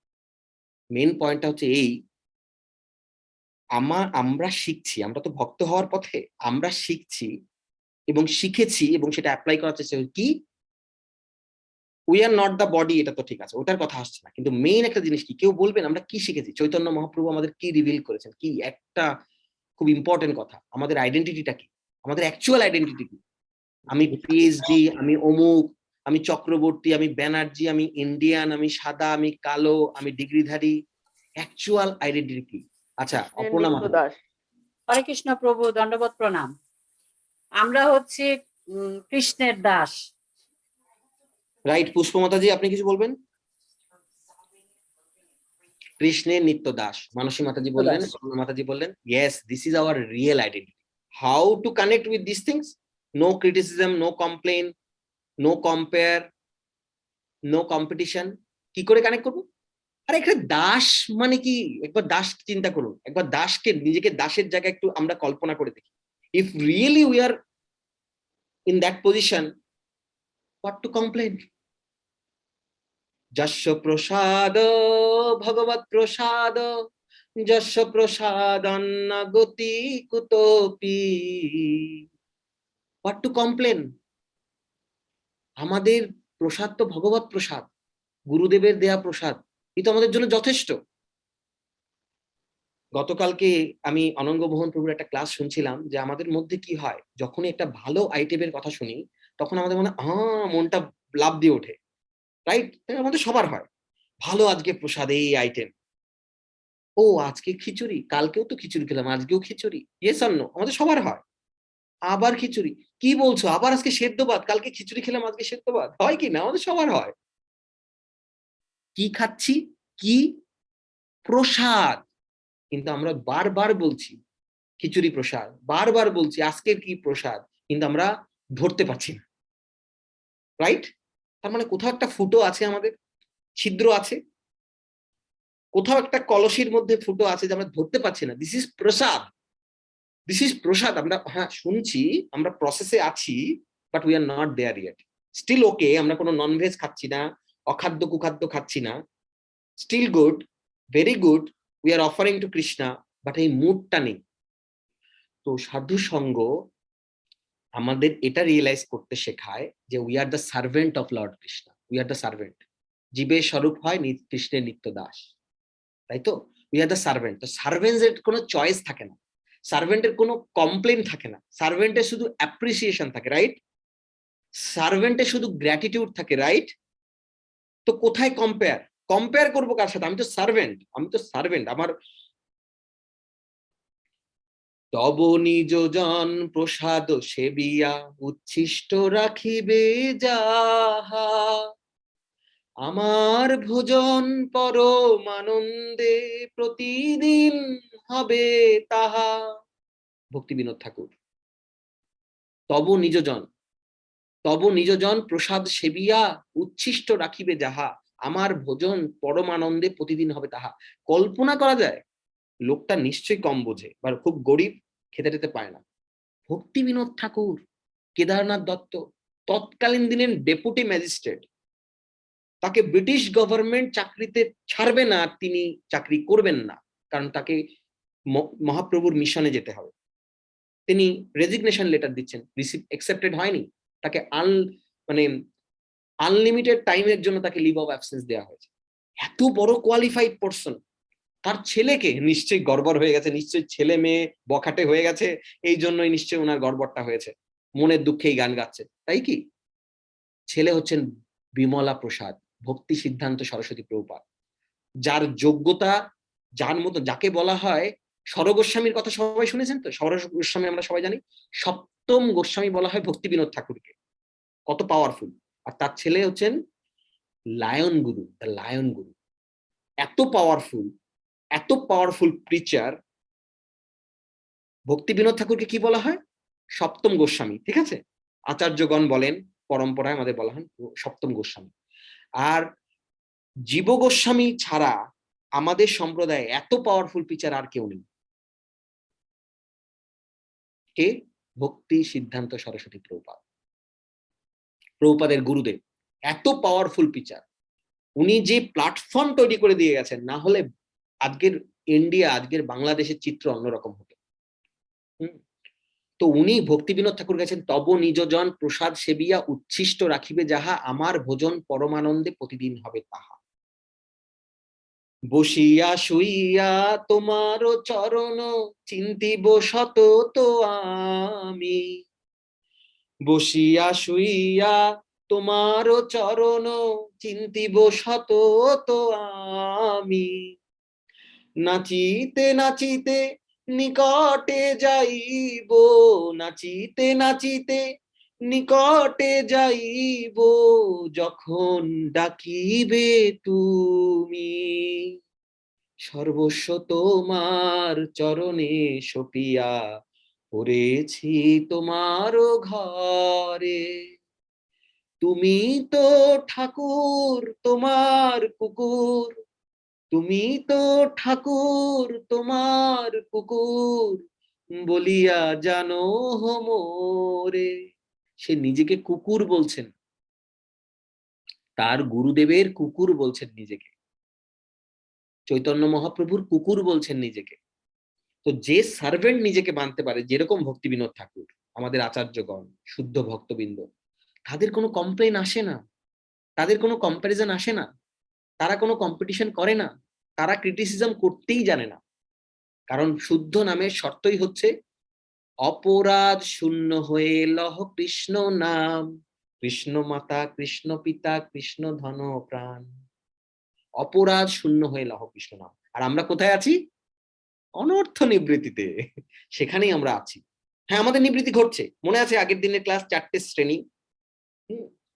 মেইন পয়েন্টটা হচ্ছে এই, আমরা শিখছি, আমরা তো ভক্ত হওয়ার পথে, আমরা শিখছি এবং শিখেছি এবং সেটা অ্যাপ্লাই করার চেষ্টা করি কি, we are not the body, এটা তো ঠিক আছে, ওটার কথা আসছে না, কিন্তু মেইন একটা জিনিস কি, কেউ বলবেন আমরা কি শিখেছি? চৈতন্য মহাপ্রভু আমাদের কি রিভিল করেছেন, কি একটা খুব ইম্পর্টেন্ট কথা, আমাদের আইডেন্টিটিটা কি, আমাদের অ্যাকচুয়াল আইডেন্টিটি কি? আমি পিএইচডি, আমি অমুক, আমি চক্রবর্তী, আমি ব্যানার্জি, আমি ইন্ডিয়ান, আমি সাদা, আমি কালো, আমি ডিগ্রিধারী, অ্যাকচুয়াল আইডেন্টিটি কি? আচ্ছা, অপর্ণা নিত্য দাস। হরে কৃষ্ণ প্রভু, দণ্ডবত প্রণাম। আমরা হচ্ছে কৃষ্ণের দাস। রাইট, পুষ্পমাতাজি আপনি কিছু বলবেন? কৃষ্ণের নিত্য দাস, মানসী মাতাজি বললেন, অপর্ণা মাতাজি বললেন, yes, this is our real identity. How to connect with this things? No criticism, no complain, no compare, no competition. কি করে কানেক্ট করবো? আরে এখানে দাস মানে কি, একবার দাস চিন্তা করুন, একবার দাসকে, নিজেকে দাসের জায়গায় একটু আমরা কল্পনা করে দেখি। If really we are in that position, what to complain? যস্য প্রসাদ ভগবৎ প্রসাদ, যস্য প্রসাদন্ন গতি কুতোপি, হোয়াট টু কমপ্লেন? আমাদের প্রসাদ তো ভগবৎ প্রসাদ, গুরুদেবের দেয়া প্রসাদ, কিন্তু আমাদের জন্য যথেষ্ট। গতকালকে আমি অনঙ্গ মোহন প্রভুর একটা ক্লাস শুনছিলাম, যে আমাদের মধ্যে কি হয়, যখনই একটা ভালো আইটেমের কথা শুনি, তখন আমাদের মনটা লাফ দিয়ে ওঠে, রাইট? আমাদের সবার হয়, ভালো আজকে প্রসাদ, এই আইটেম, ও আজকে খিচুড়ি, কালকেও তো খিচুড়ি খেলাম, আজকেও খিচুড়ি, ইয়েস অর নো? আমাদের সবার হয়। আবার খিচুড়ি, কি বলছো? আবার আজকে সেদ্ধ ভাত, কালকে খিচুড়ি খেলাম, আজকে সেদ্ধ ভাত, হয় কি না? আমাদের সবার হয়। কি খাচ্ছি? কি? প্রসাদ। কিন্তু আমরা বারবার বলছি খিচুড়ি প্রসাদ, বারবার বলছি আজকের কি প্রসাদ, কিন্তু আমরা ধরতে পারছি না, রাইট? তার মানে কোথাও একটা ফুটো আছে, আমাদের ছিদ্র আছে, কোথাও একটা কলসির মধ্যে ফুটো আছে যে আমরা ধরতে পারছি না। This is prasad, this is prasad. আমরা শুনছি, আমরা প্রসেসে আছি, but we are not there yet. Still okay, আমরা কোনো ননভেজ খাচ্ছি না, অখাদ্য কুখাদ্য খাচ্ছি না, still good, very good, we are offering to Krishna, but এই মুডটা নেই। তো সাধু সঙ্গ আমাদের এটা রিয়েলাইজ করতে শেখায় যে we are the servant of Lord Krishna, we are the servant. জীবের স্বরূপ হয় কৃষ্ণের নিত্য দাস, তাই তো? We are the servant. তো সার্ভেন্টের কোনো চয়েস থাকে না, সার্ভেন্টের কোনো কমপ্লেন থাকে না, সার্ভেন্টের শুধু অ্যাপ্রিসিয়েশন থাকে, রাইট? সার্ভেন্টের শুধু গ্র্যাটিটিউড থাকে, রাইট? তো কোথায় কম্পেয়ার করবো কার সাথে? আমি তো সার্ভেন্ট, আমার তব নিজ জন প্রসাদ সেবিয়া উচ্ছিষ্ট রাখিবে যাহা, আমার ভোজন পরম আনন্দে প্রতিদিন হবে তাহা। ভক্তি বিনোদ ঠাকুর। তব নিজজন প্রসাদ সেবিয়া উচ্ছিষ্ট রাখিবে যাহা, আমার ভোজন পরম আনন্দে প্রতিদিন হবে তাহা। কল্পনা করা যায়, লোকটা নিশ্চয়ই কম বোঝে বা খুব গরিব, খেতে টেতে পায় না, ভক্তি বিনোদ ঠাকুর, কেদারনাথ দত্ত, তৎকালীন দিনের ডেপুটি ম্যাজিস্ট্রেট, তাকে ব্রিটিশ গভর্নমেন্ট চাকরিতে ছাড়বে না, তিনি চাকরি করবেন না, কারণ তাকে মহাপ্রভুর মিশনে যেতে হবে। তিনি রেজিগনেশন লেটার দিচ্ছেন, রিসিভ অ্যাকসেপ্টেড হয়নি, তাকে মানে আনলিমিটেড টাইমের জন্য তাকে লিভ অফ অ্যাবসেন্স দেওয়া হয়েছে। এত বড় কোয়ালিফাইড পারসন, তার ছেলেকে নিশ্চয়ই গড়বড় হয়ে গেছে, নিশ্চয়ই ছেলে মেয়ে বখাটে হয়ে গেছে, এই জন্যই নিশ্চয়ই ওনার গড়বড়টা হয়েছে, মনের দুঃখেই গান গাচ্ছে, তাই কি? ছেলে হচ্ছেন বিমলা প্রসাদ, ভক্তি সিদ্ধান্ত সরস্বতী প্রভুপাদ, যার যোগ্যতা, যার মতো, যাকে বলা হয় স্বরগোস্বামীর কথা সবাই শুনেছেন তো, স্বরগোস্বামী আমরা সবাই জানি, সপ্তম গোস্বামী বলা হয় ভক্তি বিনোদ ঠাকুরকে, কত পাওয়ারফুল। আর তার ছেলে হচ্ছেন লায়ন গুরু, দ্য লায়ন গুরু, এত পাওয়ারফুল প্রিচার। ভক্তি বিনোদ ঠাকুরকে কি বলা হয়? সপ্তম গোস্বামী, ঠিক আছে? আচার্যগণ বলেন, পরম্পরায় আমাদের বলা হয় সপ্তম গোস্বামী। আর জীব গোস্বামী ছাড়া আমাদের সম্প্রদায়ে এত পাওয়ারফুল প্রিচার আর কেউ নেই। কে? ভক্তি সিদ্ধান্ত সরস্বতী প্রভুপাদ, প্রভুপাদের গুরুদেব, এত পাওয়ারফুল প্রিচার। উনি যে প্ল্যাটফর্ম তৈরি করে দিয়ে গেছেন, না হলে আজকের ইন্ডিয়া, আজকের বাংলাদেশের চিত্র অন্যরকম হতো। তো উনি ভক্তি বিনোদ ঠাকুর গেছেন, তব নিজজন প্রসাদ সেবিয়া উচ্ছিষ্ট রাখিবে যাহা, আমার ভোজন পরমানন্দে প্রতিদিন হবে তাহা। বসিয়া শুইয়া তোমার চরণ চিন্তিব সতত আমি, বসিয়া শুইয়া তোমার চরণ চিন্তিব সতত আমি, নাচিতে নাচিতে নিকটে যাইব, নাচিতে নাচিতে নিকটে যাইব, যখন ডাকিবে তুমি, সর্বস্ব তোমার চরণে সপিয়া পড়েছি তোমার ঘরে, তুমি তো ঠাকুর তোমার কুকুর, তুমি তো ঠাকুর তোমার কুকুর, বলিয়া জানো মোরে। সে নিজেকে কুকুর বলছেন, তার গুরুদেবের কুকুর বলছেন নিজেকে, চৈতন্য মহাপ্রভুর কুকুর বলছেন নিজেকে। তো যে সার্ভেন্ট নিজেকে মানতে পারে, যেরকম ভক্তি বিনোদ ঠাকুর, আমাদের আচার্যগণ, শুদ্ধ ভক্তবৃন্দ, তাদের কোনো কমপ্লেন আসে না, তাদের কোনো কম্প্যারিজন আসে না, তারা কোনো কম্পিটিশন করে না, তারা ক্রিটিসিজম করতেই জানে না। কারণ শুদ্ধ নামের শর্তই হচ্ছে অপরাধ শূন্য হয়ে লহ কৃষ্ণ নাম, কৃষ্ণ মাতা কৃষ্ণ পিতা কৃষ্ণ ধন প্রাণ, অপরাধ শূন্য হয়ে লহ কৃষ্ণ নাম। আর আমরা কোথায় আছি? অনর্থ নিবৃত্তিতে, সেখানেই আমরা আছি। হ্যাঁ, আমাদের নিবৃত্তি ঘটছে, মনে আছে আগের দিনের ক্লাস 4টে শ্রেণী,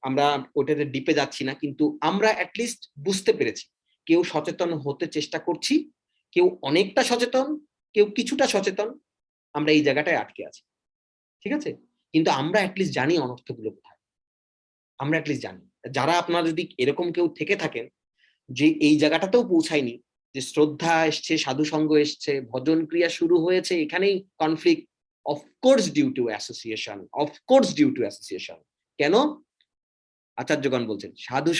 আমরা ওটাতে ডিপে যাচ্ছি না, কিন্তু আমরা অ্যাটলিস্ট বুঝতে পেরেছি, কেউ সচেতন হতে চেষ্টা করছি, কেউ অনেকটা সচেতন, কেউ কিছুটা সচেতন, আমরা এই জায়গাটায় আটকে আছি, ঠিক আছে? কিন্তু আমরা অ্যাটলিস্ট জানি অনর্থগুলো কোথায়, আমরা অ্যাটলিস্ট জানি। যারা আপনারা যদি এরকম কেউ থেকে থাকেন যে এই জায়গাটাতেও পৌঁছায়নি, যে শ্রদ্ধা এসছে, সাধু সঙ্গ এসছে, ভজন ক্রিয়া শুরু হয়েছে, এখানেই conflict, of course due to association, of course due to association. কেন? আচার্যগণ বলছেন সাধু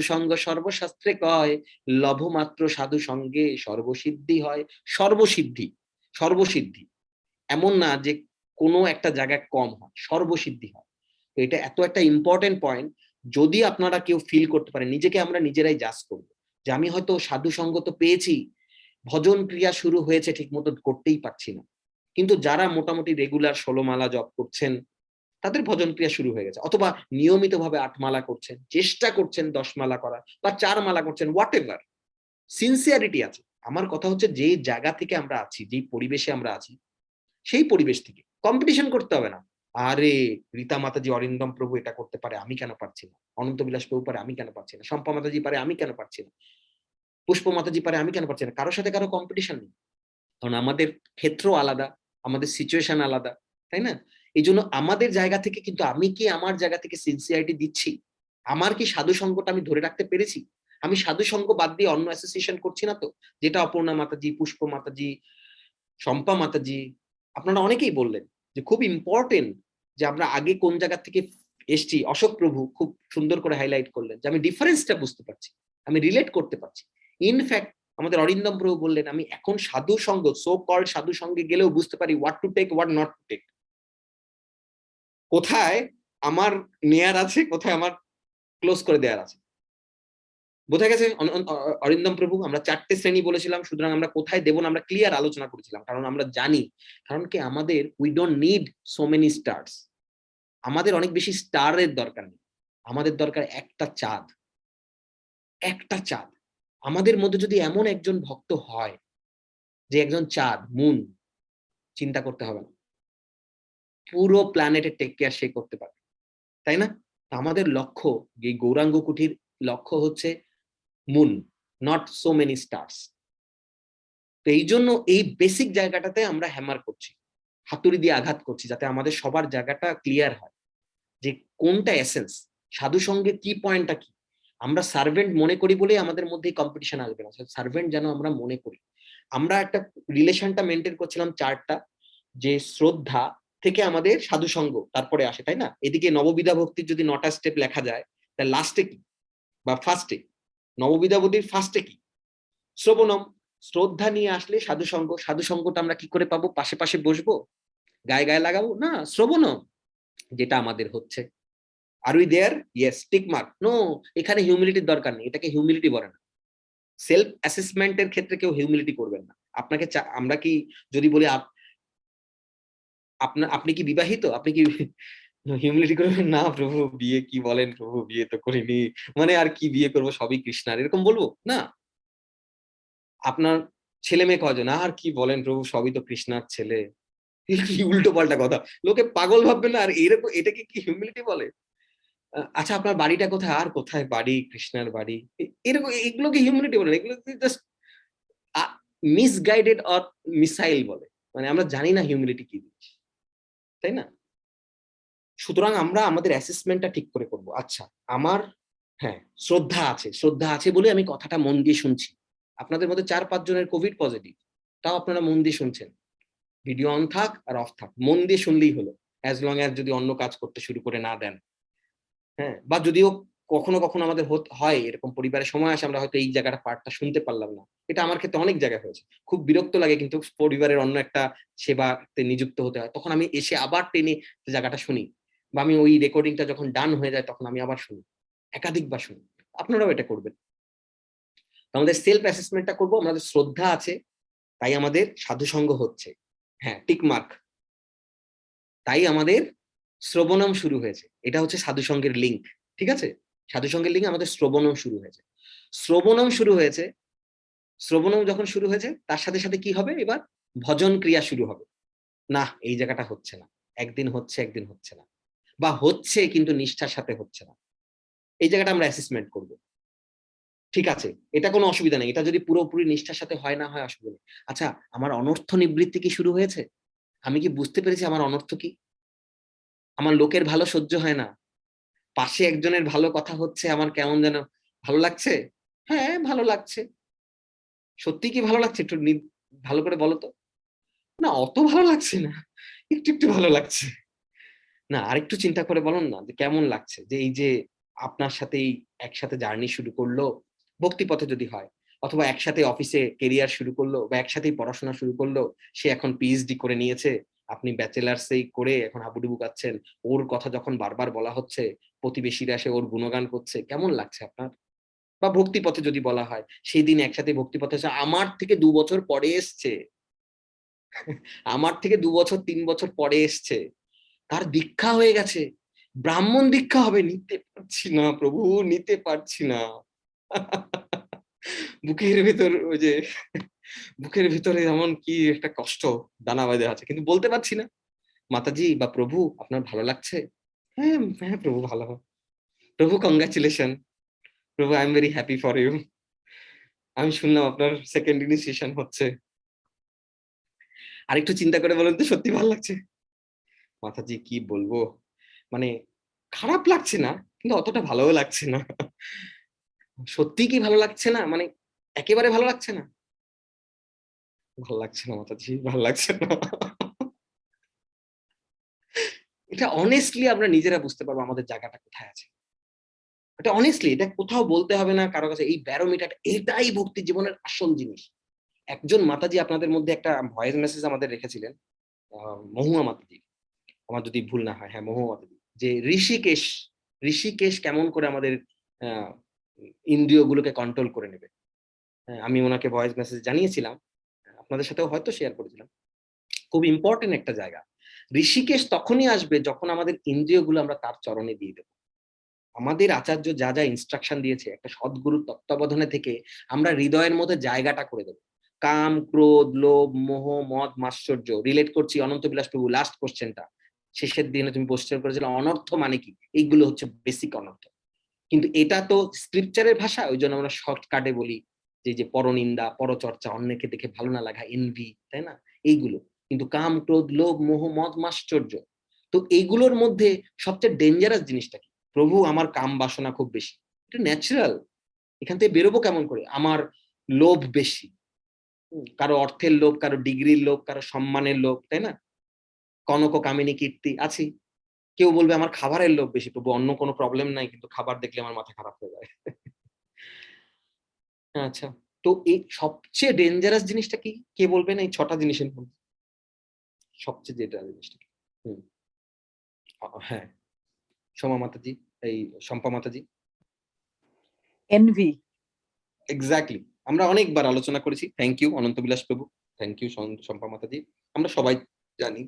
সঙ্গ সর্বশাস্ত্রে কয়, লভমাত্র সাধু সঙ্গে সর্বসিদ্ধি হয়। সর্বসিদ্ধি, সর্বসিদ্ধি, এমন না যে কোনো একটা জায়গায় কম হয়, সর্বসিদ্ধি হয়। তো এটা এত একটা ইম্পর্টেন্ট পয়েন্ট। যদি আপনারা কেউ ফিল করতে পারেন, নিজেকে আমরা নিজেরাই জাজ করবো যে আমি হয়তো সাধু সঙ্গ তো পেয়েছি, ভজন ক্রিয়া শুরু হয়েছে, ঠিক মতো করতেই পারছি না, কিন্তু যারা মোটামুটি রেগুলার 16 মালা জপ করছেন, তাদের ভজন ক্রিয়া শুরু হয়ে গেছে, অথবা নিয়মিতভাবে 8 মালা করছেন, চেষ্টা করছেন 10 মালা করা, বা 4 মালা করছেন, হোয়াট এভার, সিনসিয়ারিটি আছে। আমার কথা হচ্ছে যে জায়গা থেকে আমরা আছি, যেই পরিবেশে আমরা আছি, সেই পরিবেশ থেকে কম্পিটিশন করতে হবে না। আরে রীতা মাতাজি, অরিন্দম প্রভু এটা করতে পারে, আমি কেন পারছি না? অনন্ত বিলাস প্রভু পারে, আমি কেন পারছি না? শম্পা মাতাজি পারে, আমি কেন পারছি না? পুষ্প মাতাজি পারে, আমি কেন পারছি না? কারোর সাথে কারো কম্পিটিশন নেই, কারণ আমাদের ক্ষেত্র আলাদা, আমাদের সিচুয়েশন আলাদা, তাই না? এই জন্য আমাদের জায়গা থেকে, কিন্তু আমি কি আমার জায়গা থেকে সিনসিয়ারিটি দিচ্ছি? আমার কি সাধু সঙ্গটা আমি ধরে রাখতে পেরেছি? আমি সাধু সঙ্গ বাদ দিয়ে অন্য অ্যাসোসিয়েশন করছি না তো? যেটা অপর্ণা মাতাজি, পুষ্প মাতাজি, শম্পা মাতাজি, আপনারা অনেকেই বললেন যে খুব ইম্পর্টেন্ট যে আমরা আগে কোন জায়গা থেকে এসছি। অশোক প্রভু খুব সুন্দর করে হাইলাইট করলেন যে আমি ডিফারেন্সটা বুঝতে পারছি, আমি রিলেট করতে পারছি। ইনফ্যাক্ট আমাদের অরিন্দম প্রভু বললেন আমি এখন সাধু সঙ্গ, সো কল্ড সাধু সঙ্গে গেলেও বুঝতে পারি what to take, what not to take, কোথায় আমার নেয়ার আছে, কোথায় আমার ক্লোজ করে দেওয়ার আছে। বোঝা গেছে অরিন্দম প্রভু? আমরা 4টে শ্রেণী বলেছিলাম, সুতরাং আমরা কোথায় দেবো না আমরা ক্লিয়ার আলোচনা করেছিলাম, কারণ আমরা জানি, কারণ কি আমাদের we don't need so many stars, আমাদের অনেক বেশি স্টারের দরকার নেই, আমাদের দরকার একটা চাঁদ, একটা চাঁদ। আমাদের মধ্যে যদি এমন একজন ভক্ত হয় যে একজন চাঁদ, মুন, চিন্তা করতে হবে না, পুরো প্ল্যানেটে টেক কেয়ার সে করতে পারবে, তাই না? আমাদের লক্ষ্য, এই গৌরাঙ্গ কুঠির লক্ষ্য হচ্ছে moon, not so many stars. তো এই জন্য এই বেসিক জায়গাটাতে আমরা হ্যামার করছি, হাতুড়ি দিয়ে আঘাত করছি, যাতে আমাদের সবার জায়গাটা ক্লিয়ার হয় যে কোনটা এসেন্স, সাধু সঙ্গে কি পয়েন্টটা কি। আমরা সার্ভেন্ট মনে করি বলেই আমাদের মধ্যে কম্পিটিশন আসবে না, সার্ভেন্ট যেন আমরা মনে করি। আমরা একটা রিলেশনটা মেনটেন করছিলাম 4টা, যে শ্রদ্ধা থেকে আমাদের সাধু সঙ্গ তারপরে আসে, তাই না? এদিকে নববিধা ভক্তির যদি 9টা স্টেপ লেখা যায়, তাহলে লাস্টে কি বা ফার্স্টে, নববিধা ভক্তির ফার্স্টে কি? শ্রবণম। শ্রদ্ধা নিয়ে আসলে সাধু সঙ্গ, সাধু সঙ্গটা আমরা কি করে পাবো? পাশে পাশে বসবো, গায়ে গায়ে লাগাবো না, শ্রবণম যেটা আমাদের হচ্ছে। Are we there? Yes, tick mark. No, এখানে হিউমিলিটির দরকার নেই, এটাকে হিউমিলিটি বলে না। সেলফ অ্যাসেসমেন্টের ক্ষেত্রে কেউ হিউমিলিটি করবেন না। আপনাকে আমরা কি যদি বলি আপনি কি বিবাহিত, আপনি কি হিউমিলিটি করবেন? না প্রভু, বিয়ে কি বলেন প্রভু, বিয়ে তো করিনি, মানে আর কি বিয়ে করবো, সবই কৃষ্ণার, এরকম বলবো না। আপনার ছেলে মেয়ে কয়জন? আর কি বলেন প্রভু, সবই তো কৃষ্ণার ছেলে। কি উল্টো পাল্টা কথা, লোকে পাগল ভাববে না? আর এরকম, এটাকে কি হিউমিলিটি বলে? আচ্ছা আপনার বাড়িটা কোথায়? আর কোথায় বাড়ি, কৃষ্ণার বাড়ি। এরকম এগুলোকে হিউমিলিটি বলে না, এগুলো জাস্ট মিসগাইডেড অর মিসাইল বলে। মানে আমরা জানি না হিউমিলিটি কি জিনিস, তাই না? সুতরাং আমরা আমাদের অ্যাসেসমেন্টটা ঠিক করে করব। আচ্ছা আমার, হ্যাঁ, শ্রদ্ধা আছে, শ্রদ্ধা আছে বলে আমি কথাটা মন দিয়ে শুনছি। আপনাদের মধ্যে 4-5 জনের কোভিড পজিটিভ, তাও আপনারা মন দিয়ে শুনছেন। ভিডিও অন থাক আর অফ থাক, মন দিয়ে শুনলেই হলো, অ্যাজ লং অ্যাজ যদি অন্য কাজ করতে শুরু করে না দেন। হ্যাঁ, বা যদিও কখনো কখনো আমাদের হয় এরকম, পরিবারের সময় আসে আমরা হয়তো এই জায়গাটা পার্টটা শুনতে পারলাম না, এটা আমার ক্ষেত্রে অনেক জায়গায় হয়েছে, খুব বিরক্ত লাগে, কিন্তু পরিবারের অন্য একটা সেবাতে নিযুক্ত হতে হয়, তখন আমি এসে আবার টেনে জায়গাটা শুনি, বা আমি ওই রেকর্ডিংটা যখন ডান হয়ে যায় তখন আমি আবার শুনি, একাধিকবার শুনি। আপনারাও এটা করবেন। আমাদের সেলফ অ্যাসেসমেন্টটা করবো, আমাদের শ্রদ্ধা আছে তাই আমাদের সাধু সঙ্গ হচ্ছে, হ্যাঁ টিক মার্ক, তাই আমাদের শ্রবণম শুরু হয়েছে, এটা হচ্ছে সাধু সঙ্গের লিঙ্ক, ঠিক আছে? সাধু সঙ্গের লিঙ্ক আমাদের শ্রবণম শুরু হয়েছে, শ্রবণম শুরু হয়েছে। শ্রবণম যখন শুরু হয়েছে তার সাথে সাথে কি হবে? এবার ভজন ক্রিয়া শুরু হবে। না, এই জায়গাটা হচ্ছে না, একদিন হচ্ছে একদিন হচ্ছে না, বা হচ্ছে কিন্তু নিষ্ঠার সাথে হচ্ছে না, এই জায়গাটা আমরা অ্যাসেসমেন্ট করব। ঠিক আছে, এটা কোনো অসুবিধা নেই, এটা যদি পুরোপুরি নিষ্ঠার সাথে হয় না হয় অসুবিধা নেই। আচ্ছা আমার অনর্থ নিবৃত্তি কি শুরু হয়েছে? আমি কি বুঝতে পেরেছি আমার অনর্থ কি? আমার লোকের ভালো সহ্য হয় না, পাশে একজনের ভালো কথা হচ্ছে, আমার কেমন যেন ভালো লাগছে। হ্যাঁ ভালো লাগছে, সত্যি কি ভালো লাগছে? একটু ভালো করে বলো তো। না অত ভালো লাগছে না, একটু একটু ভালো লাগছে। না আরেকটু চিন্তা করে বলুন না যে কেমন লাগছে, যে এই যে আপনার সাথেই একসাথে জার্নি শুরু করলো, ভক্তি পথে যদি হয়, অথবা একসাথে অফিসে কেরিয়ার শুরু করলো, বা একসাথেই পড়াশোনা শুরু করলো, সে এখন পিএইচডি করে নিয়েছে, আপনি ব্যাচেলার্সেই করে এখন হাবুডুবু কাচ্ছেন, ওর কথা যখন বারবার বলা হচ্ছে, প্রতিবেশীরা এসে ওর গুণগান করছে, কেমন লাগছে আপনার? বা ভক্তি পথে যদি বলা হয়, সেই দিন একসাথে ভক্তি পথে আমার থেকে 2 বছর পরে এসছে, আমার থেকে 2 বছর 3 বছর পরে এসছে, তার দীক্ষা হয়ে গেছে, ব্রাহ্মণ দীক্ষা হবে, নিতে পারছি না প্রভু, নিতে পারছি না। বুকের ভেতর ওই যে বুকের ভিতরে এমন কি একটা কষ্ট দানা বেঁধে আছে, কিন্তু বলতে পারছি না। মাতাজি বা প্রভু আপনার ভালো লাগছে? হ্যাঁ হ্যাঁ প্রভু ভালো, প্রভু কংগ্রাচুলেশন, প্রভু I am very happy for you, আমি শুনলাম আপনার সেকেন্ড ইনিশিয়েশন হচ্ছে, আরেকটু চিন্তা করে বলুন তো সত্যি ভালো লাগছে? মাতাজি কি বলবো, মানে খারাপ লাগছে না, কিন্তু অতটা ভালোও লাগছে না। সত্যি কি ভালো লাগছে না, মানে একেবারে ভালো লাগছে না? ভালো লাগছে না মাতাজি, ভালো লাগছে না। এটা অনেস্টলি আমরা নিজেরা বুঝতে পারবো আমাদের জায়গাটা কোথায় আছে। এটা অনেস্টলি, এটা কোথাও বলতে হবে না কারো কাছে। এই ব্যারোমিটার, এটাই ভক্তি জীবনের আসল জিনিস। একজন মাতাজি আপনাদের মধ্যে একটা ভয়েস মেসেজ আমাদের রেখেছিলেন, মহুয়া মাতাজি, আমার যদি ভুল না হয়, হ্যাঁ মহুয়া মাতাজি, যে ঋষিকেশ কেমন করে আমাদের আহ ইন্দ্রিয়গুলোকে কন্ট্রোল করে নেবে। হ্যাঁ, আমি ওনাকে ভয়েস মেসেজ জানিয়েছিলাম, আপনাদের সাথেও হয়তো শেয়ার করেছিলাম। খুব ইম্পর্টেন্ট একটা জায়গা। ঋষিকেশ তখনই আসবে যখন আমাদের ইন্দ্রিয়গুলো আমরা তার চরণে দিয়ে দেবো। আমাদের আচার্য যা যা ইনস্ট্রাকশন দিয়েছে, একটা সদ্গুরুর তত্ত্বাবধানে থেকে আমরা হৃদয়ের মধ্যে জায়গাটা করে দেবো। কাম, ক্রোধ, লোভ, মোহ, মদ, মাশ্চর্য, রিলেট করছি অনন্ত বিলাস প্রভু লাস্ট কোশ্চেনটা শেষের দিনে তুমি কোশ্চেন করেছিলে, অনর্থ মানে কি? এইগুলো হচ্ছে বেসিক অনর্থ। কিন্তু এটা তো স্ক্রিপচারের ভাষা, ওই জন্য আমরা শর্টকাটে বলি যে পরনিন্দা, পরচর্চা, অন্যকে দেখে ভালো না লাগা, এনভি, তাই না? এইগুলো কিন্তু কাম, ক্রোধ, লোভ, মোহ, মদ, মাশ্চর্য। তো এইগুলোর মধ্যে সবচেয়ে ডেঞ্জারাস জিনিসটা কি? প্রভু আমার কাম বাসনা খুব বেশি, এটা ন্যাচারাল। এখান থেকে বেরোবো কেমন করে? আমার লোভ বেশি, কারো অর্থের লোভ, কারো ডিগ্রির লোভ, কারো সম্মানের লোভ, তাই না? কনক কামিনী কীর্তি আছি। কেউ বলবে আমার খাবারের লোভ বেশি, প্রভু অন্য কোনো প্রবলেম নাই, কিন্তু খাবার দেখলে আমার মাথা খারাপ হয়ে যায়। আচ্ছা, তো এই সবচেয়ে ডেঞ্জারাস জিনিসটা কি? কে বলবেন এই 6টা জিনিসের মধ্যে সবচেয়ে যেটা জিনিসটা কি? হ্যাঁ, সোমা মাতাজি, এই শম্পা মাতাজি। এনভি। এক্স্যাক্টলি, আমরা অনেকবার আলোচনা করেছি। থ্যাংক ইউ অনন্ত বিলাস প্রভু, থ্যাংক ইউ শম্পা মাতাজি। আমরা সবাই জানি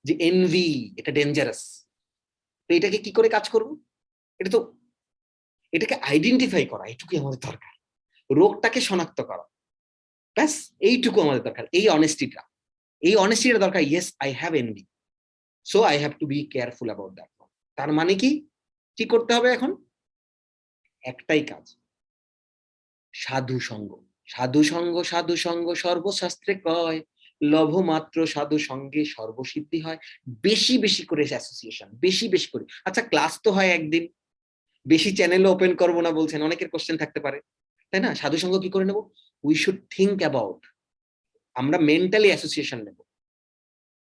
যে এনভি এটা ডেঞ্জারাস। তো এটাকে কি করে কাজ করব? এটাকে আইডেন্টিফাই করা, এইটুকুই আমাদের দরকার। রোগটাকে শনাক্ত করা, ব্যাস এইটুকু আমাদের দরকার। এই অনেস্টিটা দরকার। Yes, I have envy, so I have to be careful about that. তার মানে কি করতে হবে এখন? একটাই কাজ, সাধু সঙ্গ। সাধু সঙ্গ, সাধু সঙ্গ সর্বশাস্ত্রে কয়, লভ মাত্র সাধু সঙ্গে সর্বসিদ্ধি হয়। বেশি বেশি করে অ্যাসোসিয়েশন, বেশি বেশি করে। আচ্ছা, ক্লাস তো হয় একদিন, বেশি চ্যানেল ওপেন করবো না বলছেন, অনেকের কোশ্চেন থাকতে পারে, তাই না? সাধু সঙ্গ কি করে নেব? উই শুড থিঙ্ক অ্যাবাউট, আমরা মেন্টালি অ্যাসোসিয়েশন নেব।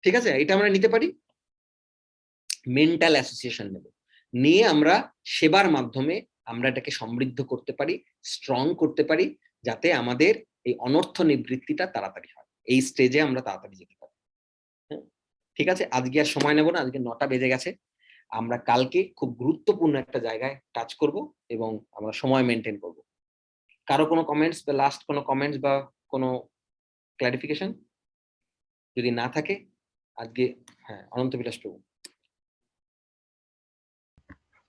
ঠিক আছে, এটা আমরা নিতে পারি, মেন্টাল অ্যাসোসিয়েশন নেব। নিয়ে আমরা সেবার মাধ্যমে আমরা এটাকে সমৃদ্ধ করতে পারি, স্ট্রং করতে পারি, যাতে আমাদের এই অনর্থ নিবৃত্তিটা তাড়াতাড়ি হয়, এই স্টেজে আমরা তাড়াতাড়ি যেতে পারি। ঠিক আছে, আজকে আর সময় নেব না, আজকে 9টা বেজে গেছে। আমরা কালকে খুব গুরুত্বপূর্ণ একটা জায়গায় টাচ করব এবং আমরা সময় মেনটেন করব। কারো কোনো কমেন্টস বা লাস্ট কোনো কমেন্টস বা কোনো ক্লারিফিকেশন যদি না থাকে আজকে? হ্যাঁ, অনন্ত বিলাস প্রভু।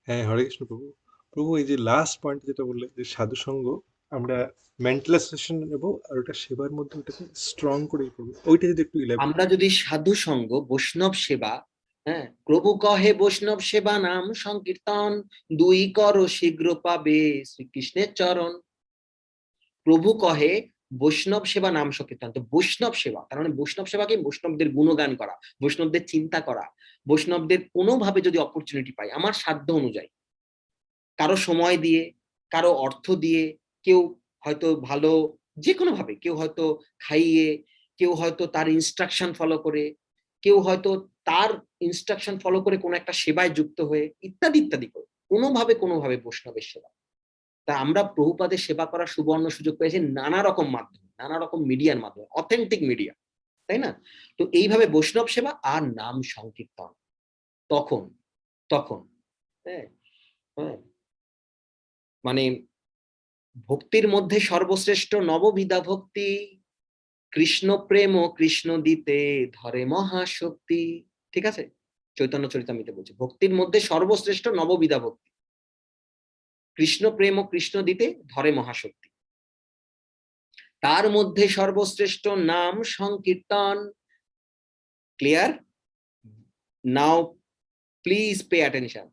হ্যাঁ, হরে কৃষ্ণ প্রভু। প্রভু এই যে লাস্ট পয়েন্ট যেটা বললেন যে সাধু সঙ্গ আমরা মেন্টাল অ্যাসোসিয়েশন নেব আর ওটা সেবার মধ্যে ওটাকে স্ট্রং করে করবো, ওইটা যদি একটু আমরা যদি সাধু সঙ্গ, বৈষ্ণব সেবা, হ্যাঁ, প্রভু কহে বৈষ্ণব সেবা নাম সংকীর্তন, দুই করো শীঘ্র পাবে শ্রীকৃষ্ণের চরণ। প্রভু কহে বৈষ্ণব সেবা নাম সংকীর্তন, তো বৈষ্ণব সেবা তার মানে বৈষ্ণব সেবাকে বৈষ্ণবদের গুণগান করা, বৈষ্ণবদের চিন্তা করা, বৈষ্ণবদের কোনোভাবে যদি অপরচুনিটি পাই আমার সাধ্য অনুযায়ী, কারো সময় দিয়ে, কারো অর্থ দিয়ে, কেউ হয়তো ভালো যে কোনো ভাবে, কেউ হয়তো খাইয়ে, কেউ হয়তো তার ইনস্ট্রাকশন ফলো করে, কেউ হয়তো তার ইনস্ট্রাকশন ফলো করে কোনো একটা সেবায় যুক্ত হয়ে, ইত্যাদি ইত্যাদি করে কোনোভাবে বৈষ্ণবের সেবা। তা আমরা প্রভুপাদের সেবা করার সুবর্ণ সুযোগ পেয়েছি নানা রকম মাধ্যমে, নানা রকম মিডিয়ার মাধ্যমে, অথেন্টিক মিডিয়া, তাই না? তো এইভাবে বৈষ্ণব সেবা আর নাম সংকীর্তন, তখন তখন হ্যাঁ হ্যাঁ মানে ভক্তির মধ্যে সর্বশ্রেষ্ঠ নববিধা ভক্তি, কৃষ্ণ প্রেম ও কৃষ্ণ দিতে ধরে মহাশক্তি। ঠিক আছে, চৈতন্য চরিতামৃতে বলছে ভক্তির মধ্যে সর্বশ্রেষ্ঠ নববিধা ভক্তি, কৃষ্ণ প্রেম ও কৃষ্ণ দিতে ধরে মহাশক্তি, তার মধ্যে সর্বশ্রেষ্ঠ নাম সংকীর্তন। Clear? Now please pay attention.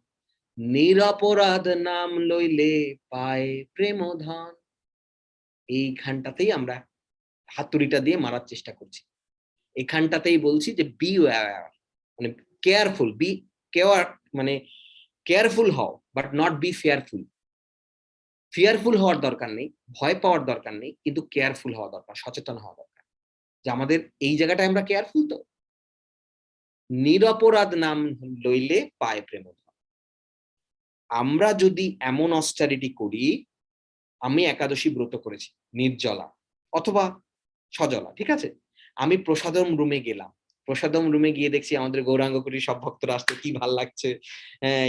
নিরপরাধ নাম লইলে পায় প্রেমধন। এইখানটাতেই আমরা হাতুড়িটা দিয়ে মারার চেষ্টা করছি, এখানটাতেই বলছি যে বি মানে কেয়ারফুল, বি কেয়ার মানে কেয়ারফুল হও, but not be fearful. Fearful হওয়ার দরকার নেই, ভয় পাওয়ার দরকার নেই, কিন্তু কেয়ারফুল হওয়া দরকার, সচেতন হওয়া দরকার যে আমাদের এই জায়গাটায় আমরা কেয়ারফুল তো। নিরপরাধ নাম লইলে পায় প্রেম। আমরা যদি এমন অস্টারিটি করি, আমি একাদশী ব্রত করেছি নির্জলা অথবা সজলা, ঠিক আছে, আমি প্রসাদম রুমে গেলাম, প্রসাদম রুমে গিয়ে দেখছি আমাদের গৌরাঙ্গ কুটির সব ভক্তরা আসছে, কি ভাল লাগছে,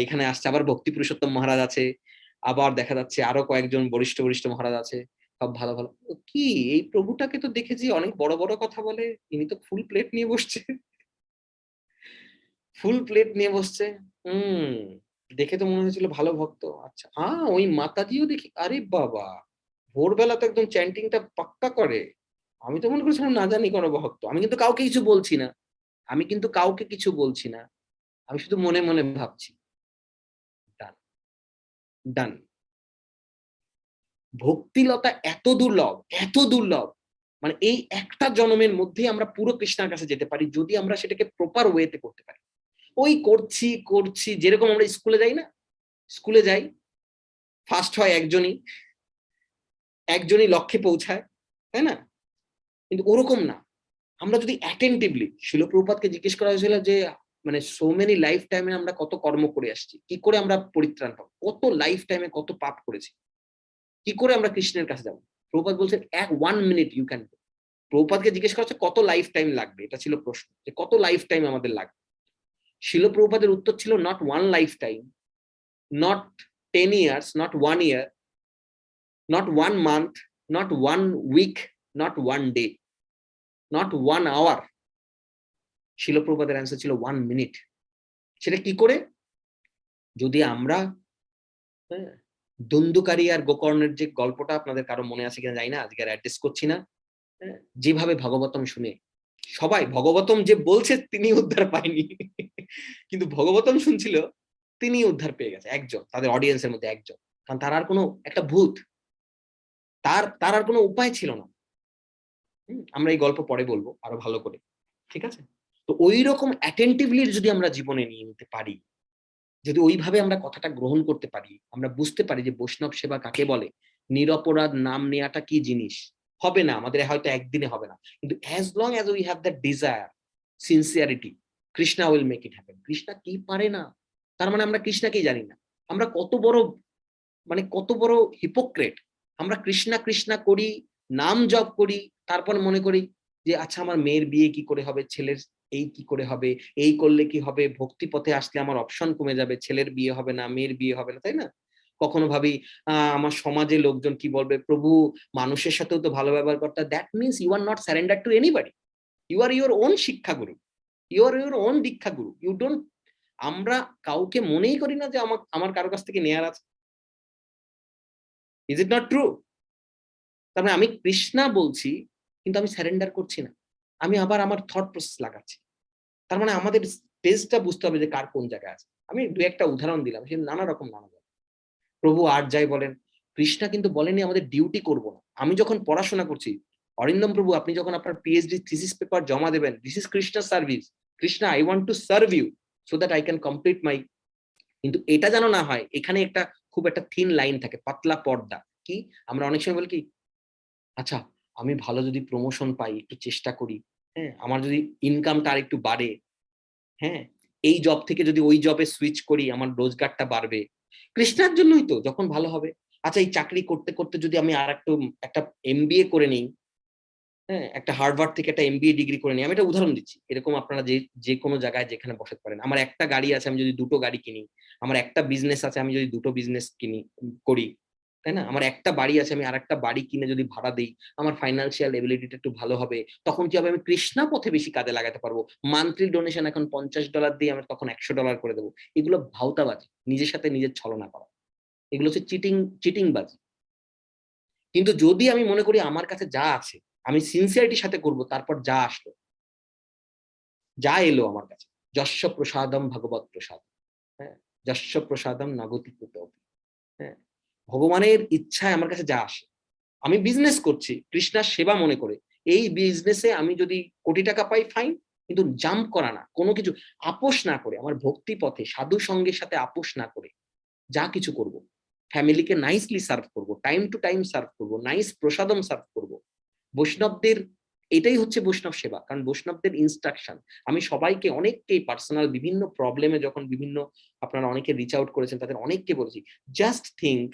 এখানে আসছে, আবার ভক্তি পুরুষোত্তম মহারাজ আছে, আবার দেখা যাচ্ছে আরো কয়েকজন বরিষ্ঠ বরিষ্ঠ মহারাজ আছে, সব ভালো ভালো। কি এই প্রভুটাকে তো দেখেছি অনেক বড় বড় কথা বলে, ইনি তো ফুল প্লেট নিয়ে বসছে, ফুল প্লেট নিয়ে বসছে। দেখে তো মনে হয়েছিল ভালো ভক্ত। আচ্ছা, ওই মাতাজিও দেখি, আরে বাবা, ভোরবেলা তো একদম চ্যান্টিংটা পাক্কা করে। আমি তো মনে করছিলাম না জানি কোনো ভক্ত। আমি কিন্তু কাউকে কিছু বলছি না, আমি কিন্তু কাউকে কিছু বলছি না, আমি শুধু মনে মনে ভাবছি। ডান ডান। ভক্তিলতা এত দুর্লভ, এত দুর্লভ, মানে এই একটা জন্মের মধ্যে আমরা পুরো কৃষ্ণার কাছে যেতে পারি যদি আমরা সেটাকে প্রপার ওয়েতে করতে পারি। ওই করছি করছি, যেরকম আমরা স্কুলে যাই না, স্কুলে যাই, ফার্স্ট হয় একজনই লক্ষ্যে পৌঁছায়, তাই না? কিন্তু ওরকম না, আমরা যদি অ্যাটেন্টিভলি, শিল প্রভুপাদকে জিজ্ঞেস করা হয়েছিল যে মানে সো মেনি লাইফ টাইমে আমরা কত কর্ম করে আসছি, কি করে আমরা পরিত্রাণ পাবো, কত লাইফ টাইমে কত পাপ করেছি, কি করে আমরা কৃষ্ণের কাছে যাবো? প্রভুপাদ বলছেন 1 মিনিট ইউ ক্যান। প্রভুপাদকে জিজ্ঞেস করা হচ্ছে কত লাইফ টাইম লাগবে, এটা ছিল প্রশ্ন, যে কত লাইফ টাইম আমাদের লাগবে। শিল প্রভুপাদের উত্তর ছিল not 1 life time, not 10 years, not 1 year, not 1 month, not 1 week, not 1 day, not 1 hour. শিল প্রভুপাদের অ্যান্সার ছিল 1 মিনিট। সেটা কি করে? যদি আমরা দুন্দুকারী আর গোকর্ণের যে গল্পটা আপনাদের কারো মনে আছে কিনা জানি না, আজকে আর অ্যাড্রেস করছি না, যেভাবে ভাগবতম শুনে সবাই, ভগবতম যে বলছে তিনি উদ্ধার পায়নি, কিন্তু ভগবতম শুনছিল তিনি উদ্ধার পেয়ে গেছে, একজন, তাদের অডিয়েন্সের মধ্যে একজন, কারণ তার আর কোনো একটা ভূত, তার আর কোনো উপায় ছিল না। আমরা এই গল্প পরে বলবো আরো ভালো করে, ঠিক আছে? তো ওই রকম অ্যাটেন্টিভলি যদি আমরা জীবনে নিয়ে নিতে পারি, যদি ওইভাবে আমরা কথাটা গ্রহণ করতে পারি, আমরা বুঝতে পারি যে বৈষ্ণব সেবা কাকে বলে, নিরপরাধ নাম নেওয়াটা কি জিনিস, হবে না আমাদের, হয়তো একদিনে হবে না, কিন্তু as long as we have that desire, sincerity, Krishna will make it happen. Krishna কি পারে না, তার মানে আমরা কৃষ্ণাকেই জানি না। আমরা কত বড় হিপোক্রেট, আমরা কৃষ্ণা কৃষ্ণা করি, নাম জপ করি, তারপর মনে করি যে আচ্ছা আমার মেয়ের বিয়ে কি করে হবে, ছেলের এই কি করে হবে, এই করলে কি হবে, ভক্তি পথে আসলে আমার অপশন কমে যাবে, ছেলের বিয়ে হবে না, মেয়ের বিয়ে হবে না, তাই না? কখনো ভাবি আমার সমাজে লোকজন কি বলবে, প্রভু মানুষের সাথেও তো ভালো ব্যবহার করতে। That means you are not surrender to anybody, you are your own শিক্ষাগুরু, ইউ আর ইউর ওন দীক্ষাগুরু, ইউ ডোন্ট। আমরা কাউকে মনেই করি না যে আমার কারো কাছ থেকে নেয়ার আছে। Is it not true? তার মানে আমি কৃষ্ণা বলছি কিন্তু আমি সারেন্ডার করছি না, আমি আবার আমার থট প্রসেস লাগাচ্ছি। তার মানে আমাদের স্টেজটা বুঝতে হবে যে কার কোন জায়গায় আছে। আমি দু একটা উদাহরণ দিলাম, সে নানা রকম। প্রভু আর যাই বলেন, কৃষ্ণা কিন্তু বলেনি আমাদের ডিউটি করব না। আমি যখন পড়াশোনা করছি, অরিন্দম প্রভু আপনি যখন আপনার পিএইচডি থিসিস পেপার জমা দেবেন, this is Krishna service, Krishna I want to serve you so that I can complete my. কিন্তু এটা যেন না হয়, এখানে খুব একটা থিন লাইন থাকে, পাতলা পর্দা। কি আমরা অনেক সময় বলি কি, আচ্ছা আমি ভালো যদি প্রমোশন পাই, একটু চেষ্টা করি, হ্যাঁ, আমার যদি ইনকামটা আর একটু বাড়ে, হ্যাঁ, এই জব থেকে যদি ওই জবে সুইচ করি আমার রোজগারটা বাড়বে, কৃষ্ণার জন্যই তো, যখন ভালো হবে। আচ্ছা এই চাকরি করতে করতে যদি আমি আর একটা এমবিএ করে নিই, হ্যাঁ, একটা হার্ভার্ড থেকে একটা এমবিএ ডিগ্রি করে নিই, আমি একটা উদাহরণ দিচ্ছি, এরকম আপনারা যে কোনো জায়গায় যেখানে বসাতে পারেন। আমার একটা গাড়ি আছে, আমি যদি 2টো গাড়ি কিনি, আমার একটা বিজনেস আছে, আমি যদি 2টো বিজনেস করি, তাই না? আমার একটা বাড়ি আছে, আমি আর একটা বাড়ি কিনে যদি ভাড়া দিই, আমার ফাইন্যান্সিয়াল এবিলিটিটা একটু ভালো হবে। তখন কি হবে, আমি কৃষ্ণা পথে বেশি কাজে লাগাতে পারবো। মান্থলি ডোনেশন এখন $50 দিয়ে আমি তখন $100 করে দেবো। এগুলো ভাওতাবাজি, নিজের সাথে নিজের ছলনা করা, এগুলো হচ্ছে চিটিংবাজি। কিন্তু যদি আমি মনে করি আমার কাছে যা আছে আমি সিনসিয়ারিটির সাথে করব, তারপর যা আসলো, যা এলো আমার কাছে, যস্য প্রসাদম ভগবৎ প্রসাদ, হ্যাঁ, যস্য প্রসাদম নগতি কুতোপি, হ্যাঁ, ভগবানের ইচ্ছায় আমার কাছে যা আসে। আমি বিজনেস করছি কৃষ্ণার সেবা মনে করে, এই বিজনেসে আমি যদি কোটি টাকা পাই ফাইন, কিন্তু জাম্প করা না, কোনো কিছু আপোষ না করে, আমার ভক্তি পথে সাধু সঙ্গের সাথে আপোষ না করে যা কিছু করব, ফ্যামিলিকে নাইসলি সার্ভ করব, টাইম টু টাইম সার্ভ করব, নাইস প্রসাদম সার্ভ করব, বৈষ্ণবদের এটাই হচ্ছে বৈষ্ণব সেবা, কারণ বৈষ্ণবদের ইনস্ট্রাকশন। আমি সবাইকে, অনেককেই পার্সোনাল বিভিন্ন প্রবলেমে যখন বিভিন্ন আপনারা অনেকে রিচ আউট করেছেন, তাদের অনেককে বলেছি, জাস্ট থিঙ্ক,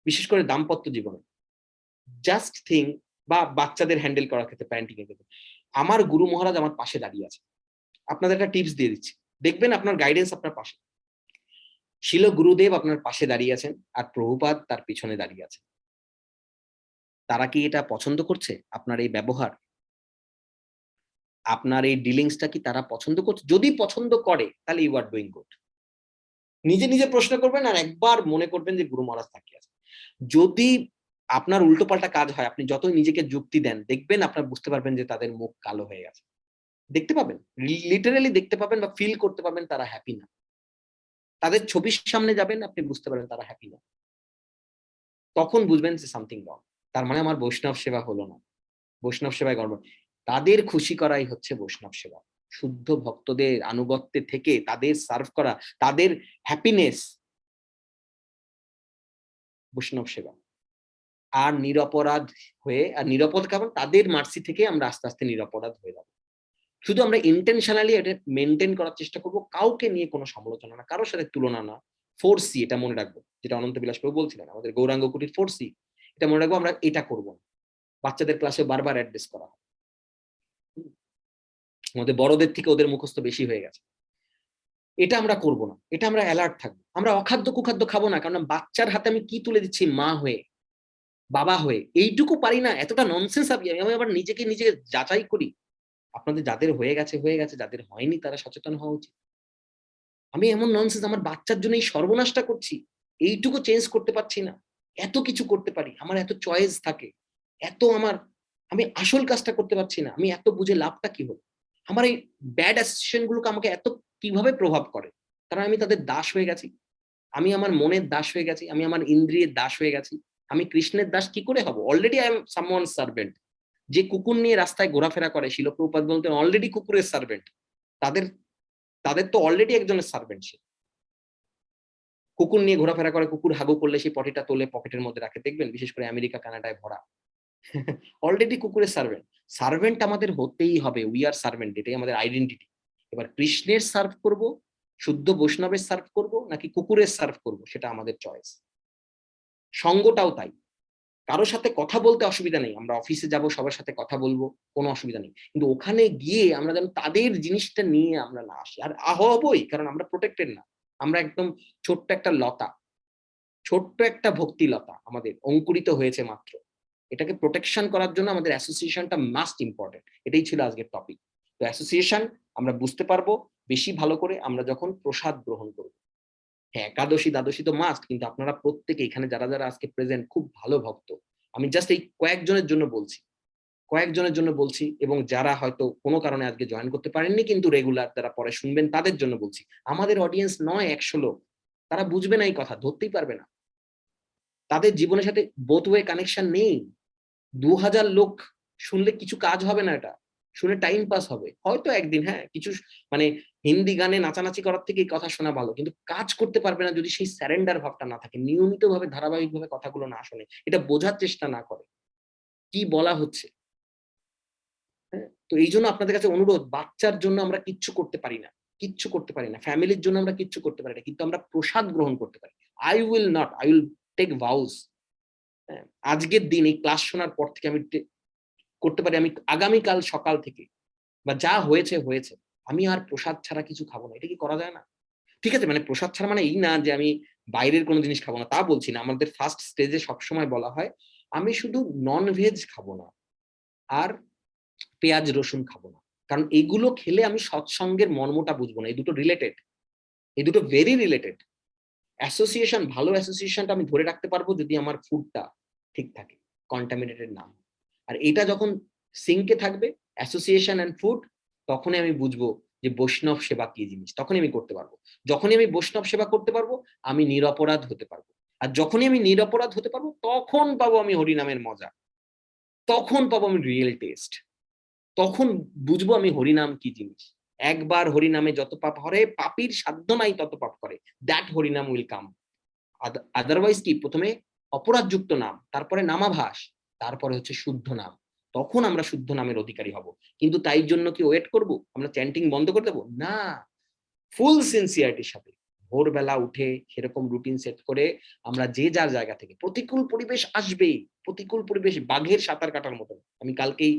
বিশেষ করে দাম্পত্য জীবনে, জাস্ট থিঙ্ক, বা বাচ্চাদের হ্যান্ডেল করার ক্ষেত্রে, প্যারেন্টিং এর ক্ষেত্রে, আমার গুরু মহারাজ আমার পাশে দাঁড়িয়ে আছে। আপনাদের একটা টিপস দিয়ে দিচ্ছি, দেখবেন আপনার গাইডেন্স আপনার পাশে, শিল গুরুদেব আপনার পাশে দাঁড়িয়ে আছেন, আর প্রভুপাদ তার পিছনে দাঁড়িয়ে আছেন। তারা কি এটা পছন্দ করছে? আপনার এই ব্যবহার, আপনার এই ডিলিংসটা কি তারা পছন্দ করছে? যদি পছন্দ করে তাহলে ইউ আর ডুইং গুড। নিজে নিজে প্রশ্ন করবেন আর একবার মনে করবেন যে গুরু মহারাজ তাকিয়ে আছে। যদি আপনার উল্টোপাল্টা কাজ হয়, আপনি যতই নিজেকে যুক্তি দেন, দেখবেন আপনার বুঝতে পারবেন যে তাদের মুখ কালো হয়ে গেছে। দেখতে পাবেন, লিটারালি দেখতে পাবেন বা ফিল করতে পাবেন তারা হ্যাপি না। তাদের ছবির সামনে যাবেন, আপনি বুঝতে পারবেন তারা হ্যাপি না। তখন বুঝবেন যে সামথিং রং। তার মানে আমার বৈষ্ণব সেবা হলো না, বৈষ্ণব সেবায় গর্ব। তাদের খুশি করাই হচ্ছে বৈষ্ণব সেবা। শুদ্ধ ভক্তদের আনুগত্যে থেকে তাদের সার্ভ করা, তাদের হ্যাপিনেস বৈষ্ণব সেবা। আর নিরপরাধ হয়ে, আর নিরপরাধ কারণ তাদের মার্সি থেকে আমরা আস্তে আস্তে নিরপরাধ হয়ে যাবো। শুধু আমরা ইন্টেনশনালি এটা মেনটেন করার চেষ্টা করব, কাউকে নিয়ে কোনো সমালোচনা না, কারোর সাথে তুলনা না। 4C, এটা মনে রাখবো, যেটা অনন্ত বিলাস প্রভু বলছিলেন, আমাদের গৌরাঙ্গ কুটির 4C, এটা মনে রাখবো। আমরা এটা করবো না। বাচ্চাদের ক্লাসে বারবার অ্যাড্রেস করা হয়, আমাদের বড়দের থেকে ওদের মুখস্থ বেশি হয়ে গেছে, এটা আমরা করব না। এটা আমরা অ্যালার্ট থাকবো। আমরা অখাদ্য কুখাদ্য খাবো না, কারণ বাচ্চার হাতে আমি কি তুলে দিচ্ছি, মা হয়ে, বাবা হয়ে, এইটুকু পারি না। এতটা ননসেন্স আমি আবার নিজেকে নিজে যাচাই করি। আপনাদের যাদের হয়ে গেছে হয়ে গেছে, যাদের হয়নি তারা সচেতন হওয়া উচিত। আমি এমন ননসেন্স আমার বাচ্চার জন্য এই সর্বনাশটা করছি, এইটুকু চেঞ্জ করতে পারছি না। এত কিছু করতে পারি, আমার এত চয়েস থাকে, এত আমার, আমি আসল কাজটা করতে পারছি না। আমি এত বুঝে লাভটা কি হলো? আমার এই ব্যাড অ্যাসোসিয়েশন গুলোকে আমাকে এত কিভাবে প্রভাব করে? কারণ আমি তাদের দাস হয়ে গেছি, আমি আমার মনের দাস হয়ে গেছি, আমি আমার ইন্দ্রিয়ের দাস হয়ে গেছি। আমি কৃষ্ণের দাস কি করে হব? Already I am someone servant. যে কুকুর নিয়ে রাস্তায় ঘোরাফেরা করে, শিল প্রভুপাদ বলতেন অলরেডি কুকুরের সার্ভেন্ট। তাদের তাদের তো অলরেডি একজনের সার্ভেন্ট সে। কুকুর নিয়ে ঘোরাফেরা করে, কুকুর হাগু করলে সেই পটিটা তোলে পকেটের মধ্যে রাখে, দেখবেন বিশেষ করে আমেরিকা কানাডায় ভরা। অলরেডি কুকুরের সার্ভেন্ট। সার্ভেন্ট আমাদের হতেই হবে, উই আর সার্ভেন্ট, এটাই আমাদের আইডেন্টিটি। এবার কৃষ্ণের সার্ভ করব, শুদ্ধ বৈষ্ণবের সার্ভ করব, নাকি কুকুরের সার্ভ করব, সেটা আমাদের চয়েস। সঙ্গটাও তাই। কারোর সাথে কথা বলতে অসুবিধা নেই, আমরা অফিসে যাব, সবার সাথে কথা বলবো, কোনো অসুবিধা নেই, কিন্তু ওখানে গিয়ে আমরা যেন তাদের জিনিসটা নিয়ে আমরা না আসি। আর হবই, কারণ আমরা প্রোটেক্টেড না, আমরা একদম ছোট্ট একটা লতা, ছোট্ট একটা ভক্তি লতা আমাদের অঙ্কুরিত হয়েছে মাত্র। এটাকে প্রোটেকশন করার জন্য আমাদের অ্যাসোসিয়েশনটা মাস্ট ইম্পর্টেন্ট। এটাই ছিল আজকের টপিক। তো অ্যাসোসিয়েশন আমরা বুঝতে পারবো বেশি ভালো করে আমরা যখন প্রসাদ গ্রহণ করব। হ্যাঁ, একাদশী দ্বাদশী তো মাস্ট, কিন্তু আপনারা প্রত্যেকে এখানে যারা যারা আজকে প্রেজেন্ট খুব ভালো ভক্ত। আমি জাস্ট এই কয়েকজনের জন্য বলছি, এবং যারা হয়তো কোনো কারণে আজকে জয়েন করতে পারেননি কিন্তু রেগুলার যারা পরে শুনবেন তাদের জন্য বলছি। আমাদের অডিয়েন্স নয় 100 লোক, তারা বুঝবে না এই কথা, ধরতেই পারবে না, তাদের জীবনের সাথে বোথ ওয়ে কানেকশন নেই। 2000 লোক শুনলে কিছু কাজ হবে না, এটা শুনে টাইম পাস হবে হয়তো একদিন, হ্যাঁ কিছু, মানে হিন্দি গানে নাচানাচি করার থেকে এই কথা শোনা ভালো, কিন্তু কাজ করতে পারবে না যদি সেই স্যারেন্ডার ভাবটা না থাকে, নিয়মিতভাবে ধারাবাহিকভাবে কথাগুলো না শোনে, এটা বোঝার চেষ্টা না করে কি বলা হচ্ছে। হ্যাঁ, তো এই জন্য আপনাদের কাছে অনুরোধ, বাচ্চার জন্য আমরা কিচ্ছু করতে পারি না, ফ্যামিলির জন্য আমরা কিচ্ছু করতে পারি না, কিন্তু আমরা প্রসাদ গ্রহণ করতে পারি। আই উইল টেক ভাউস, আজকের দিন এই ক্লাস শোনার পর থেকে আমি করতে পারি, আমি আগামীকাল সকাল থেকে বা যা হয়েছে হয়েছে, আমি আর প্রসাদ ছাড়া কিছু খাবো না। এটা কি করা যায় না? ঠিক আছে, মানে প্রসাদ ছাড়া মানে এই না যে আমি বাইরের কোনো জিনিস খাবো না, তা বলছি না। আমাদের ফার্স্ট স্টেজে সবসময় বলা হয় আমি শুধু নন ভেজ খাবো না আর পেঁয়াজ রসুন খাবো না, কারণ এগুলো খেলে আমি সৎসঙ্গের মর্মটা বুঝবো না। এই দুটো রিলেটেড, এই দুটো ভেরি রিলেটেড। অ্যাসোসিয়েশন, ভালো অ্যাসোসিয়েশনটা আমি ধরে রাখতে পারবো যদি আমার ফুডটা ঠিক থাকে, কন্টামিনেটেড না। আর এটা যখন সিঙ্কে থাকবে, অ্যাসোসিয়েশন এন্ড ফুড, তখনই আমি বুঝবো যে বৈষ্ণব সেবা কি জিনিস, তখনই আমি করতে পারবো। যখনই আমি বৈষ্ণব সেবা করতে পারবো, আমি নিরপরাধ হতে পারবো। আর যখনই আমি নিরপরাধ হতে পারবো, তখন পাবো আমি হরিনামের মজা, তখন পাবো আমি রিয়েল টেস্ট, তখন বুঝবো আমি হরিনাম কি জিনিস। একবার হরিনামে যত পাপ হরে, পাপীর সাধ্য নাই তত পাপ করে, দ্যাট হরিনাম উইল কাম। আদারওয়াইজ কি, প্রথমে অপরাধযুক্ত নাম, তারপরে নামাভাস, তারপরে হচ্ছে শুদ্ধ নাম। তখন আমরা শুদ্ধ নামের অধিকারী হব। কিন্তু তাই জন্য কি ওয়েট করব, আমরা চ্যান্টিং বন্ধ করে দেবো? না, ফুল সিনসিয়ারিটির সাথে ভোরবেলা উঠে সেরকম রুটিন সেট করে আমরা যে যার জায়গা থেকে, প্রতিকূল পরিবেশ আসবেই, প্রতিকূল পরিবেশ বাঘের সাঁতার কাটার মতো। আমি কালকেই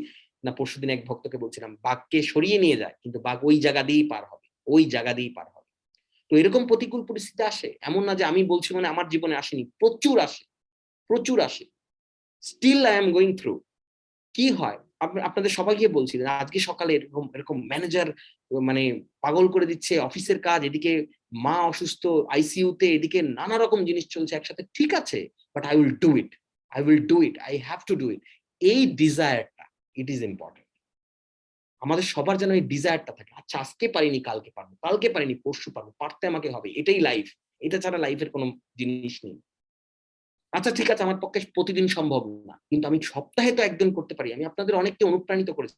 না পরশুদিন এক ভক্তকে বলছিলাম, বাঘকে সরিয়ে নিয়ে যায় কিন্তু বাঘ ওই জায়গা দিয়েই পার হবে, ওই জায়গা দিয়েই পার হবে। তো এরকম প্রতিকূল পরিস্থিতি আসে, এমন না যে আমি বলছি মানে আমার জীবনে আসেনি, প্রচুর আসে, প্রচুর আসে। Still I am going through. কি হয়, আপনাদের সবাইকে বলছি, আজকে সকালে এরকম এরকম ম্যানেজার মানে পাগল করে দিচ্ছে, অফিসের কাজ, এদিকে মা অসুস্থ আইসিইউতে, এদিকে নানা রকম জিনিস চলছে একসাথে, ঠিক আছে, but I will do it, I will do it, I have to do it. এই ডিজায়ারটা, ইট ইজ ইম্পর্টেন্ট। আমাদের সবার যেন এই ডিজায়ারটা থাকে, আচ্ছা আজকে পারিনি কালকে পারবো, কালকে পারিনি পরশু পারবো, পারতে আমাকে হবে, এটাই লাইফ, এটা ছাড়া লাইফের কোনো জিনিস নেই। আচ্ছা ঠিক আছে, আমার পক্ষে প্রতিদিন সম্ভব না, কিন্তু আমি সপ্তাহে তো একদিন করতে পারি। আমি আপনাদের অনেককে অনুপ্রাণিত করেছি,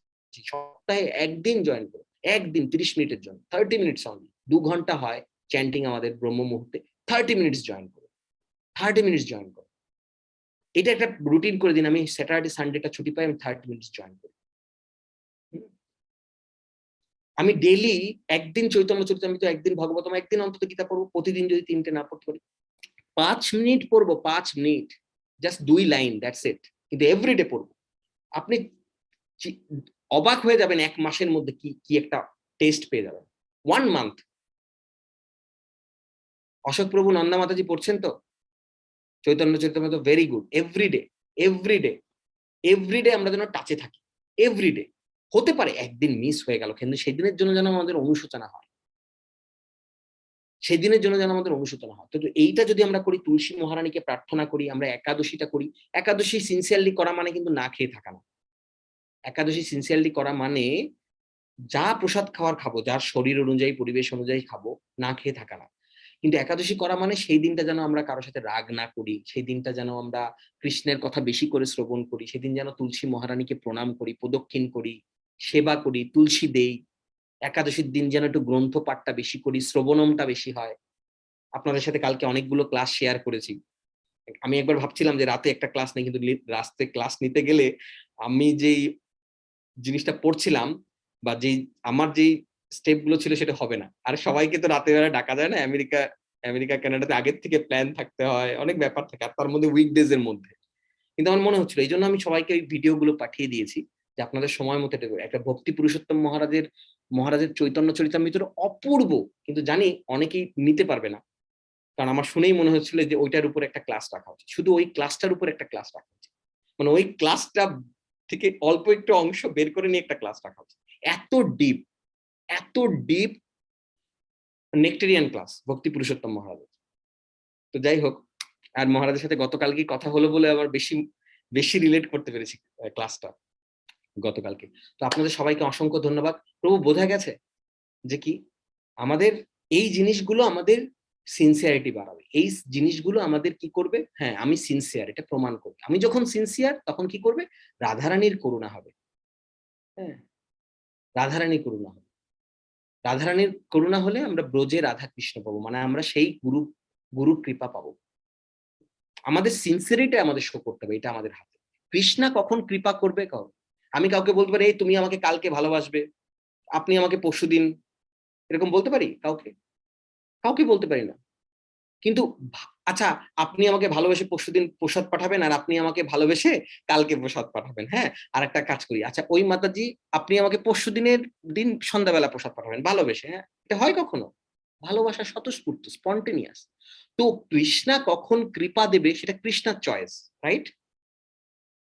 সপ্তাহে একদিন জয়েন করো, একদিন 30 মিনিটের জন্য, 30 মিনিটস অনলি, 2 ঘন্টা হয় চ্যান্টিং আমাদের ব্রহ্ম মুহূর্তে, 30 মিনিটস জয়েন করো, 30 মিনিটস জয়েন করো। এটা একটা রুটিন করে দিন, আমি স্যাটারডে সানডেটা ছুটি পাই, আমি 30 মিনিটস জয়েন করি। আমি ডেইলি একদিন চৈতন্য চরিতামৃত, একদিন ভাগবতম, একদিন অন্তত গীতা পড়বো, প্রতিদিন যদি 3টে না পড়তে পারি 5 মিনিট পড়বো, 5 minute, just 2 line, that's it, কিন্তু এভরিডে পড়বো। আপনি অবাক হয়ে যাবেন 1 মাসের মধ্যে কি কি একটা টেস্ট পেয়ে যাবেন। 1 মান্থ। অশোক প্রভু নন্দা মাতাজি পড়ছেন তো Chaitanya Charitamrita, very good. Everyday, everyday, everyday আমরা যেন টাচে থাকি, এভরিডে। হতে পারে একদিন মিস হয়ে গেল, কিন্তু সেই দিনের জন্য যেন আমাদের অনুশোচনা হয়, সেই দিনের জন্য যেন আমাদের অনুশোচনা হয়। তো এইটা যদি আমরা করি, তুলসী মহারানীকে প্রার্থনা করি, আমরা একাদশীটা করি। একাদশী সিনসিয়ারলি করা মানে কিন্তু না খেয়ে থাকা না। একাদশী সিনসিয়ারলি করা মানে যা প্রসাদ খাওয়ার খাবো, যার শরীর অনুযায়ী পরিবেশ অনুযায়ী খাবো, না খেয়ে থাকা না। কিন্তু একাদশী করা মানে সেই দিনটা যেন আমরা কারোর সাথে রাগ না করি, সেই দিনটা যেন আমরা কৃষ্ণের কথা বেশি করে শ্রবণ করি, সেদিন যেন তুলসী মহারানীকে প্রণাম করি, প্রদক্ষিণ করি, সেবা করি, তুলসী দেই। একাদশীর দিন যেন একটু গ্রন্থ পাঠটা বেশি করি, শ্রবণমটা বেশি হয়। আপনাদের সাথে কালকে অনেকগুলো ক্লাস শেয়ার করেছি। আমি একবার ভাবছিলাম যে রাতে একটা ক্লাস নেই, কিন্তু রাতে ক্লাস নিতে গেলে আমি যেই জিনিসটা পড়ছিলাম বা যেই আমার যেই স্টেপ গুলো ছিল সেটা হবে না। আর সবাইকে তো রাতের বেলা ডাকা যায় না, আমেরিকা কানাডাতে আগের থেকে প্ল্যান থাকতে হয়, অনেক ব্যাপার থাকে, আর তার মধ্যে উইকডেজ এর মধ্যে। কিন্তু আমার মনে হচ্ছিল, এই জন্য আমি সবাইকে ওই ভিডিও গুলো পাঠিয়ে দিয়েছি যে আপনাদের সময় মতো এটা একটা ভক্তি পুরুষোত্তম মহারাজের চৈতন্য চরিতামৃত অপূর্ব, কিন্তু জানি অনেকেই নিতে পারবে না, কারণ আমার শুনেই মনে হচ্ছিল যে ওইটার উপর একটা ক্লাস রাখা উচিত, শুধু ওই ক্লাসটার উপর একটা ক্লাস রাখা উচিত, মানে ওই ক্লাসটা থেকে অল্প একটু অংশ বের করে নিয়ে একটা ক্লাস রাখা উচিত। এত ডিপ, এত ডিপ নেক্টেরিয়ান ক্লাস ভক্তি পুরুষোত্তম মহারাজের। তো যাই হোক, আর মহারাজের সাথে গতকালকে কথা হলো বলে আবার বেশি বেশি রিলেট করতে পেরেছি ক্লাসটা গতকালকে। তো আপনাদের সবাইকে অসংখ্য ধন্যবাদ। প্রভু বোঝা গেছে যে কি আমাদের এই জিনিসগুলো আমাদের সিনসিয়ারিটি বাড়াবে, এই জিনিসগুলো আমাদের কি করবে, হ্যাঁ আমি সিনসিয়ার, এটা প্রমাণ করবে। আমি যখন সিনসিয়ার তখন কি করবে, রাধারানীর করুণা হবে। হ্যাঁ, রাধারানীর করুণা হবে। রাধারানীর করুণা হলে আমরা ব্রজে রাধা কৃষ্ণ পাবো, মানে আমরা সেই গুরু কৃপা পাবো। আমাদের সিনসিয়ারিটি আমাদের শো করতে হবে, এটা আমাদের হাতে। কৃষ্ণা কখন কৃপা করবে কাউ, আমি কাউকে বলতে পারি এই তুমি আমাকে কালকে ভালোবাসবে, আপনি আমাকে পরশুদিন, এরকম বলতে পারি কাউকে? কাউকে বলতে পারি না। কিন্তু আচ্ছা, আপনি আমাকে ভালোবেসে পরশুদিন প্রসাদ পাঠাবেন, আর আপনি আমাকে ভালোবেসে কালকে প্রসাদ পাঠাবেন। হ্যাঁ, আর একটা কাজ করি, আচ্ছা ওই মাতাজি আপনি আমাকে পরশুদিনের দিন সন্ধ্যাবেলা প্রসাদ পাঠাবেন ভালোবেসে। হ্যাঁ, এটা হয় কখনো? ভালোবাসা স্বতঃস্ফূর্ত, স্পন্টেনিয়াস। তো কৃষ্ণা কখন কৃপা দেবে সেটা কৃষ্ণার চয়েস, রাইট?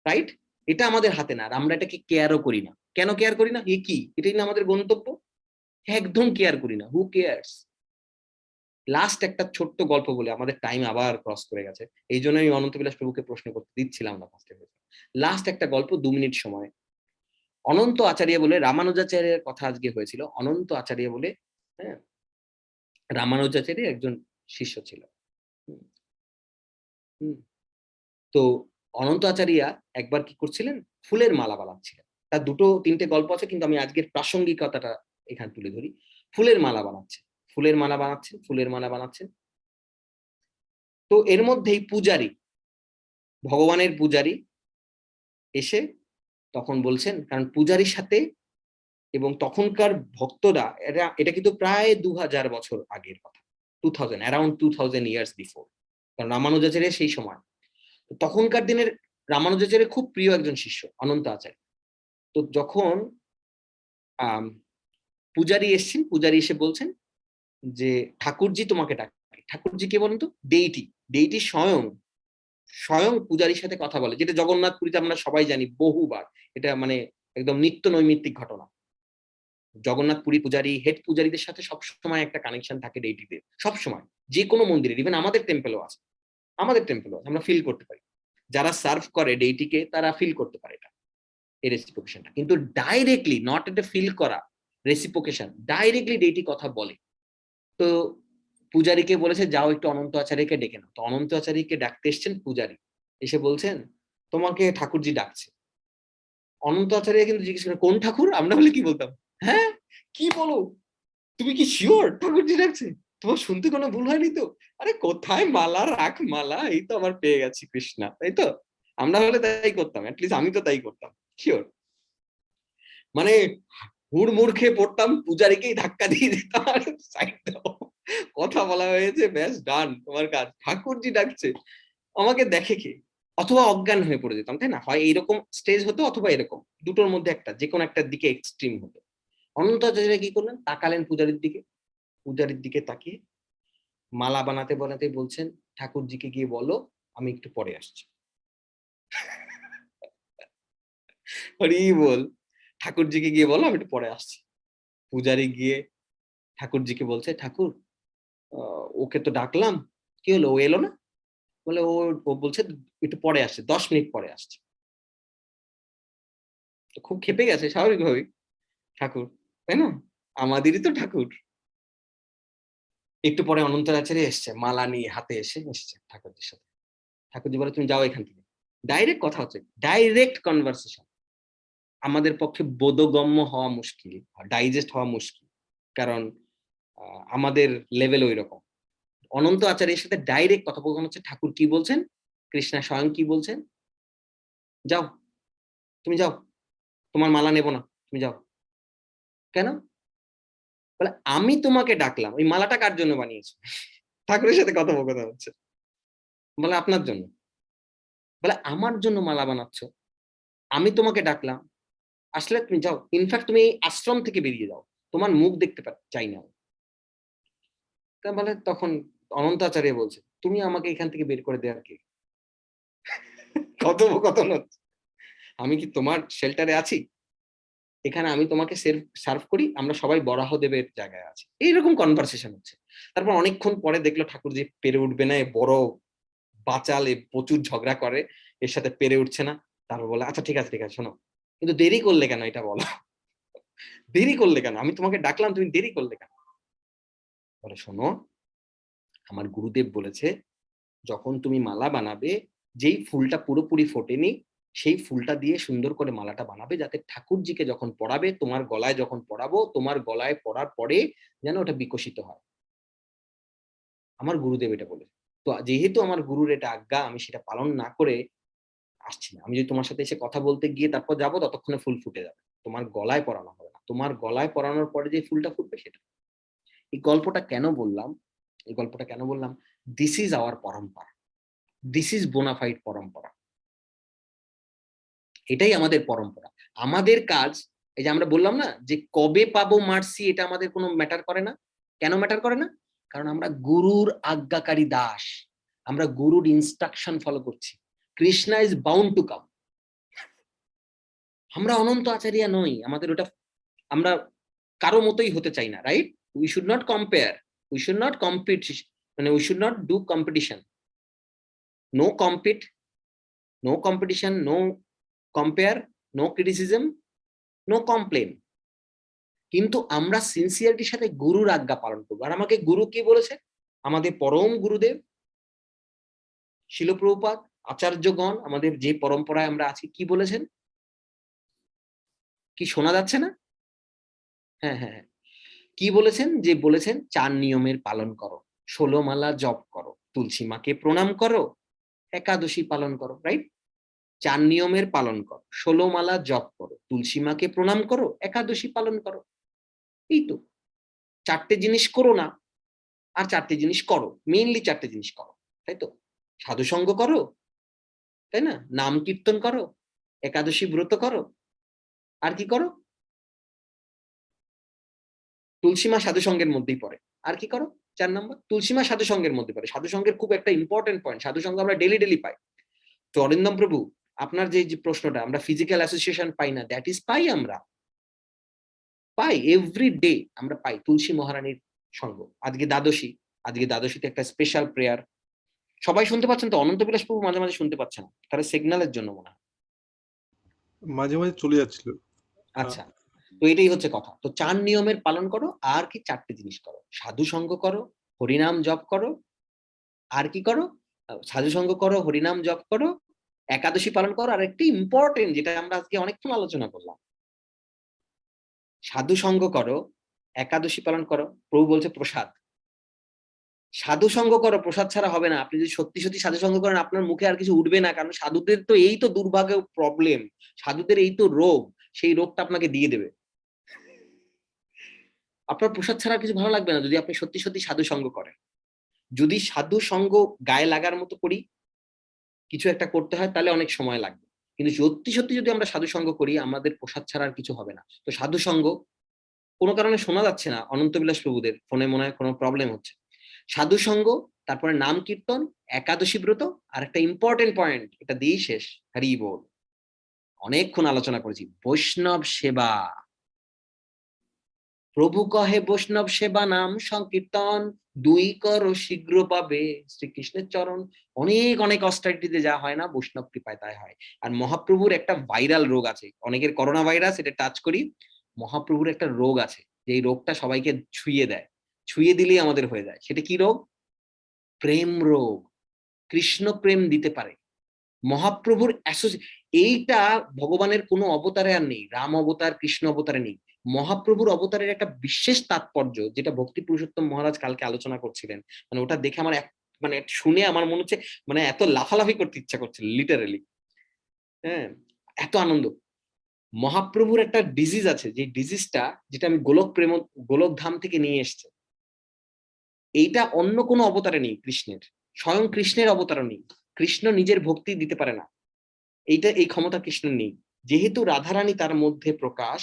রাইট, এটা আমাদের হাতে না, আর আমরা এটাকে কেয়ারও করি না। কেন কেয়ার করি না? এ কি, এটাই না আমাদের গন্তব্য? একদম কেয়ার করি না। হু কেয়ারস? লাস্ট একটা ছোট্ট গল্প বলে, আমাদের টাইম আবার ক্রস করে গেছে, এই জন্য আমি অনন্ত বিলাস প্রভুকে প্রশ্ন করতে দিচ্ছিলাম না ফার্স্টে। লাস্ট একটা গল্প, 2 মিনিট সময়। অনন্ত আচার্য বলে রামানুজাচার্যের কথা আজকে হয়েছিল। অনন্ত আচার্য বলে, হ্যাঁ, রামানুজাচার্যের একজন শিষ্য ছিল। তো অনন্ত আচার্যা একবার কি করছিলেন, ফুলের মালা বানাচ্ছিলেন। তার 2-3টে গল্প আছে, কিন্তু আমি আজকের প্রাসঙ্গিকতাটা এখানে তুলে ধরি। ফুলের মালা বানাচ্ছেন, ফুলের মালা বানাচ্ছেন, ফুলের মালা বানাচ্ছেন। তো এর মধ্যেই পূজারী, ভগবানের পূজারী এসে তখন বলছেন, কারণ পূজারীর সাথে এবং তখনকার ভক্তরা, এটা কিন্তু প্রায় 2000 বছর আগের কথা, 2000 ইয়ার্স বিফোর, কারণ রামানুজাচার্য সেই সময়। তো তখনকার দিনের রামানুজাচার্য খুব প্রিয় একজন শিষ্য অনন্ত আচার্য। তো যখন পূজারী এসছেন, পূজারী এসে বলছেন যে ঠাকুরজি তোমাকে ডাকে। ঠাকুরজি কে বলেন তো? ডেইটি স্বয়ং পূজারীর সাথে কথা বলে, যেটা জগন্নাথ পুরীতে আমরা সবাই জানি বহুবার, এটা মানে একদম নিত্য নৈমিত্তিক ঘটনা। জগন্নাথ পুরী পূজারী, হেড পূজারীদের সাথে সবসময় একটা কানেকশন থাকে ডেইটিদের, সবসময়, যে কোনো মন্দিরে, ইভেন আমাদের টেম্পেলও আছে, আমরা ফিল করতে পারি। যারা সার্ভ করে ডেইটিকে তারা ফিল করতে পারে এটা, এই রেসিপ্রোকেশনটা। কিন্তু ডাইরেক্টলি, নট এটা ফিল করা রেসিপ্রোকেশন, ডাইরেক্টলি ডেইটি কথা বলে। তো পূজারীকে বলেছে যাও একটু অনন্ত আচার্যকে ডেকে নাও। তো অনন্ত আচার্যকে ডাকতে এসছেন পূজারী, এসে বলছেন তোমাকে ঠাকুরজি ডাকছে। অনন্ত আচার্য কিন্তু জিজ্ঞেস করেন কোন ঠাকুর? আমরা বলে কি বলতাম, হ্যাঁ কি বলো, তুমি কি শিওর ঠাকুরজি ডাকছে? তোমার শুনতে কোনো ভুল হয়নি তো? আরে কোথায় মালা, রাখ মালা, এই তো আমার পেয়ে গেছি কৃষ্ণা, তাই তো? আমরা হলে তাই করতাম, অ্যাটলিস্ট আমি তো তাই করতাম, শিওর। মানে হুড়মুড় খেয়ে পড়তাম, পূজারীকেই ধাক্কা দিয়ে দিতাম, আর সাইড দাও, কথা বলা হয়েছে, ব্যাস ডান, তোমার কাজ, ঠাকুরজি ডাকছে। আমাকে দেখে কে, অথবা অজ্ঞান হয়ে পড়ে যেতাম, তাই না? হয় এইরকম স্টেজ হতো অথবা এরকম, দুটোর মধ্যে একটা, যে কোনো একটার দিকে এক্সট্রিম হতো। অনন্ত আচার্য কি করলেন, তাকালেন পূজারীর দিকে তাকিয়ে মালা বানাতে বানাতে বলছেন ঠাকুরজিকে গিয়ে বলো আমি একটু পরে আসছি। হরি বল, ঠাকুরজিকে গিয়ে বলো আমি একটু পরে আসছি। পূজারী গিয়ে ঠাকুরজিকে বলছে ঠাকুর ওকে তো ডাকলাম, কি হলো, ও এলো না? বলে ও বলছে একটু পরে আসছে, 10 মিনিট পরে আসছে। খুব ক্ষেপে গেছে স্বাভাবিকভাবেই ঠাকুর, তাই না? আমাদেরই তো ঠাকুর। একটু পরে অনন্ত আচার্য এসছে, মালা নিয়ে হাতে এসছে ঠাকুরজির সাথে। ঠাকুরজি বলে তুমি যাও এখান থেকে। ডাইরেক্ট কথা হচ্ছে, ডাইরেক্ট কনভারসেশন। আমাদের পক্ষে বোধগম্য হওয়া মুশকিল, ডাইজেস্ট হওয়া মুশকিল, কারণ আমাদের লেভেল ওই রকম। অনন্ত আচার্যের সাথে ডাইরেক্ট কথোপকথন হচ্ছে, ঠাকুর কি বলছেন, কৃষ্ণা স্বয়ং কি বলছেন, যাও তুমি যাও, তোমার মালা নেব না, তুমি যাও। কেন? বলে আমি তোমাকে ডাকলাম, ওই মালাটা কার জন্য বানিয়েছো? ঠাকুরের সাথে কথোপকথন হচ্ছে। বলে আপনার জন্য। বলে আমার জন্য মালা বানাচ্ছ? আমি তোমাকে ডাকলাম, আসলে তুমি যাও, ইনফ্যাক্ট তুমি এই আশ্রম থেকে বেরিয়ে যাও, তোমার মুখ দেখতে চাই না। বলে তখন অনন্ত আচার্য বলছে তুমি আমাকে এখান থেকে বের করে দেওয়ার কে? কথোপকথন হচ্ছে, আমি কি তোমার শেল্টারে আছি? এখানে আমি তোমাকে সার্ভ করি, আমরা সবাই বরাহদেবের জায়গায় আছি, এইরকম কনভারসেশন হচ্ছে। তারপর অনেকক্ষণ পরে দেখলো ঠাকুরজি পেরে উঠবে না, বড় বাচাল, প্রচুর ঝগড়া করে, এর সাথে পেরে উঠছে না। তারপর বলে আচ্ছা ঠিক আছে শোনো, কিন্তু দেরি করলে কেন, এটা বলো, দেরি করলে কেন? আমি তোমাকে ডাকলাম, তুমি দেরি করলে কেন? বলে শোনো, আমার গুরুদেব বলেছে যখন তুমি মালা বানাবে, যেই ফুলটা পুরোপুরি ফোটেনি সেই ফুলটা দিয়ে সুন্দর করে মালাটা বানাবে, যাতে ঠাকুরজিকে যখন পড়াবে, তোমার গলায় যখন পড়াবো, তোমার গলায় পড়ার পরে যেন ওটা বিকশিত হয়। আমার গুরুদেব এটা বলে। তো যেহেতু আমার গুরুর এটা আজ্ঞা, আমি সেটা পালন না করে আসছি না। আমি যদি তোমার সাথে এসে কথা বলতে গিয়ে তারপর যাবো, ততক্ষণে ফুল ফুটে যাবে, তোমার গলায় পরানো হবে না, তোমার গলায় পরানোর পরে যে ফুলটা ফুটবে সেটা। এই গল্পটা কেন বললাম, দিস ইজ আওয়ার পরম্পরা, দিস ইজ বোনাফাইড পরম্পরা, এটাই আমাদের পরম্পরা। আমাদের কাজ, এই যে আমরা বললাম না যে কবে পাবো মার্সি, এটা আমাদের কোনো ম্যাটার করে না। কেন ম্যাটার করে না? কারণ আমরা গুরুর আজ্ঞাকারী দাস, আমরা গুরুর ইনস্ট্রাকশন ফলো করছি। Krishna is bound to come. আমরা অনন্ত আচার্য নই, আমাদের ওটা, আমরা কারো মতোই হতে চাই না, right? We should not compare, we should not compete, মানে we should not do competition. No compete, no competition, no compare, no criticism, no complain. কিন্তু আমরা সিনসিয়ারিটির সাথে গুরুর আজ্ঞা পালন করবো। আর আমাকে গুরু কি বলেছে? আমাদের পরম গুরুদেব শিল প্রভুপাদ, আচার্যগণ, আমাদের যে পরম্পরায় আমরা আছি, কি বলেছেন? কি শোনা যাচ্ছে না? হ্যাঁ হ্যাঁ, কি বলেছেন? যে বলেছেন 4 নিয়মের পালন করো, 16 মালা জপ করো, তুলসী মাকে প্রণাম করো, একাদশী পালন করো, রাইট? 4 নিয়মের পালন করো, 16 মালা জপ করো, তুলসী মাকে প্রণাম করো, একাদশী পালন করো। এই তো 4টে জিনিস করো না, আর 4টে জিনিস করো, মেইনলি 4টে জিনিস করো, তাই তো? সাধুসঙ্গ করো, তাই না? নাম কীর্তন করো, একাদশী ব্রত করো, আর কি করো? তুলসী মা সাধুসঙ্গের মধ্যেই পড়ে। আর কি করো? 4 নম্বর, তুলসী মা সাধুসঙ্গের মধ্যে পড়ে। সাধুসঙ্গের খুব একটা ইম্পর্টেন্ট পয়েন্ট, সাধুসঙ্গ আমরা ডেলি পাই। তো অরিন্দম প্রভু, আপনার যে প্রশ্নটা, আমরা ফিজিক্যাল অ্যাসোসিয়েশন পাই না, দ্যাট ইজ পাই, আমরা পাই এভরি ডে, আমরা পাই তুলসী মহারানীর সঙ্গ। আজকে দ্বাদশীতে একটা স্পেশাল প্রেয়ার, সবাই শুনতে পাচ্ছেন তো? অনন্ত বিলাস প্রভু মাঝে মাঝে শুনতে পাচ্ছেন, তারা সিগন্যালের জন্য মনে হয়। মাঝে মাঝে চলে যাচ্ছিল। আচ্ছা, তো এটাই হচ্ছে কথা। তো 4 নিয়মের পালন করো, আর কি 4টে জিনিস করো, সাধু সঙ্গ করো, হরিনাম জপ করো, আর কি করো? সাধু সঙ্গ করো, হরিনাম জপ করো, একাদশী পালন করো, আর একটি ইম্পর্টেন্ট যেটা আমরা আজকে অনেকক্ষণ আলোচনা করলাম, সাধু সঙ্গ করো, একাদশী পালন করো, প্রভু বলছে প্রসাদ। সাধু সঙ্গ করো, প্রসাদ ছাড়া হবে না। আপনি যদি সত্যি সত্যি সাধু সঙ্গ করেন, আপনার মুখে আর কিছু উঠবে না, কারণ সাধুদের তো এই তো দুর্ভাগ্য, প্রবলেম, সাধুদের এই তো রোগ, সেই রোগটা আপনাকে দিয়ে দেবে। আপনার প্রসাদ ছাড়া কিছু ভালো লাগবে না যদি আপনি সত্যি সত্যি সাধু সঙ্গ করেন। যদি সাধু সঙ্গ গায়ে লাগার মতো করি, কিছু একটা করতে হয়, তাহলে অনেক সময় লাগবে। কিন্তু সত্যি সত্যি যদি আমরা সাধু সঙ্গ করি, আমাদের প্রসাদ ছাড়া আর কিছু হবে না। তো সাধু সঙ্গ, কোনো কারণে শোনা যাচ্ছে না অনন্ত বিলাস প্রভুদের ফোনে, মনে হয় কোনো প্রবলেম হচ্ছে। সাধু সঙ্গ, তারপরে নাম কীর্তন, একাদশী ব্রত, আর একটা ইম্পর্টেন্ট পয়েন্ট, এটা দিয়েই শেষ, হরি বল। অনেকক্ষণ আলোচনা করেছি, বৈষ্ণব সেবা। প্রভু কহে বৈষ্ণব সেবা নাম সংকীর্তন, 2 করো শীঘ্র পাবে শ্রীকৃষ্ণের চরণ। অনেক অনেক অস্টারিটিতে যা হয় না, বৈষ্ণব কৃপায় তাই হয়। আর মহাপ্রভুর একটা ভাইরাল রোগ আছে, অনেকের করোনা ভাইরাস, এটা টাচ করি। মহাপ্রভুর একটা রোগ আছে, যে এই রোগটা সবাইকে ছুঁয়ে দেয়, ছুঁয়ে দিলেই আমাদের হয়ে যায়। সেটা কি রোগ? প্রেম রোগ। কৃষ্ণ প্রেম দিতে পারে মহাপ্রভুর এইটা ভগবানের কোনো অবতারে আর নেই, রাম অবতার, কৃষ্ণ অবতারে নেই। মহাপ্রভুর অবতারের একটা বিশেষ তাৎপর্য, যেটা ভক্তি পুরুষোত্তম মহারাজ কালকে আলোচনা করছিলেন, মানে ওটা দেখে আমার মানে শুনে আমার মনে হচ্ছে, মানে এত লাফালাফি করতে ইচ্ছা করছে, লিটারালি। হ্যাঁ, এত আনন্দ। মহাপ্রভুর একটা ডিজিজ আছে, যে ডিজিজটা, যেটা আমি গোলক ধাম থেকে নিয়ে এসছে, এইটা অন্য কোনো অবতারে নেই কৃষ্ণের, স্বয়ং কৃষ্ণের অবতারও নেই। কৃষ্ণ নিজের ভক্তি দিতে পারে না, এই ক্ষমতা কৃষ্ণের নেই। যেহেতু রাধারানী তার মধ্যে প্রকাশ,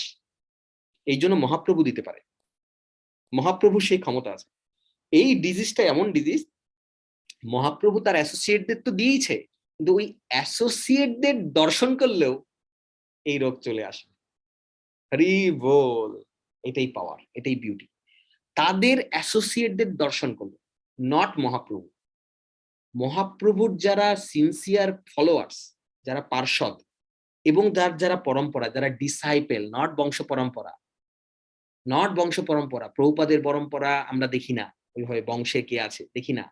এই জন্য মহাপ্রভু দিতে পারে, মহাপ্রভুর সেই ক্ষমতা আছে। এই ডিজিজটা এমন ডিজিজ, মহাপ্রভু তার অ্যাসোসিয়েটদের তো দিয়েছে, কিন্তু ওই অ্যাসোসিয়েটদের দর্শন করলেও এই রোগ চলে আসে। হরি বল। এটাই পাওয়ার, এটাই বিউটি। তাদের অ্যাসোসিয়েটদের দর্শন করলো, নট মহাপ্রভু। মহাপ্রভুর যারা সিনসিয়ার ফলোয়ার্স, যারা পার্ষদ, এবং যারা পরম্পরা, যারা ডিসাইপেল, নট বংশ পরম্পরা, প্রভুপাদের পরম্পরা আমরা দেখি না ওইভাবে, বংশে কে আছে দেখি না।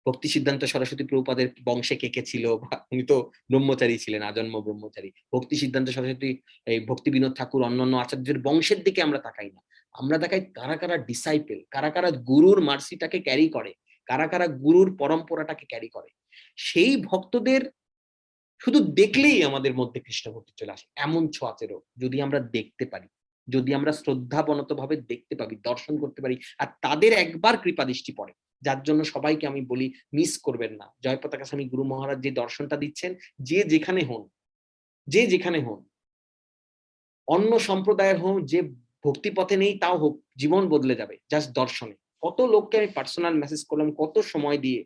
ভক্তি সিদ্ধান্ত সরস্বতী প্রভুপাদের বংশে কে কে ছিল, উনি তো ব্রহ্মচারী ছিলেন, আজন্ম ব্রহ্মচারী। ভক্তি সিদ্ধান্ত সরস্বতী, এই ভক্তি বিনোদ ঠাকুর, অন্যান্য আচার্যের বংশের দিকে আমরা তাকাই না। আমরা দেখাই কারা কারা ডিসাইপেল, কারা কারা গুরুর মার্সিটাকে ক্যারি করে, কারা কারা গুরুর পরম্পরাটাকে ক্যারি করে। সেই ভক্তদের শুধু দেখলেই আমাদের মধ্যে কৃষ্ণ ভক্তি চলে আসে। এমন ছোঁয়াচে রোগ, যদি আমরা দেখতে পারি, যদি আমরা শ্রদ্ধাবনত ভাবে দেখতে পারি, দর্শন করতে পারি, আর তাদের একবার কৃপা দৃষ্টি পড়ে, যার জন্য সবাইকে আমি বলি, মিস করবেন না। জয় পতাকা স্বামী গুরু মহারাজ যে দর্শনটা দিচ্ছেন, যে যেখানে হন, অন্য সম্প্রদায়ের হোক, যে ভক্তি পথে নেই তাও হোক, জীবন বদলে যাবে জাস্ট দর্শনে। কত লোককে আমি পার্সোনাল মেসেজ করলাম, কত সময় দিয়ে,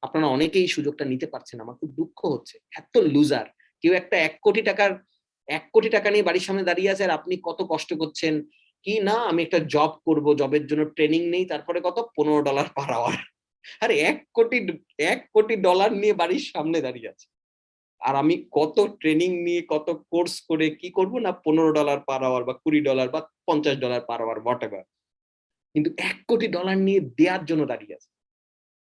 আপনারা অনেকেই সুযোগটা নিতে পারছেন। আমার খুব দুঃখ হচ্ছে, এত লুজার। কেউ একটা 1 কোটি টাকা নিয়ে বাড়ির সামনে দাঁড়িয়ে আছে, আর আপনি কত কষ্ট করছেন কি না, আমি একটা জব করব, জবের জন্য ট্রেনিং নেই, তারপরে কত $15 পার আওয়ার। আরে 1 কোটি ডলার নিয়ে বাড়ির সামনে দাঁড়িয়ে আছে, আর আমি কত ট্রেনিং নিয়ে, কত কোর্স করে কি করব না, $15 পার আওয়ার বা $20 বা $50 পার আওয়ার, হোয়াট এভার। কিন্তু $1 কোটি নিয়ে দেওয়ার জন্য দাঁড়িয়ে আছে।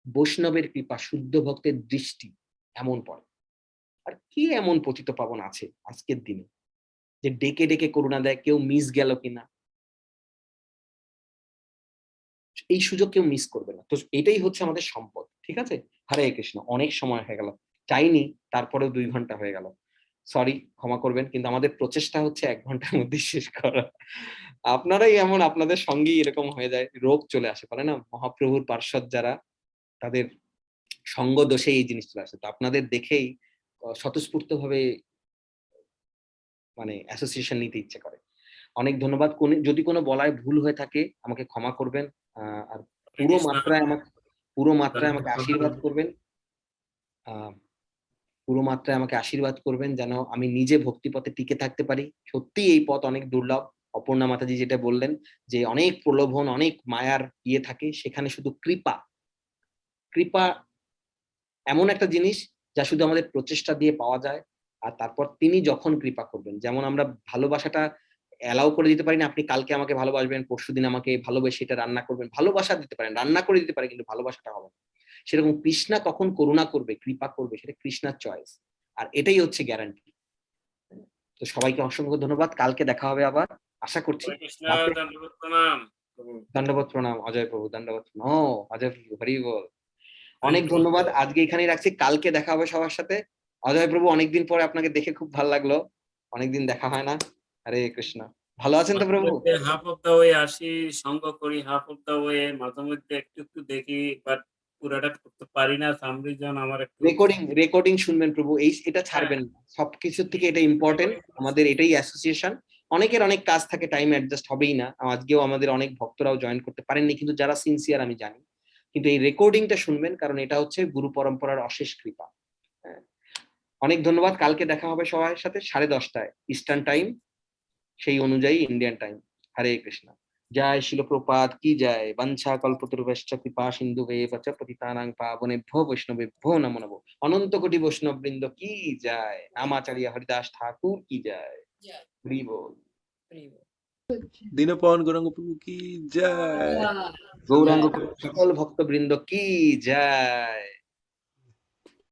বৈষ্ণবের কৃপা, শুদ্ধ ভক্তের দৃষ্টি এমন পড়ে। আর কি এমন পতিত পাবন আছে আজকের দিনে, যে ডেকে ডেকে করুণা দেয়, কেউ মিস গেল কিনা, এই সুযোগ কেউ মিস করবে না। তো এটাই হচ্ছে আমাদের সম্পদ, ঠিক আছে? হরে কৃষ্ণ। অনেক সময় হয়ে গেল, চাইনি, তারপরেও 2 ঘন্টা হয়ে গেল। সরি, ক্ষমা করবেন, কিন্তু আমাদের প্রচেষ্টা হচ্ছে 1 ঘন্টার মধ্যে শেষ করা। আপনারাই এমন, আপনাদের সঙ্গেই এরকম হয়ে যায়, রোগ চলে আসে, পারে না? মহাপ্রভুর পার্ষদ যারা, তাদের সঙ্গ দোষে এই জিনিস চলে আসে। তো আপনাদের দেখেই স্বতঃস্ফূর্তভাবে মানে অ্যাসোসিয়েশন নিতে ইচ্ছে করে। অনেক ধন্যবাদ। যদি কোনো বলায় ভুল হয়ে থাকে আমাকে ক্ষমা করবেন। আর পুরো মাত্রায় আমাকে আশীর্বাদ করবেন। পুরো মাত্রায় আমাকে আশীর্বাদ করবেন যেন আমি নিজে ভক্তিপথে টিকে থাকতে পারি। সত্যিই এই পথ অনেক দুর্লভ। অপর্ণা মাতাজি যেটা বললেন যে অনেক প্রলোভন, অনেক মায়ার থাকে, সেখানে শুধু কৃপা এমন একটা জিনিস যা শুধু আমাদের প্রচেষ্টা দিয়ে পাওয়া যায়। আর তারপর তিনি যখন কৃপা করবেন, যেমন আমরা ভালোবাসাটা অ্যালাউ করে দিতে পারি না, আপনি কালকে আমাকে ভালোবাসবেন, পরশুদিন আমাকে ভালোবেসে এটা রান্না করবেন, ভালোবাসা দিতে পারেন, রান্না করে দিতে পারেন, কিন্তু ভালোবাসাটা হবে না। সেরকম কৃষ্ণা কখন করুণা করবে, কৃপা করবে, সেটা কৃষ্ণার চয়েস। আর এটাই হচ্ছে গ্যারান্টি। তো সবাইকে অসংখ্য ধন্যবাদ। কালকে দেখা হবে আবার, আশা করছি। দণ্ডবোধ প্রণাম অজয় প্রভু, দণ্ডবোধ প্রণাম। ও অজয় প্রভু, হরি বল। অনেক ধন্যবাদ, আজকে এখানেই রাখছি, কালকে দেখা হবে সবার সাথে। অজয় প্রভু, অনেকদিন পরে আপনাকে দেখে খুব ভালো লাগলো, অনেকদিন দেখা হয় না। হরে কৃষ্ণ। ভালো আছেন তো প্রভু? হাফ অফ দা ওয়ে আসি, সঙ্গ করি, হাফ অফ দা ওয়ে মাঝে মধ্যে একটু একটু দেখি, বাট পুরাটা করতে পারি না। সাম রিজন আমার একটু রেকর্ডিং শুনবেন প্রভু, এটা ছাড়বেন না। সবকিছুর থেকে এটা ইম্পর্টেন্ট, আমাদের এটাই অ্যাসোসিয়েশন। অনেকের অনেক কাজ থাকে, টাইম অ্যাডজাস্ট হবেই না। আজকেও আমাদের অনেক ভক্তরাও জয়েন করতে পারেননি, কিন্তু যারা সিনসিয়ার আমি জানি, কিন্তু এই রেকর্ডিংটা শুনবেন, কারণ এটা হচ্ছে গুরু পরম্পরার অশেষ কৃপা। হ্যাঁ, অনেক ধন্যবাদ। কালকে দেখা হবে সবার সাথে 10:30টায় ইস্টার্ন টাইম, সেই অনুযায়ী ইন্ডিয়ান টাইম। হরে কৃষ্ণ। জয় শিল প্রপাত কি জয়। বঞ্ছা কল্পতরুভ্যশ্চ কৃপা সিন্ধুভেব চ পতিতানাং পাবনেভ্যো বৈষ্ণবেভ্যো নমো নমঃ। অনন্ত কোটি বৈষ্ণব বৃন্দ কি জয়। নামাচার্য হরিদাস ঠাকুর কি জয়। হরি বল। দীনপন গৌরাঙ্গ প্রভু কি জয়। গৌরাঙ্গ সকল ভক্তবৃন্দ কি জয়।